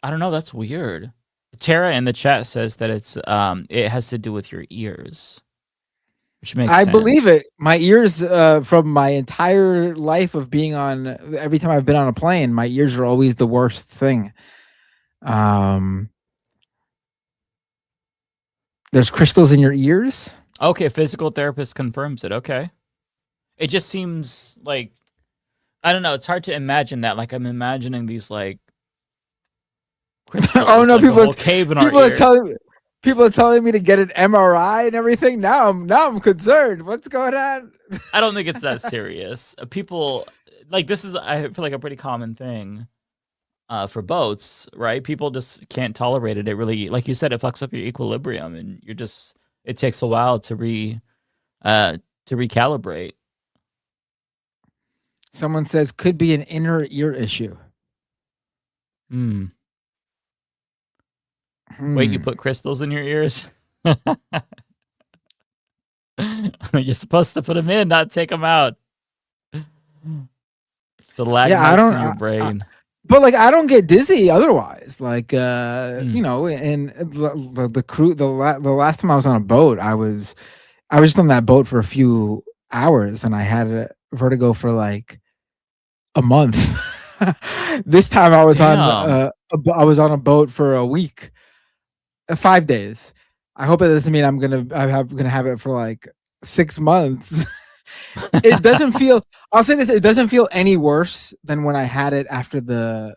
I don't know. That's weird. Tara in the chat says that it has to do with your ears. Which makes I sense. believe it. My ears, from my entire life of being on, every time I've been on a plane, my ears are always the worst thing. There's crystals in your ears? Okay, physical therapist confirms it. Okay. It just seems like, I don't know, it's hard to imagine that. Like, I'm imagining these, like, crystals. Oh no, like a whole cave in our ear. People are telling me to get an MRI and everything. Now I'm concerned. What's going on? I don't think it's that serious. People, like, this is, I feel like, a pretty common thing for boats, right? People just can't tolerate it. It really, like you said, it fucks up your equilibrium, and it takes a while to recalibrate. Someone says could be an inner ear issue. Wait, you put crystals in your ears? You're supposed to put them in, not take them out. Stalagmites in your brain. But like, I don't get dizzy otherwise. Like, you know, and the crew, the last time I was on a boat, I was just on that boat for a few hours, and I had a vertigo for like a month. This time I was on a boat for a week, 5 days. I hope it doesn't mean I'm gonna have it for like 6 months. It doesn't feel. I'll say this: it doesn't feel any worse than when I had it after the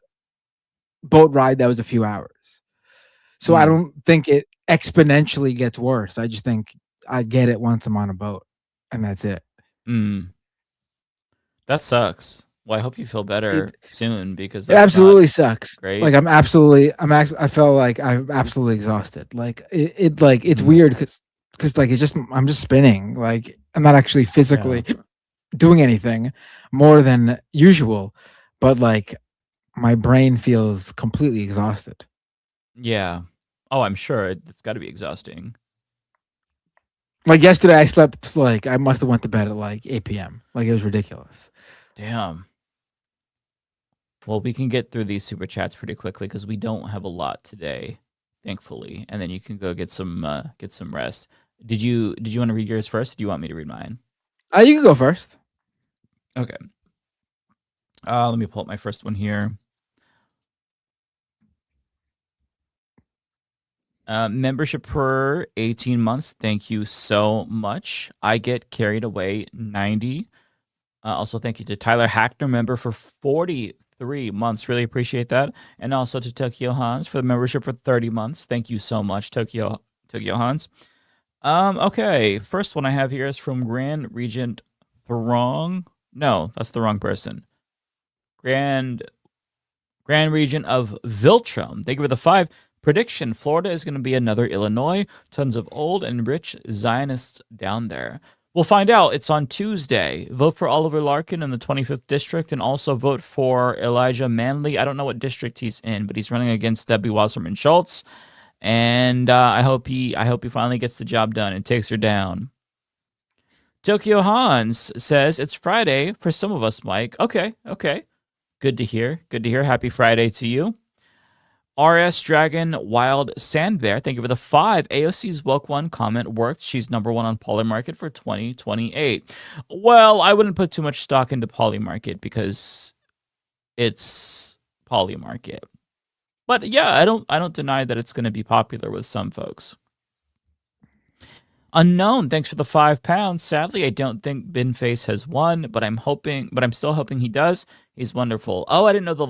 boat ride that was a few hours. So I don't think it exponentially gets worse. I just think I get it once I'm on a boat, and that's it. That sucks. Well, I hope you feel better soon, because it absolutely sucks. Great. Like I felt like I'm absolutely exhausted. Like it's weird because like I'm just spinning. Like I'm not actually physically doing anything more than usual, but like my brain feels completely exhausted. Yeah. Oh, I'm sure it's got to be exhausting. Like yesterday, I slept like I must have went to bed at like 8 p.m. Like it was ridiculous. Damn. Well, we can get through these super chats pretty quickly because we don't have a lot today, thankfully. And then you can go get some rest. Did you want to read yours first? Or do you want me to read mine? You can go first. Okay. Let me pull up my first one here. Membership for 18 months. Thank you so much. I get carried away 90. Also, thank you to Tyler Hackner, member for 43 months. Really appreciate that. And also to Tokyo Hans for the membership for 30 months. Thank you so much, Tokyo Hans. Okay, first one I have here is from Grand Regent Throng. No, that's the wrong person. Grand Regent of Viltrum. Thank you for the 5. Prediction: Florida is going to be another Illinois. Tons of old and rich Zionists down there. We'll find out. It's on Tuesday. Vote for Oliver Larkin in the 25th district, and also vote for Elijah Manley. I don't know what district he's in, but he's running against Debbie Wasserman Schultz. And I hope he finally gets the job done and takes her down. Tokyo Hans says it's Friday for some of us, Mike. Okay. Good to hear. Happy Friday to you. RS Dragon Wild Sandbear, thank you for the 5. AOC's Woke One comment worked. She's number 1 on Polymarket for 2028. Well, I wouldn't put too much stock into Polymarket because it's Polymarket. But yeah, I don't deny that it's going to be popular with some folks. Unknown, thanks for the £5. Sadly, I don't think Binface has won, but I'm still hoping he does. He's wonderful. Oh, I didn't know the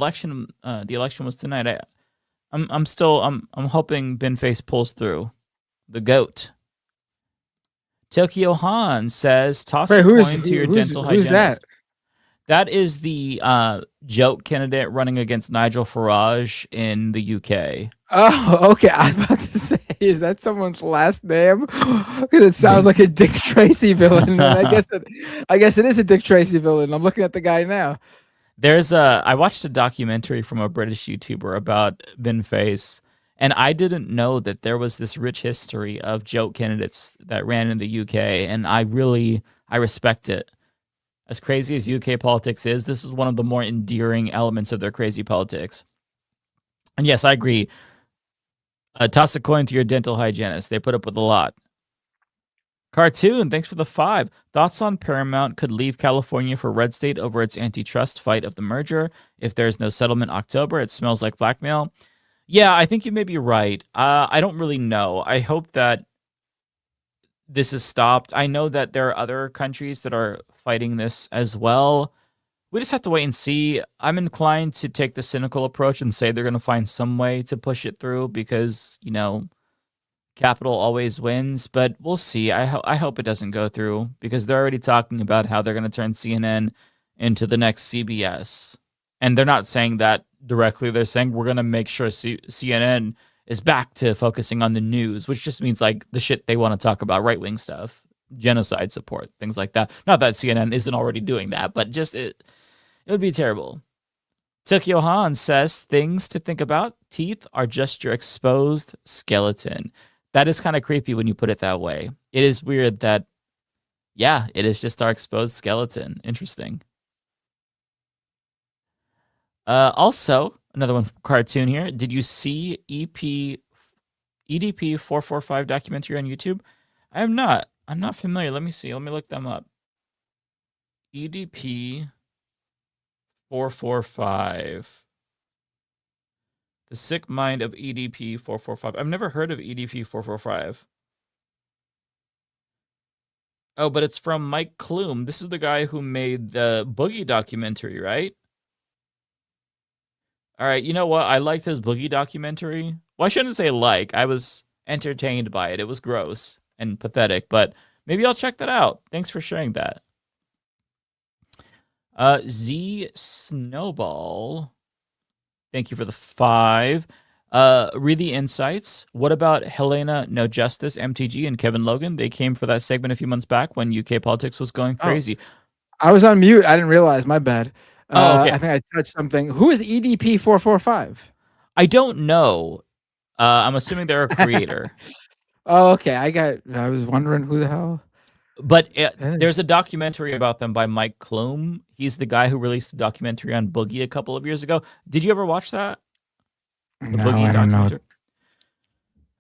election was tonight. I'm hoping Binface pulls through. The GOAT. Tokyo Han says, toss a coin to your dental hygienist. Who's that? That is the joke candidate running against Nigel Farage in the UK. Oh, okay. I was about to say, is that someone's last name? Because it sounds like a Dick Tracy villain. I guess it is a Dick Tracy villain. I'm looking at the guy now. I watched a documentary from a British YouTuber about Binface, and I didn't know that there was this rich history of joke candidates that ran in the UK, and I respect it. As crazy as UK politics is, this is one of the more endearing elements of their crazy politics. And yes, I agree. Toss a coin to your dental hygienist. They put up with a lot. Cartoon, thanks for the 5. Thoughts on Paramount could leave California for red state over its antitrust fight of the merger. If there's no settlement October, it smells like blackmail. Yeah, I think you may be right. I don't really know. I hope that this is stopped. I know that there are other countries that are fighting this as well. We just have to wait and see. I'm inclined to take the cynical approach and say they're going to find some way to push it through because, capital always wins, but we'll see. I hope it doesn't go through because they're already talking about how they're going to turn CNN into the next CBS. And they're not saying that directly. They're saying we're going to make sure CNN is back to focusing on the news, which just means like the shit they want to talk about, right-wing stuff, genocide support, things like that. Not that CNN isn't already doing that, but just it would be terrible. Tokyo Han says things to think about. Teeth are just your exposed skeleton. That is kind of creepy when you put it that way. It is weird that, yeah, it is just our exposed skeleton. Interesting. Also, another one from Cartoon here. Did you see EDP 445 documentary on YouTube? I have not. I'm not familiar. Let me see. Let me look them up. EDP 445. The Sick Mind of EDP 445. I've never heard of EDP 445. Oh, but it's from Mike Klum. This is the guy who made the Boogie documentary, right? All right, you know what? I liked his Boogie documentary. Well, I shouldn't say like. I was entertained by it. It was gross and pathetic, but maybe I'll check that out. Thanks for sharing that. Z Snowball. Thank you for the 5. Read the insights. What about Helena No Justice, MTG, and Kevin Logan? They came for that segment a few months back when UK politics was going crazy. I was on mute. I didn't realize. My bad. Okay. I think I touched something. Who is EDP 445? I don't know. I'm assuming they're a creator. Oh, okay. I was wondering who the hell. But there's a documentary about them by Mike Klum. He's the guy who released a documentary on Boogie a couple of years ago. Did you ever watch that? No, I don't know.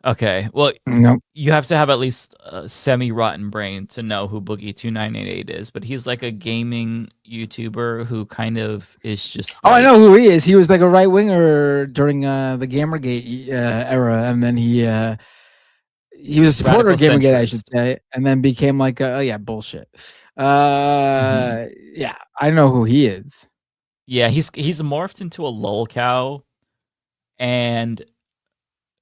Okay. Well, nope. You have to have at least a semi-rotten brain to know who Boogie 2988 is. But he's like a gaming YouTuber who kind of is just. Oh, I know who he is. He was like a right winger during the Gamergate era, and then he was a supporter of Gamergate, I should say, and then became like bullshit. Yeah, I know who he is. Yeah, he's morphed into a lol cow, and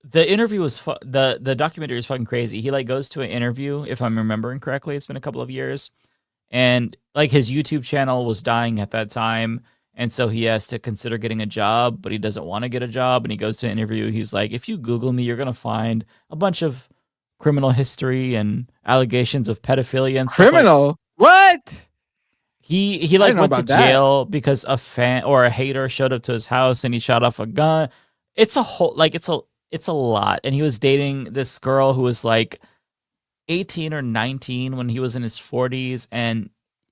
the interview was the documentary is fucking crazy. He like goes to an interview, if I'm remembering correctly. It's been a couple of years, and like his YouTube channel was dying at that time, and so he has to consider getting a job, but he doesn't want to get a job, and he goes to an interview. He's like, if you Google me, you're gonna find a bunch of criminal history and allegations of pedophilia and criminal. What? He like went to jail because a fan or a hater showed up to his house and he shot off a gun. It's a whole it's a lot. And he was dating this girl who was like 18 or 19 when he was in his 40s, and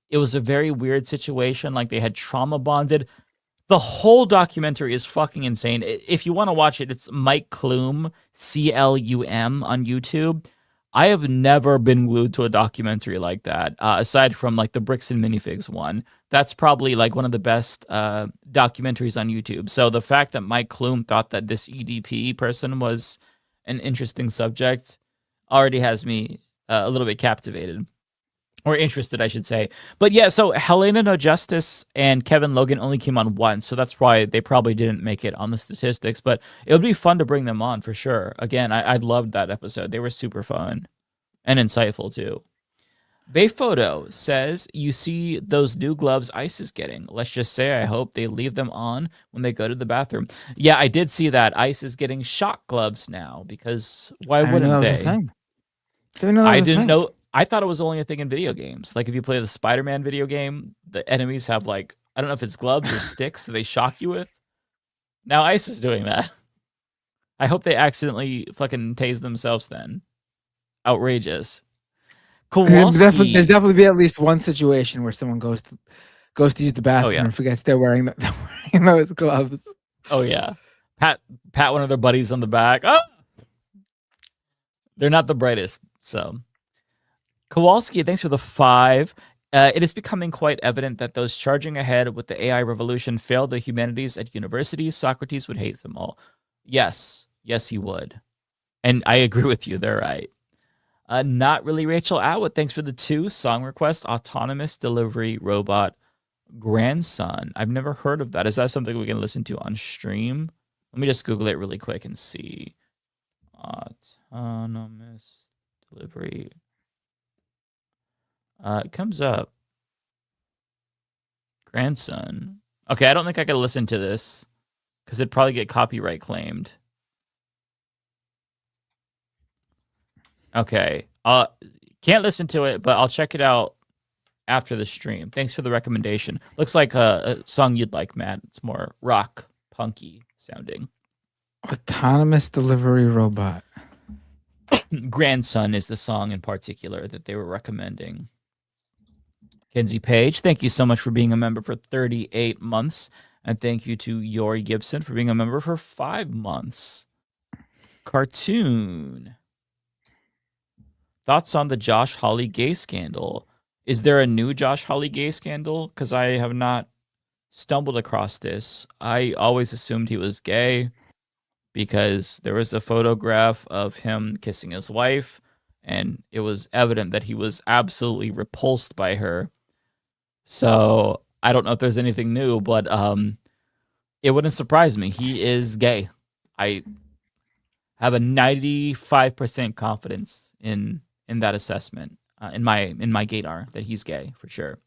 it was a very weird situation. Like they had trauma bonded. The whole documentary is fucking insane. If you want to watch it, it's Mike Klum, CLUM on YouTube. I have never been glued to a documentary like that, aside from like the Bricks and Minifigs one. That's probably like one of the best documentaries on YouTube. So the fact that Mike Klum thought that this EDP person was an interesting subject already has me a little bit captivated. Or interested, I should say. But yeah, so Helena No Justice and Kevin Logan only came on once, so that's why they probably didn't make it on the statistics. But it would be fun to bring them on for sure. Again, I loved that episode. They were super fun and insightful too. Bayphoto says, you see those new gloves ICE is getting. Let's just say I hope they leave them on when they go to the bathroom. Yeah, I did see that. ICE is getting shock gloves now because why wouldn't they? I didn't know. I thought it was only a thing in video games. Like if you play the Spider-Man video game, the enemies have like, I don't know if it's gloves or sticks that they shock you with. Now ICE is doing that. I hope they accidentally fucking tase themselves then. Outrageous. There's definitely be at least one situation where someone goes to use the bathroom and forgets they're wearing those gloves. Oh yeah. Pat one of their buddies on the back. Oh! They're not the brightest, so Kowalski, thanks for the 5. It is becoming quite evident that those charging ahead with the AI revolution failed the humanities at universities. Socrates would hate them all. Yes, he would. And I agree with you. They're right. Not really Rachel Atwood. Thanks for the 2. Song request, autonomous delivery robot grandson. I've never heard of that. Is that something we can listen to on stream? Let me just Google it really quick and see. Autonomous delivery. It comes up. Grandson. Okay, I don't think I can listen to this because it'd probably get copyright claimed. Okay. Can't listen to it, but I'll check it out after the stream. Thanks for the recommendation. Looks like a song you'd like, Matt. It's more rock, punky sounding. Autonomous delivery robot. Grandson is the song in particular that they were recommending. Kenzie Page, thank you so much for being a member for 38 months. And thank you to Yori Gibson for being a member for 5 months. Cartoon. Thoughts on the Josh Hawley gay scandal? Is there a new Josh Hawley gay scandal? Because I have not stumbled across this. I always assumed he was gay because there was a photograph of him kissing his wife, and it was evident that he was absolutely repulsed by her. So I don't know if there's anything new, but it wouldn't surprise me. He is gay. I have a 95% confidence in that assessment, in my gaydar, that he's gay for sure.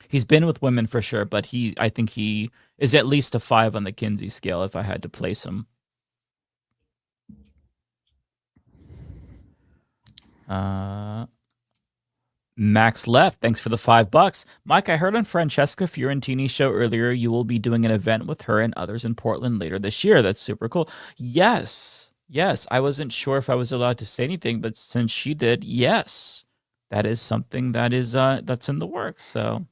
He's been with women for sure, but I think he is at least a 5 on the Kinsey scale if I had to place him. Max Left, thanks for the $5. Mike, I heard on Francesca Fiorentini's show earlier you will be doing an event with her and others in Portland later this year. That's super cool. Yes, I wasn't sure if I was allowed to say anything, but since she did, yes, that is something that is that's in the works. So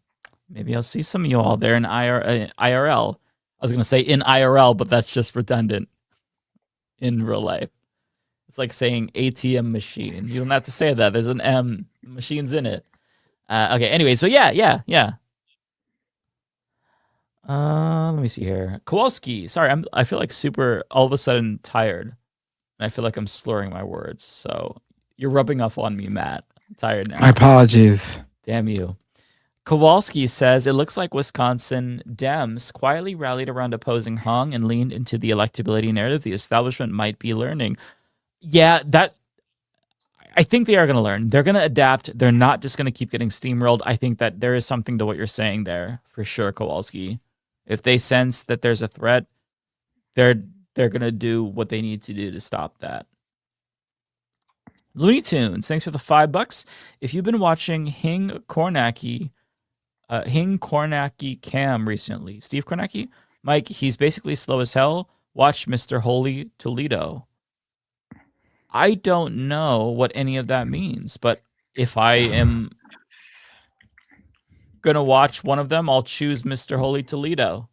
maybe I'll see some of you all there in IRL. I was going to say in IRL, but that's just redundant in real life. It's like saying ATM machine. You don't have to say that. There's an M. Machine's in it. Okay, anyway, so yeah. Let me see here. Kowalski. Sorry, I feel like super all of a sudden tired. And I feel like I'm slurring my words. So you're rubbing off on me, Matt. I'm tired now. My apologies. Damn you. Kowalski says, it looks like Wisconsin Dems quietly rallied around opposing Hung and leaned into the electability narrative the establishment might be learning. Yeah, I think they are going to learn. They're going to adapt. They're not just going to keep getting steamrolled. I think that there is something to what you're saying there, for sure, Kowalski. If they sense that there's a threat, they're going to do what they need to do to stop that. Looney Tunes, thanks for the $5. If you've been watching Hing Kornacki Cam recently, Steve Kornacki, Mike, he's basically slow as hell. Watch Mr. Holy Toledo. I don't know what any of that means, but if I am going to watch one of them, I'll choose Mr. Holy Toledo.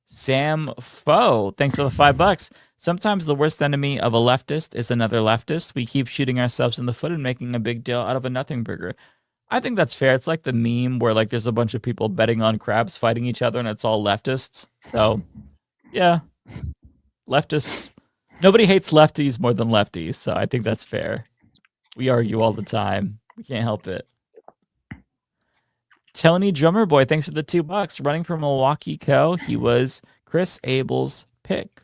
Sam Foe, thanks for the $5. Sometimes the worst enemy of a leftist is another leftist. We keep shooting ourselves in the foot and making a big deal out of a nothing burger. I think that's fair. It's like the meme where like there's a bunch of people betting on crabs fighting each other and it's all leftists. So, yeah, leftists. Nobody hates lefties more than lefties, so I think that's fair. We argue all the time. We can't help it. Tony Drummer Boy, thanks for the $2. Running for Milwaukee Co. He was Chris Abel's pick.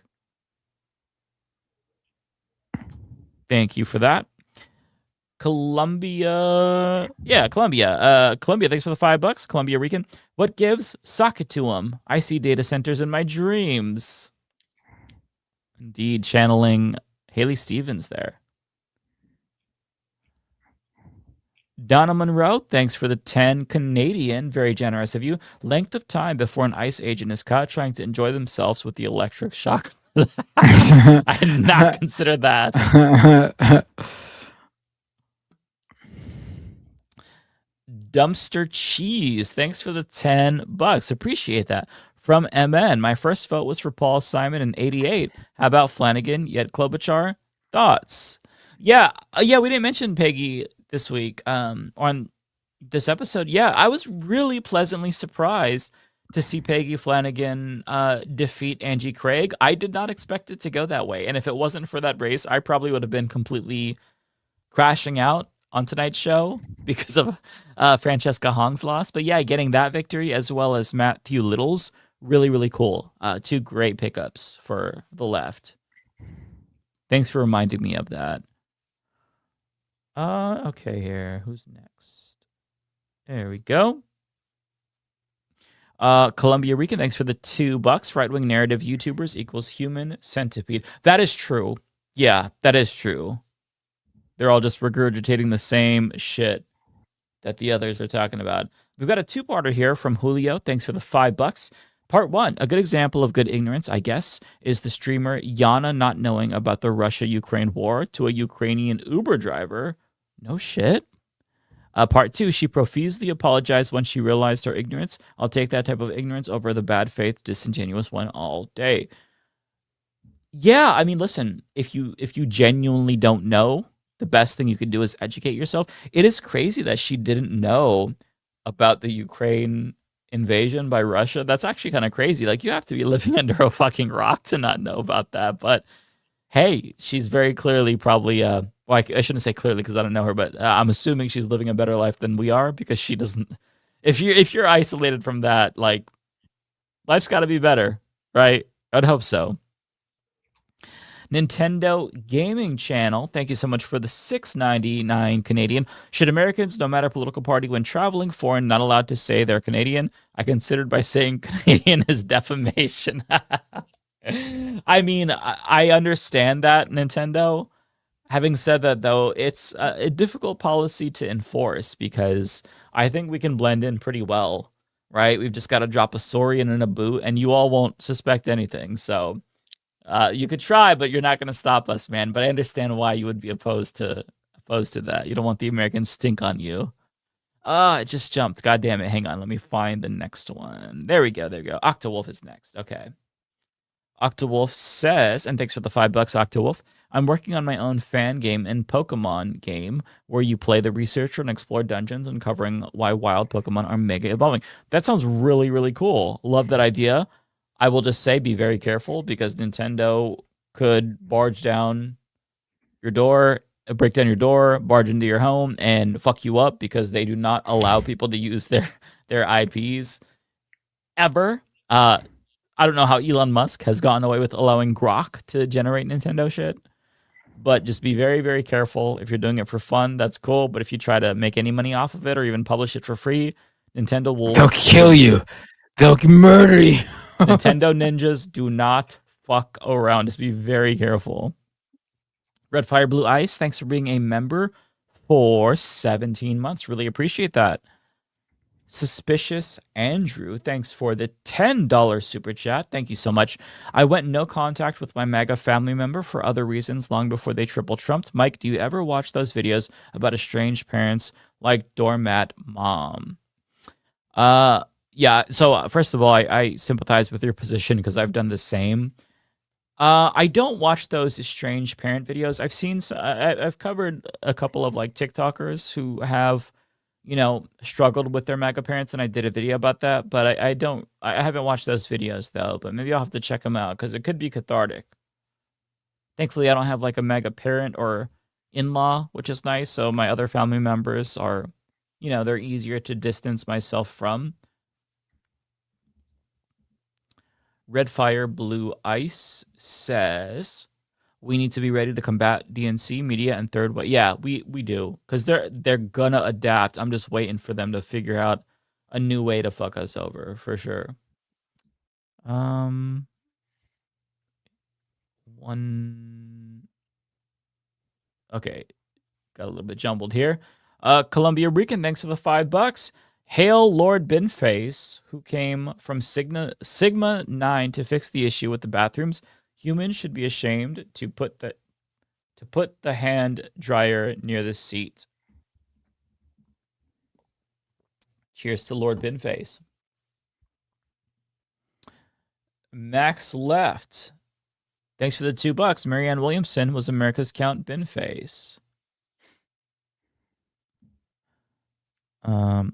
Thank you for that. Columbia, thanks for the $5. Columbia Rican. What gives? Sock it to him. I see data centers in my dreams. Indeed, channeling Haley Stevens there. Donna Monroe, thanks for the 10 Canadian. Very generous of you. Length of time before an ICE agent is caught trying to enjoy themselves with the electric shock. I did not consider that. Dumpster Cheese, thanks for the $10. Appreciate that. From MN, my first vote was for Paul Simon in '88. How about Flanagan, yet Klobuchar? Thoughts? Yeah, yeah, we didn't mention Peggy this week on this episode. Yeah, I was really pleasantly surprised to see Peggy Flanagan defeat Angie Craig. I did not expect it to go that way. And if it wasn't for that race, I probably would have been completely crashing out on tonight's show because of Francesca Hong's loss. But yeah, getting that victory as well as Matthew Little's really, really cool. Two great pickups for the left. Thanks for reminding me of that. Okay, here. Who's next? There we go. Columbia Rican, thanks for the $2. Right-wing narrative YouTubers equals human centipede. That is true. Yeah, that is true. They're all just regurgitating the same shit that the others are talking about. We've got a two-parter here from Julio. Thanks for the $5. Part 1, a good example of good ignorance, I guess, is the streamer Yana not knowing about the Russia-Ukraine war to a Ukrainian Uber driver. No shit. Part 2, she profusely apologized when she realized her ignorance. I'll take that type of ignorance over the bad faith, disingenuous one all day. Yeah, I mean, listen, if you genuinely don't know, the best thing you can do is educate yourself. It is crazy that she didn't know about the Ukraine invasion by Russia. That's actually kind of crazy. Like, you have to be living under a fucking rock to not know about that. But hey, she's very clearly probably well, I shouldn't say clearly because I don't know her, but I'm assuming she's living a better life than we are because she doesn't. If you're isolated from that, like, life's got to be better, right? I'd hope so. Nintendo Gaming Channel, thank you so much for the $6.99 Canadian. Should Americans, no matter political party, when traveling foreign, not allowed to say they're Canadian? I considered by saying Canadian is defamation. I mean, I understand that, Nintendo. Having said that, though, it's a difficult policy to enforce because I think we can blend in pretty well, right? We've just got to drop a Saurian and a boot, and you all won't suspect anything. So you could try, but you're not going to stop us, man. But I understand why you would be opposed to that. You don't want the American stink on you. It just jumped. God damn it. Hang on. Let me find the next one. There we go. There we go. Octawolf is next. Okay. Octawolf says, and thanks for the $5, Octawolf. I'm working on my own fan game and Pokemon game where you play the researcher and explore dungeons, uncovering why wild Pokemon are mega evolving. That sounds really, really cool. Love that idea. I will just say be very careful because Nintendo could barge down your door, break down your door, barge into your home, and fuck you up because they do not allow people to use their IPs ever. I don't know how Elon Musk has gotten away with allowing Grok to generate Nintendo shit, but just be very, very careful. If you're doing it for fun, that's cool. But if you try to make any money off of it or even publish it for free, Nintendo will... They'll kill you. They'll murder you. Nintendo ninjas do not fuck around. Just be very careful. Red Fire Blue Ice, thanks for being a member for 17 months. Really appreciate that. Suspicious Andrew, thanks for the $10 super chat. Thank you so much. I went no contact with my MAGA family member for other reasons long before they triple trumped. Mike, do you ever watch those videos about estranged parents like Doormat Mom? Yeah, so first of all, I sympathize with your position because I've done the same. I don't watch those estranged parent videos. I've covered a couple of like TikTokers who have, struggled with their MAGA parents, and I did a video about that. But I haven't watched those videos though. But maybe I'll have to check them out because it could be cathartic. Thankfully, I don't have like a MAGA parent or in-law, which is nice. So my other family members are, they're easier to distance myself from. Red Fire Blue Ice says we need to be ready to combat DNC media and third way. Yeah, we do because they're gonna adapt. I'm just waiting for them to figure out a new way to fuck us over for sure. Okay, got a little bit jumbled here. Columbia Rican, thanks for the $5. Hail Lord Binface, who came from Sigma 9 to fix the issue with the bathrooms. Humans should be ashamed to put the hand dryer near the seat. Cheers to Lord Binface. Max Left, Thanks for the $2. Marianne Williamson was America's Count Binface. Cephalo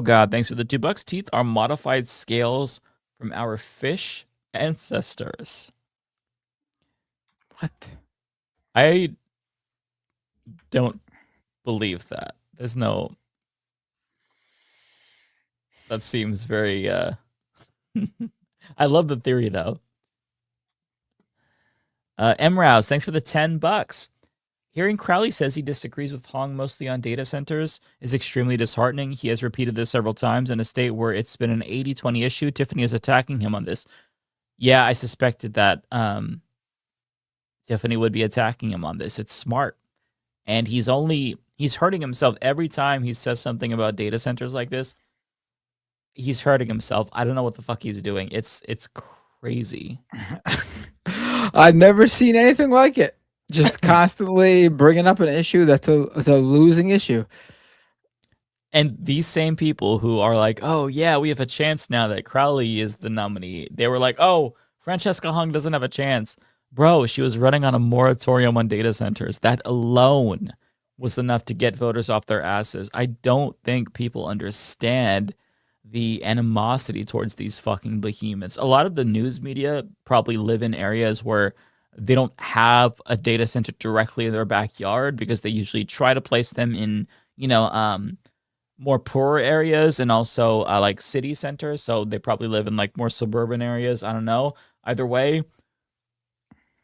God, thanks for the $2. Teeth are modified scales from our fish ancestors. What? I don't believe that. There's no. That seems very. I love the theory though. Rouse, thanks for the $10. Hearing Crowley says he disagrees with Hong mostly on data centers is extremely disheartening. He has repeated this several times in a state where it's been an 80-20 issue. Tiffany is attacking him on this. Yeah, I suspected that Tiffany would be attacking him on this. It's smart. And he's hurting himself every time he says something about data centers like this. He's hurting himself. I don't know what the fuck he's doing. It's crazy. I've never seen anything like it. Just constantly bringing up an issue that's a losing issue. And these same people who are like, oh, yeah, we have a chance now that Crowley is the nominee. They were like, oh, Francesca Hung doesn't have a chance. Bro, she was running on a moratorium on data centers. That alone was enough to get voters off their asses. I don't think people understand the animosity towards these fucking behemoths. A lot of the news media probably live in areas where they don't have a data center directly in their backyard because they usually try to place them in, more poorer areas and also like city centers. So they probably live in like more suburban areas. I don't know. Either way,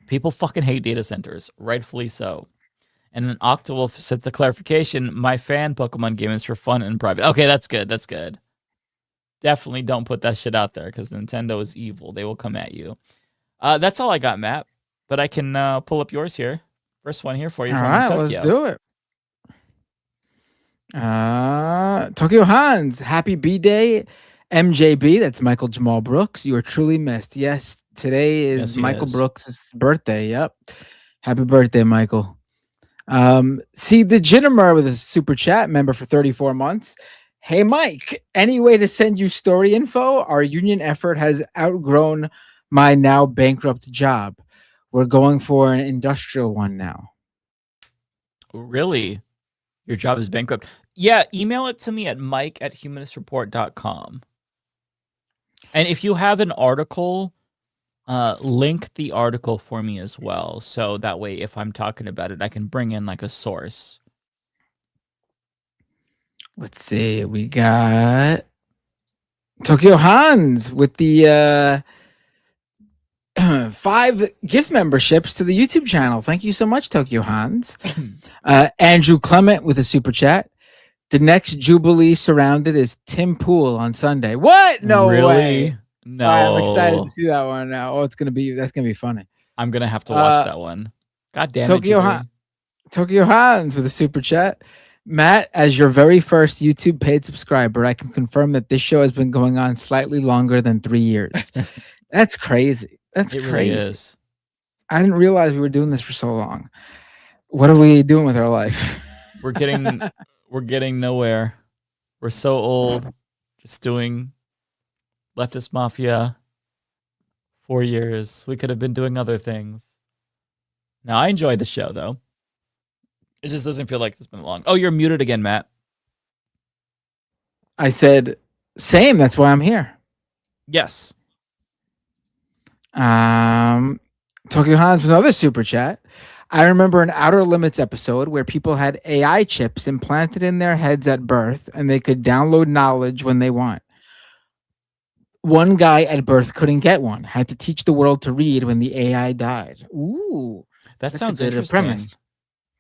people fucking hate data centers, rightfully so. And then Octawolf said the clarification, my fan Pokemon game is for fun and private. Okay, that's good. That's good. Definitely don't put that shit out there because Nintendo is evil. They will come at you. That's all I got, Matt. But I can pull up yours here. First one here for you. All from right, Tokyo. let's do it. Tokyo Hans, happy B-Day. MJB, that's Michael Jamal Brooks. You are truly missed. Yes, today is Michael Brooks' birthday. Yep. Happy birthday, Michael. See the Jinnimer with a super chat member for 34 months. Hey, Mike, any way to send you story info? Our union effort has outgrown my now bankrupt job. We're going for an industrial one now. Really? Your job is bankrupt? Yeah, email it to me at mike@humanistreport.com. And if you have an article, link the article for me as well. So that way, if I'm talking about it, I can bring in like a source. Let's see. We got Tokyo Hans with the 5 gift memberships to the YouTube channel. Thank you so much, Tokyo Hans. Andrew Clement with a super chat. The next Jubilee surrounded is Tim Pool on Sunday. What? No really? way. No. All right, I'm excited to see that one now. Oh, that's gonna be funny. I'm gonna have to watch that one. God damn it. Tokyo Hans with a super chat. Matt, as your very first YouTube paid subscriber, I can confirm that this show has been going on slightly longer than 3 years. That's crazy. That's crazy. Really is. I didn't realize we were doing this for so long. What are we doing with our life? We're getting nowhere. We're so old. Just doing Leftist Mafia. 4 years. We could have been doing other things. Now, I enjoyed the show, though. It just doesn't feel like it's been long. Oh, you're muted again, Matt. I said, same. That's why I'm here. Yes. Tokyo Hans with another super chat. I remember an Outer Limits episode where people had AI chips implanted in their heads at birth and they could download knowledge when they want. One guy at birth couldn't get one, had to teach the world to read when the AI died. Ooh. That sounds a good interesting. premise.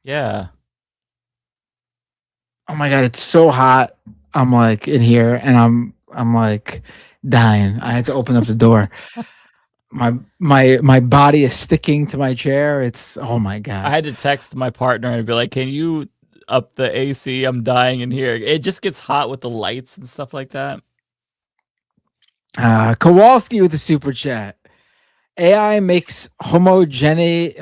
Yeah. Oh my God, it's so hot. I'm like in here and I'm like dying. I had to open up the door. My body is sticking to my chair. It's oh my God. I had to text my partner and be like, "Can you up the AC? I'm dying in here." It just gets hot with the lights and stuff like that. Kowalski with the super chat. AI makes homogenate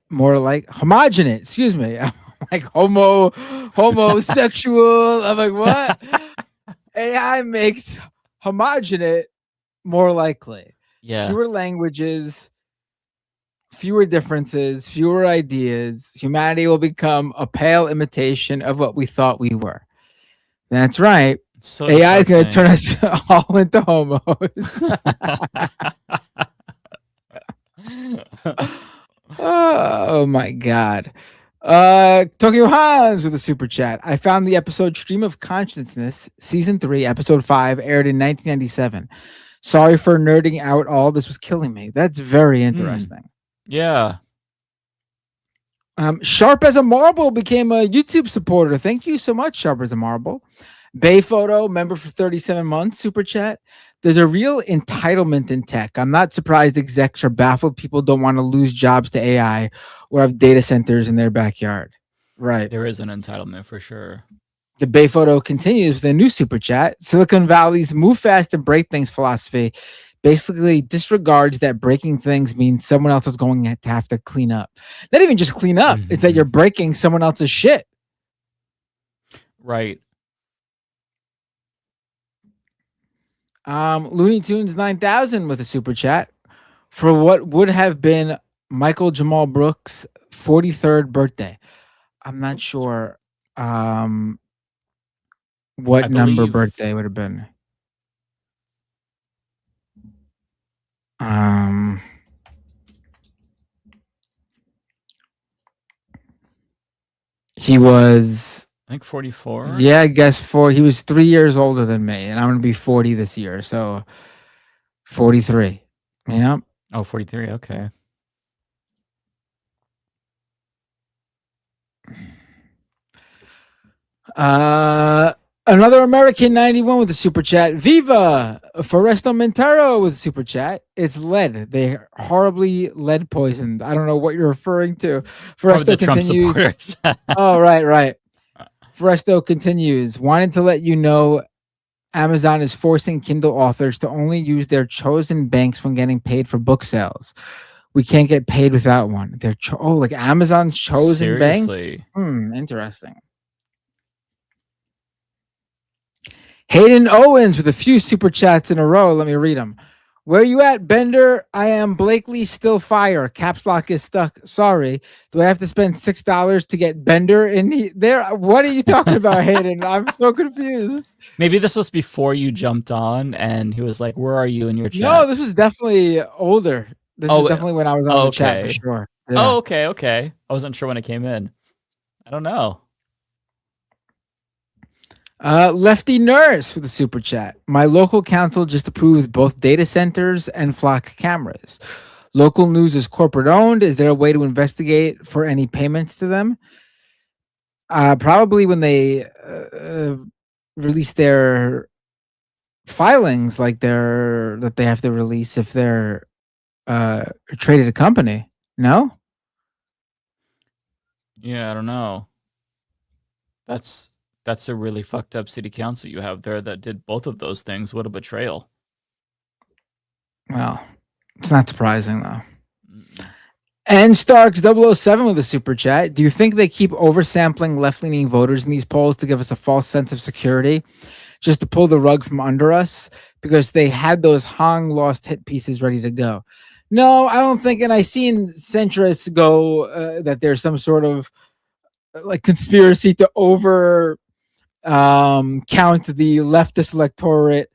more like homogenate. Excuse me. I'm like homosexual. I'm like, what? AI makes homogenate more likely. Yeah. fewer languages, fewer differences, fewer ideas. Humanity will become a pale imitation of what we thought we were. That's right. So AI is going to depressing. turn us all into homos. Oh my god. Tokyo Hans with a super chat. I found the episode Stream of Consciousness, season 3, episode 5, aired in 1997. Sorry for nerding out. All this was killing me. That's very interesting. Yeah. Sharp as a Marble became a YouTube supporter. Thank you so much, Sharp as a Marble. Bay Photo, member for 37 months, super chat. There's a real entitlement in tech. I'm not surprised execs are baffled people don't want to lose jobs to AI or have data centers in their backyard. Right. There is an entitlement for sure. The Bay Photo continues with a new super chat. Silicon Valley's move fast and break things philosophy basically disregards that breaking things means someone else is going to have to clean up. Not even just clean up. It's that you're breaking someone else's shit. Right. Looney Tunes 9000 with a super chat for what would have been Michael Jamal Brooks' 43rd birthday. I'm not sure what number birthday would have been. He was, I think 44. yeah, I guess he was 3 years older than me, and I'm going to be 40 this year, so 43. Yeah. Oh, 43. Okay. Another American 91 with a super chat. Viva Foresto Montero with a super chat. It's lead. They horribly lead poisoned. I don't know what you're referring to. Foresto continues. Oh, right. Foresto continues. Wanted to let you know Amazon is forcing Kindle authors to only use their chosen banks when getting paid for book sales. We can't get paid without one. They're like Amazon's chosen Seriously? banks? Interesting. Hayden Owens with a few super chats in a row. Let me read them. Where you at, Bender? I am Blakely still fire. Caps lock is stuck. Sorry. Do I have to spend $6 to get Bender in there? What are you talking about, Hayden? I'm so confused. Maybe this was before you jumped on and he was like, where are you in your chat? No, this was definitely older. This is definitely when I was on the chat for sure. Yeah. Oh, okay. I wasn't sure when it came in. I don't know. Lefty Nurse with a super chat. My local council just approved both data centers and flock cameras. Local news is corporate owned. Is there a way to investigate for any payments to them? Probably when they release their filings, like that they have to release if they're traded a company. No? Yeah, I don't know. That's a really fucked up city council you have there that did both of those things. What a betrayal. Well, it's not surprising though. And Starks 007 with a super chat. Do you think they keep oversampling left-leaning voters in these polls to give us a false sense of security, just to pull the rug from under us? Because they had those Hong lost hit pieces ready to go. No, I don't think. And I seen centrists go that there's some sort of like conspiracy to over count the leftist electorate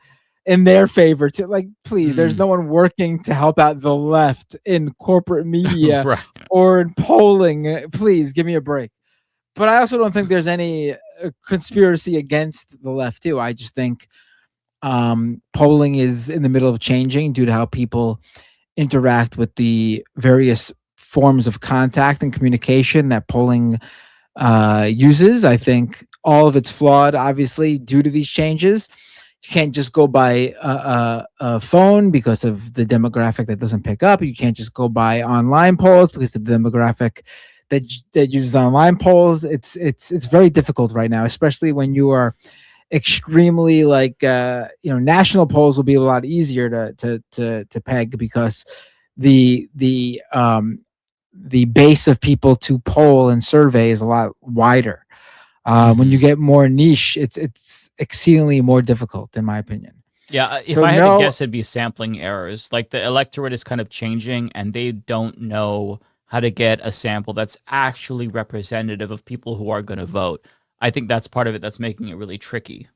in their favor. To like, please, there's no one working to help out the left in corporate media Right. or in polling. Please give me a break. But I also don't think there's any conspiracy against the left too. I just think polling is in the middle of changing due to how people interact with the various forms of contact and communication that polling uses. I think all of it's flawed, obviously, due to these changes. You can't just go by a phone because of the demographic that doesn't pick up. You can't just go by online polls because of the demographic that uses online polls. It's very difficult right now, especially when you are extremely national polls will be a lot easier to peg because the base of people to poll and survey is a lot wider. When you get more niche, it's exceedingly more difficult, in my opinion. Yeah, if I had to guess, it'd be sampling errors. Like the electorate is kind of changing, and they don't know how to get a sample that's actually representative of people who are going to vote. I think that's part of it that's making it really tricky.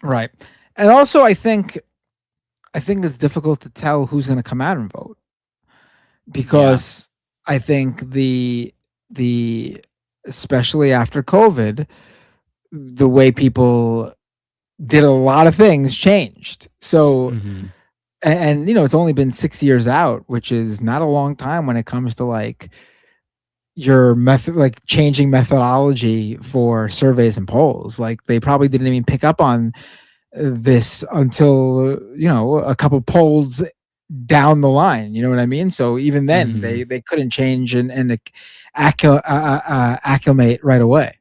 Right. And also, I think it's difficult to tell who's going to come out and vote, because I think the especially after COVID, the way people did a lot of things changed. So, and it's only been 6 years out, which is not a long time when it comes to like your method, like changing methodology for surveys and polls. Like they probably didn't even pick up on this until a couple polls down the line. You know what I mean? So even then, they couldn't change and acclimate right away.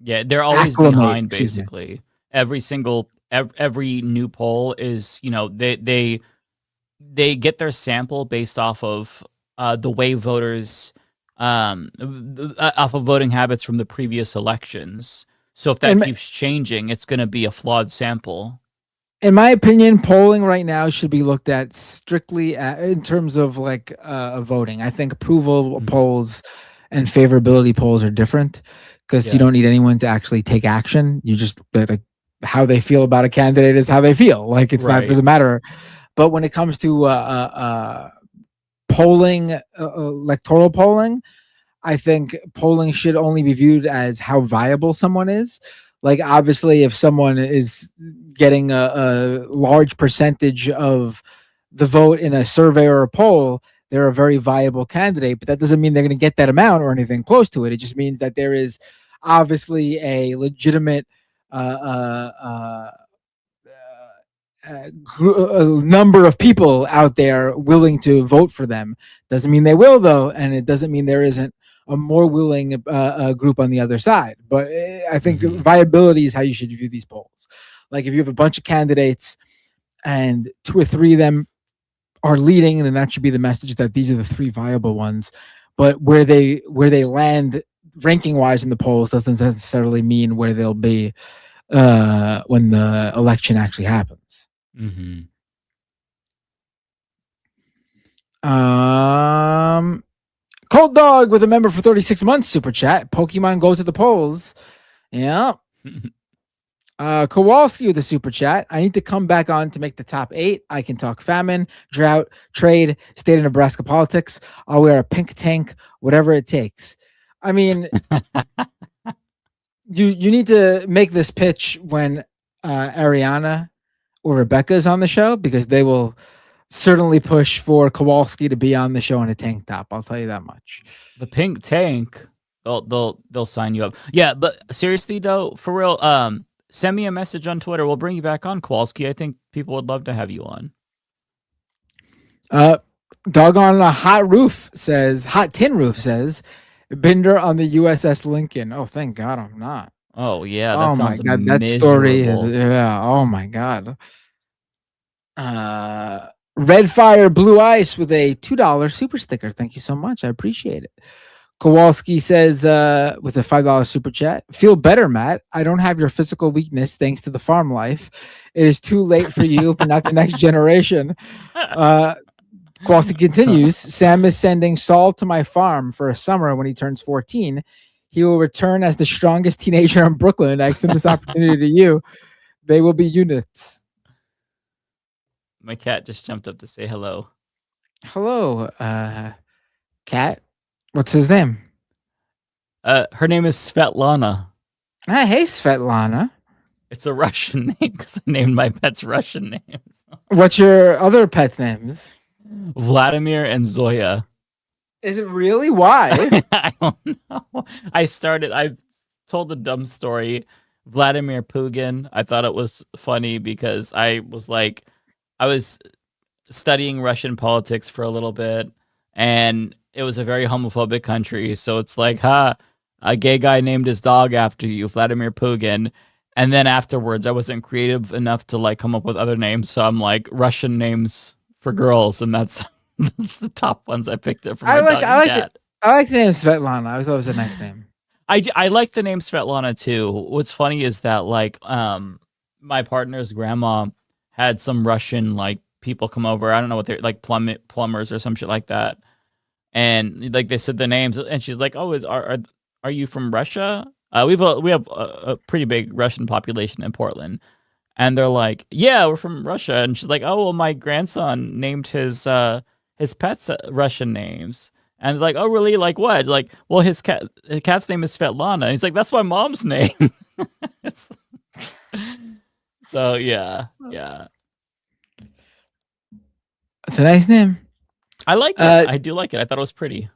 Yeah, they're always behind. Basically, every new poll is they get their sample based off of the way voters off of voting habits from the previous elections. So if that keeps changing, it's going to be a flawed sample. In my opinion, polling right now should be looked at strictly in terms of like voting. I think approval polls and favorability polls are different, because you don't need anyone to actually take action. You just like how they feel about a candidate is how they feel. Like it's not, doesn't matter. But when it comes to polling, electoral polling, I think polling should only be viewed as how viable someone is. Like obviously, if someone is getting a large percentage of the vote in a survey or a poll, they're a very viable candidate. But that doesn't mean they're going to get that amount or anything close to it. It just means that there is obviously a legitimate a number of people out there willing to vote for them. Doesn't mean they will, though, and it doesn't mean there isn't a more willing group on the other side. But I think viability is how you should view these polls. Like if you have a bunch of candidates and 2 or 3 of them are leading, then that should be the message that these are the 3 viable ones. But where they land ranking wise in the polls doesn't necessarily mean where they'll be when the election actually happens. Cold Dog with a member for 36 months super chat. Pokemon go to the polls. Yeah. Kowalski with a super chat. I need to come back on to make the top 8. I can talk famine, drought, trade, state of Nebraska politics. I'll wear a pink tank, whatever it takes. I mean, you need to make this pitch when Ariana or Rebecca is on the show, because they will certainly push for Kowalski to be on the show in a tank top. I'll tell you that much. The pink tank, they'll sign you up. Yeah, but seriously though, for real, send me a message on Twitter. We'll bring you back on, Kowalski. I think people would love to have you on. Dog on a hot tin roof says, Binder on the USS Lincoln. Oh, thank God I'm not. Oh yeah, that sounds my God, that story is oh my God. Red Fire Blue Ice with a $2 super sticker. Thank you so much. I appreciate it. Kowalski says with a $5 super chat, feel better, Matt. I don't have your physical weakness thanks to the farm life. It is too late for you, but not the next generation. Kowalski continues, Sam is sending Saul to my farm for a summer when he turns 14. He will return as the strongest teenager in Brooklyn. I extend this opportunity to you. They will be units. My cat just jumped up to say hello. Hello, cat. What's his name? Her name is Svetlana. Hey, Svetlana. It's a Russian name because I named my pets Russian names. What's your other pets' names? Vladimir and Zoya. Is it really? Why? I don't know. I told the dumb story. Vladimir Putin. I thought it was funny because I was studying Russian politics for a little bit, and it was a very homophobic country. So it's like, a gay guy named his dog after you, Vladimir Putin. And then afterwards, I wasn't creative enough to come up with other names. So I'm like, Russian names for girls, and that's the top ones I picked up from my dog and cat. I like the name Svetlana. I thought it was a nice name. I like the name Svetlana too. What's funny is that my partner's grandma had some Russian like people come over. I don't know what they're like, plumbers or some shit like that. And like they said the names, and she's like, "Oh, are you from Russia?" We have a pretty big Russian population in Portland, and they're like, "Yeah, we're from Russia." And she's like, "Oh, well, my grandson named his pets Russian names." And it's like, "Oh, really? Like what?" Like, "Well, his cat's name is Svetlana." And he's like, "That's my mom's name." So yeah. It's a nice name. I like it. I do like it. I thought it was pretty.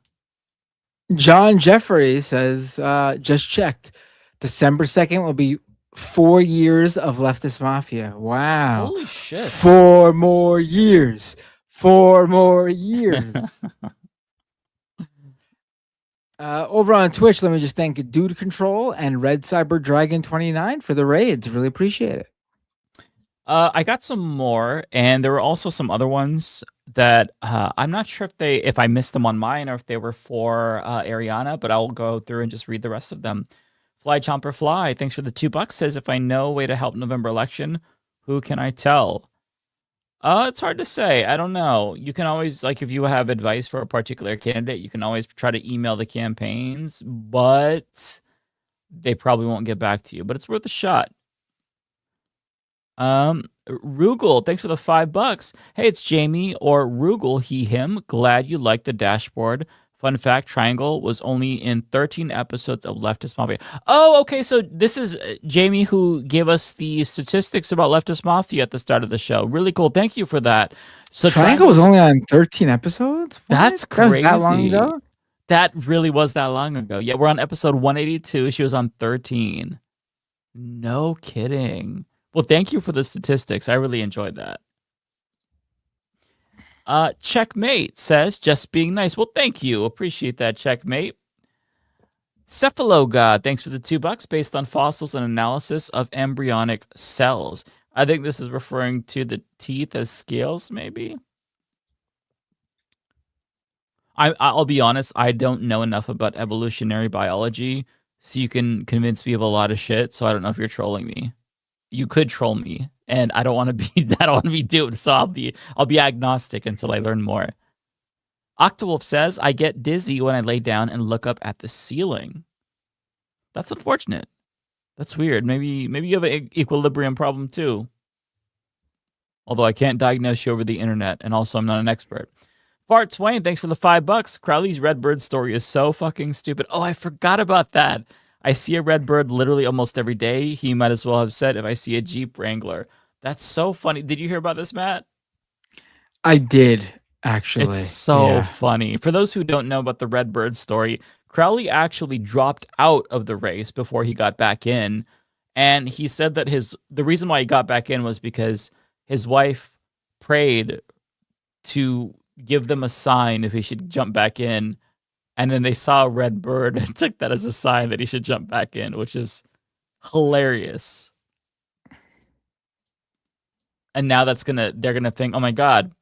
John Jeffrey says, just checked. December 2nd will be 4 years of Leftist Mafia. Wow. Holy shit. 4 more years. 4 more years. Over on Twitch, let me just thank Dude Control and Red Cyber Dragon 29 for the raids. Really appreciate it. I got some more, and there were also some other ones that I'm not sure if I missed them on mine or if they were for Ariana, but I'll go through and just read the rest of them. Fly Chomper Fly, thanks for the $2. Says, if I know a way to help November election, who can I tell? It's hard to say. I don't know. You can always, like, if you have advice for a particular candidate, you can always try to email the campaigns, but they probably won't get back to you. But it's worth a shot. Rugal, thanks for the $5. Hey, it's Jamie or Rugal, he, him. Glad you liked the dashboard. Fun fact, Triangle was only in 13 episodes of Leftist Mafia. Oh, okay, so this is Jamie who gave us the statistics about Leftist Mafia at the start of the show. Really cool. Thank you for that. So Triangle was only on 13 episodes? What? That's crazy. That was that long ago? That really was that long ago. Yeah, we're on episode 182. She was on 13. No kidding. Well, thank you for the statistics. I really enjoyed that. Checkmate says, just being nice. Well, thank you. Appreciate that, Checkmate. Cephalogod, thanks for the $2 based on fossils and analysis of embryonic cells. I think this is referring to the teeth as scales, maybe? I'll be honest, I don't know enough about evolutionary biology, so you can convince me of a lot of shit, so I don't know if you're trolling me. You could troll me, and I don't want to be duped, so I'll be agnostic until I learn more. Octawolf says, I get dizzy when I lay down and look up at the ceiling. That's unfortunate. That's weird. Maybe you have an equilibrium problem too. Although I can't diagnose you over the internet, and also I'm not an expert. Fart Swain, thanks for the $5. Crowley's Redbird story is so fucking stupid. Oh, I forgot about that. I see a red bird literally almost every day. He might as well have said, if I see a Jeep Wrangler. That's so funny. Did you hear about this, Matt? I did, actually. It's so funny. For those who don't know about the red bird story, Crowley actually dropped out of the race before he got back in. And he said that the reason why he got back in was because his wife prayed to give them a sign if he should jump back in. And then they saw a red bird and took that as a sign that he should jump back in, which is hilarious. And now they're gonna think, oh my God,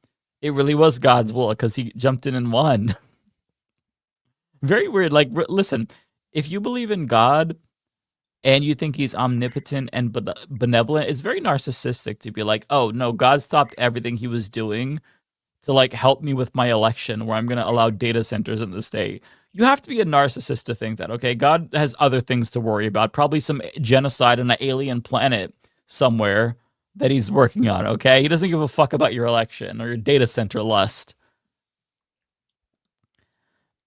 it really was God's will because he jumped in and won. Very weird. Like, listen, if you believe in God and you think he's omnipotent and benevolent, it's very narcissistic to be like, oh no, God stopped everything he was doing to like help me with my election where I'm going to allow data centers in the state. You have to be a narcissist to think that, okay? God has other things to worry about, probably some genocide on an alien planet somewhere that he's working on, okay? He doesn't give a fuck about your election or your data center lust.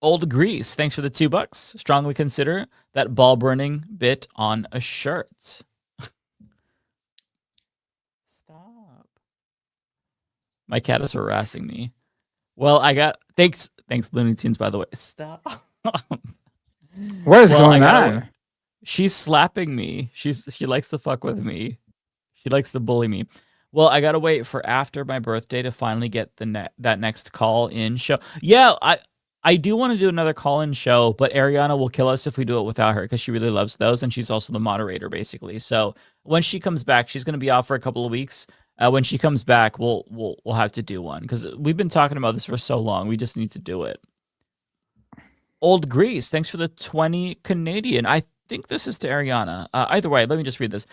Old Grease, thanks for the $2. Strongly consider that ball burning bit on a shirt. Stop. My cat is harassing me. Well, I got thanks Looney Tunes, by the way. Stop. What is going on? She's slapping me. She likes to fuck with me. She likes to bully me. Well, I gotta wait for after my birthday to finally get that next call-in show. Yeah, I do want to do another call-in show, but Ariana will kill us if we do it without her because she really loves those, and she's also the moderator, basically. So when she comes back, she's going to be off for a couple of weeks. When she comes back, we'll have to do one because we've been talking about this for so long. We just need to do it. Old Grease, thanks for the 20 Canadian. I think this is to Ariana. Either way, let me just read this.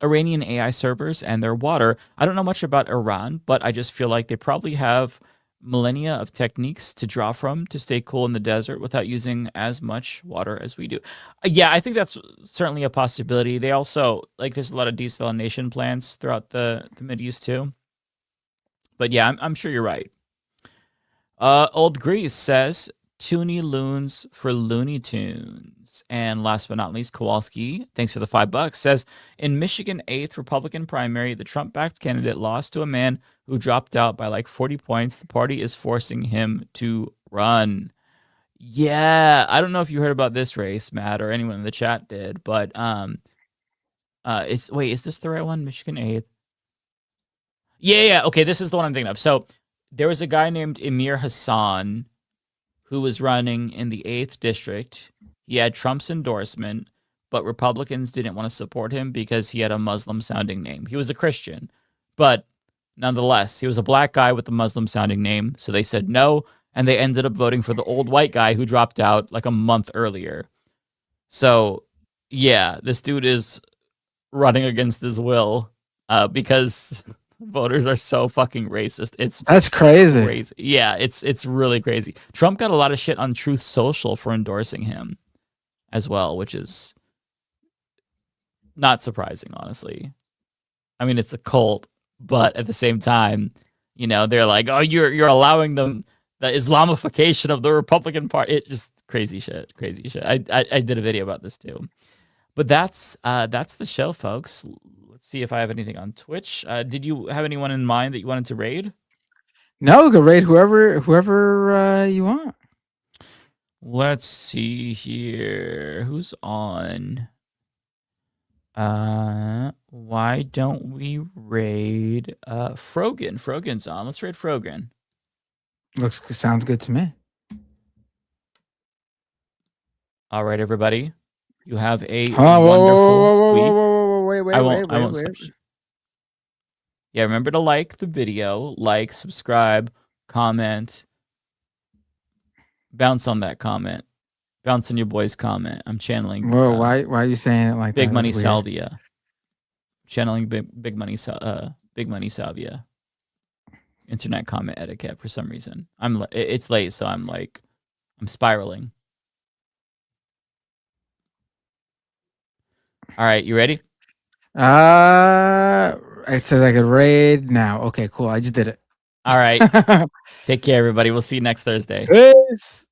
Iranian AI servers and their water. I don't know much about Iran, but I just feel like they probably have millennia of techniques to draw from to stay cool in the desert without using as much water as we do. Yeah, I think that's certainly a possibility. They also, like, there's a lot of desalination plants throughout the Mideast too. But yeah, I'm sure you're right. Old Grease says, Toonie Loons for Looney Tunes. And last but not least, Kowalski, thanks for the $5, says, in Michigan 8th Republican primary, the Trump-backed candidate lost to a man who dropped out by like 40 points. The party is forcing him to run. Yeah, I don't know if you heard about this race, Matt, or anyone in the chat did, but is this the right one? Michigan 8th. Yeah, okay, this is the one I'm thinking of. So there was a guy named Emir Hassan who was running in the 8th district. He had Trump's endorsement, but Republicans didn't want to support him because he had a Muslim-sounding name. He was a Christian, but nonetheless, he was a black guy with a Muslim-sounding name, so they said no, and they ended up voting for the old white guy who dropped out like a month earlier. So, yeah, this dude is running against his will because voters are so fucking racist. That's crazy. Yeah, it's really crazy. Trump got a lot of shit on Truth Social for endorsing him as well, which is not surprising, honestly. I mean, it's a cult, but at the same time, you know, they're like, oh, you're allowing them the Islamification of the Republican Party. It just crazy shit. I did a video about this too. But that's the show, folks. Let's see if I have anything on Twitch. Did you have anyone in mind that you wanted to raid? No, we can raid whoever you want. Let's see here. Who's on? Why don't we raid Frogan? Frogan's on. Let's raid Frogan. Sounds good to me. All right, everybody. You have a wonderful week. Wait. Yeah, remember to like the video, subscribe, comment. Bounce on that comment. Bounce on your boy's comment. I'm channeling. Whoa, why are you saying it like Big that? Money Salvia. Channeling big money Salvia. Internet comment etiquette for some reason. It's late, so I'm spiraling. All right, you ready? It says I could raid now. Okay, cool. I just did it. All right. Take care, everybody. We'll see you next Thursday. Peace.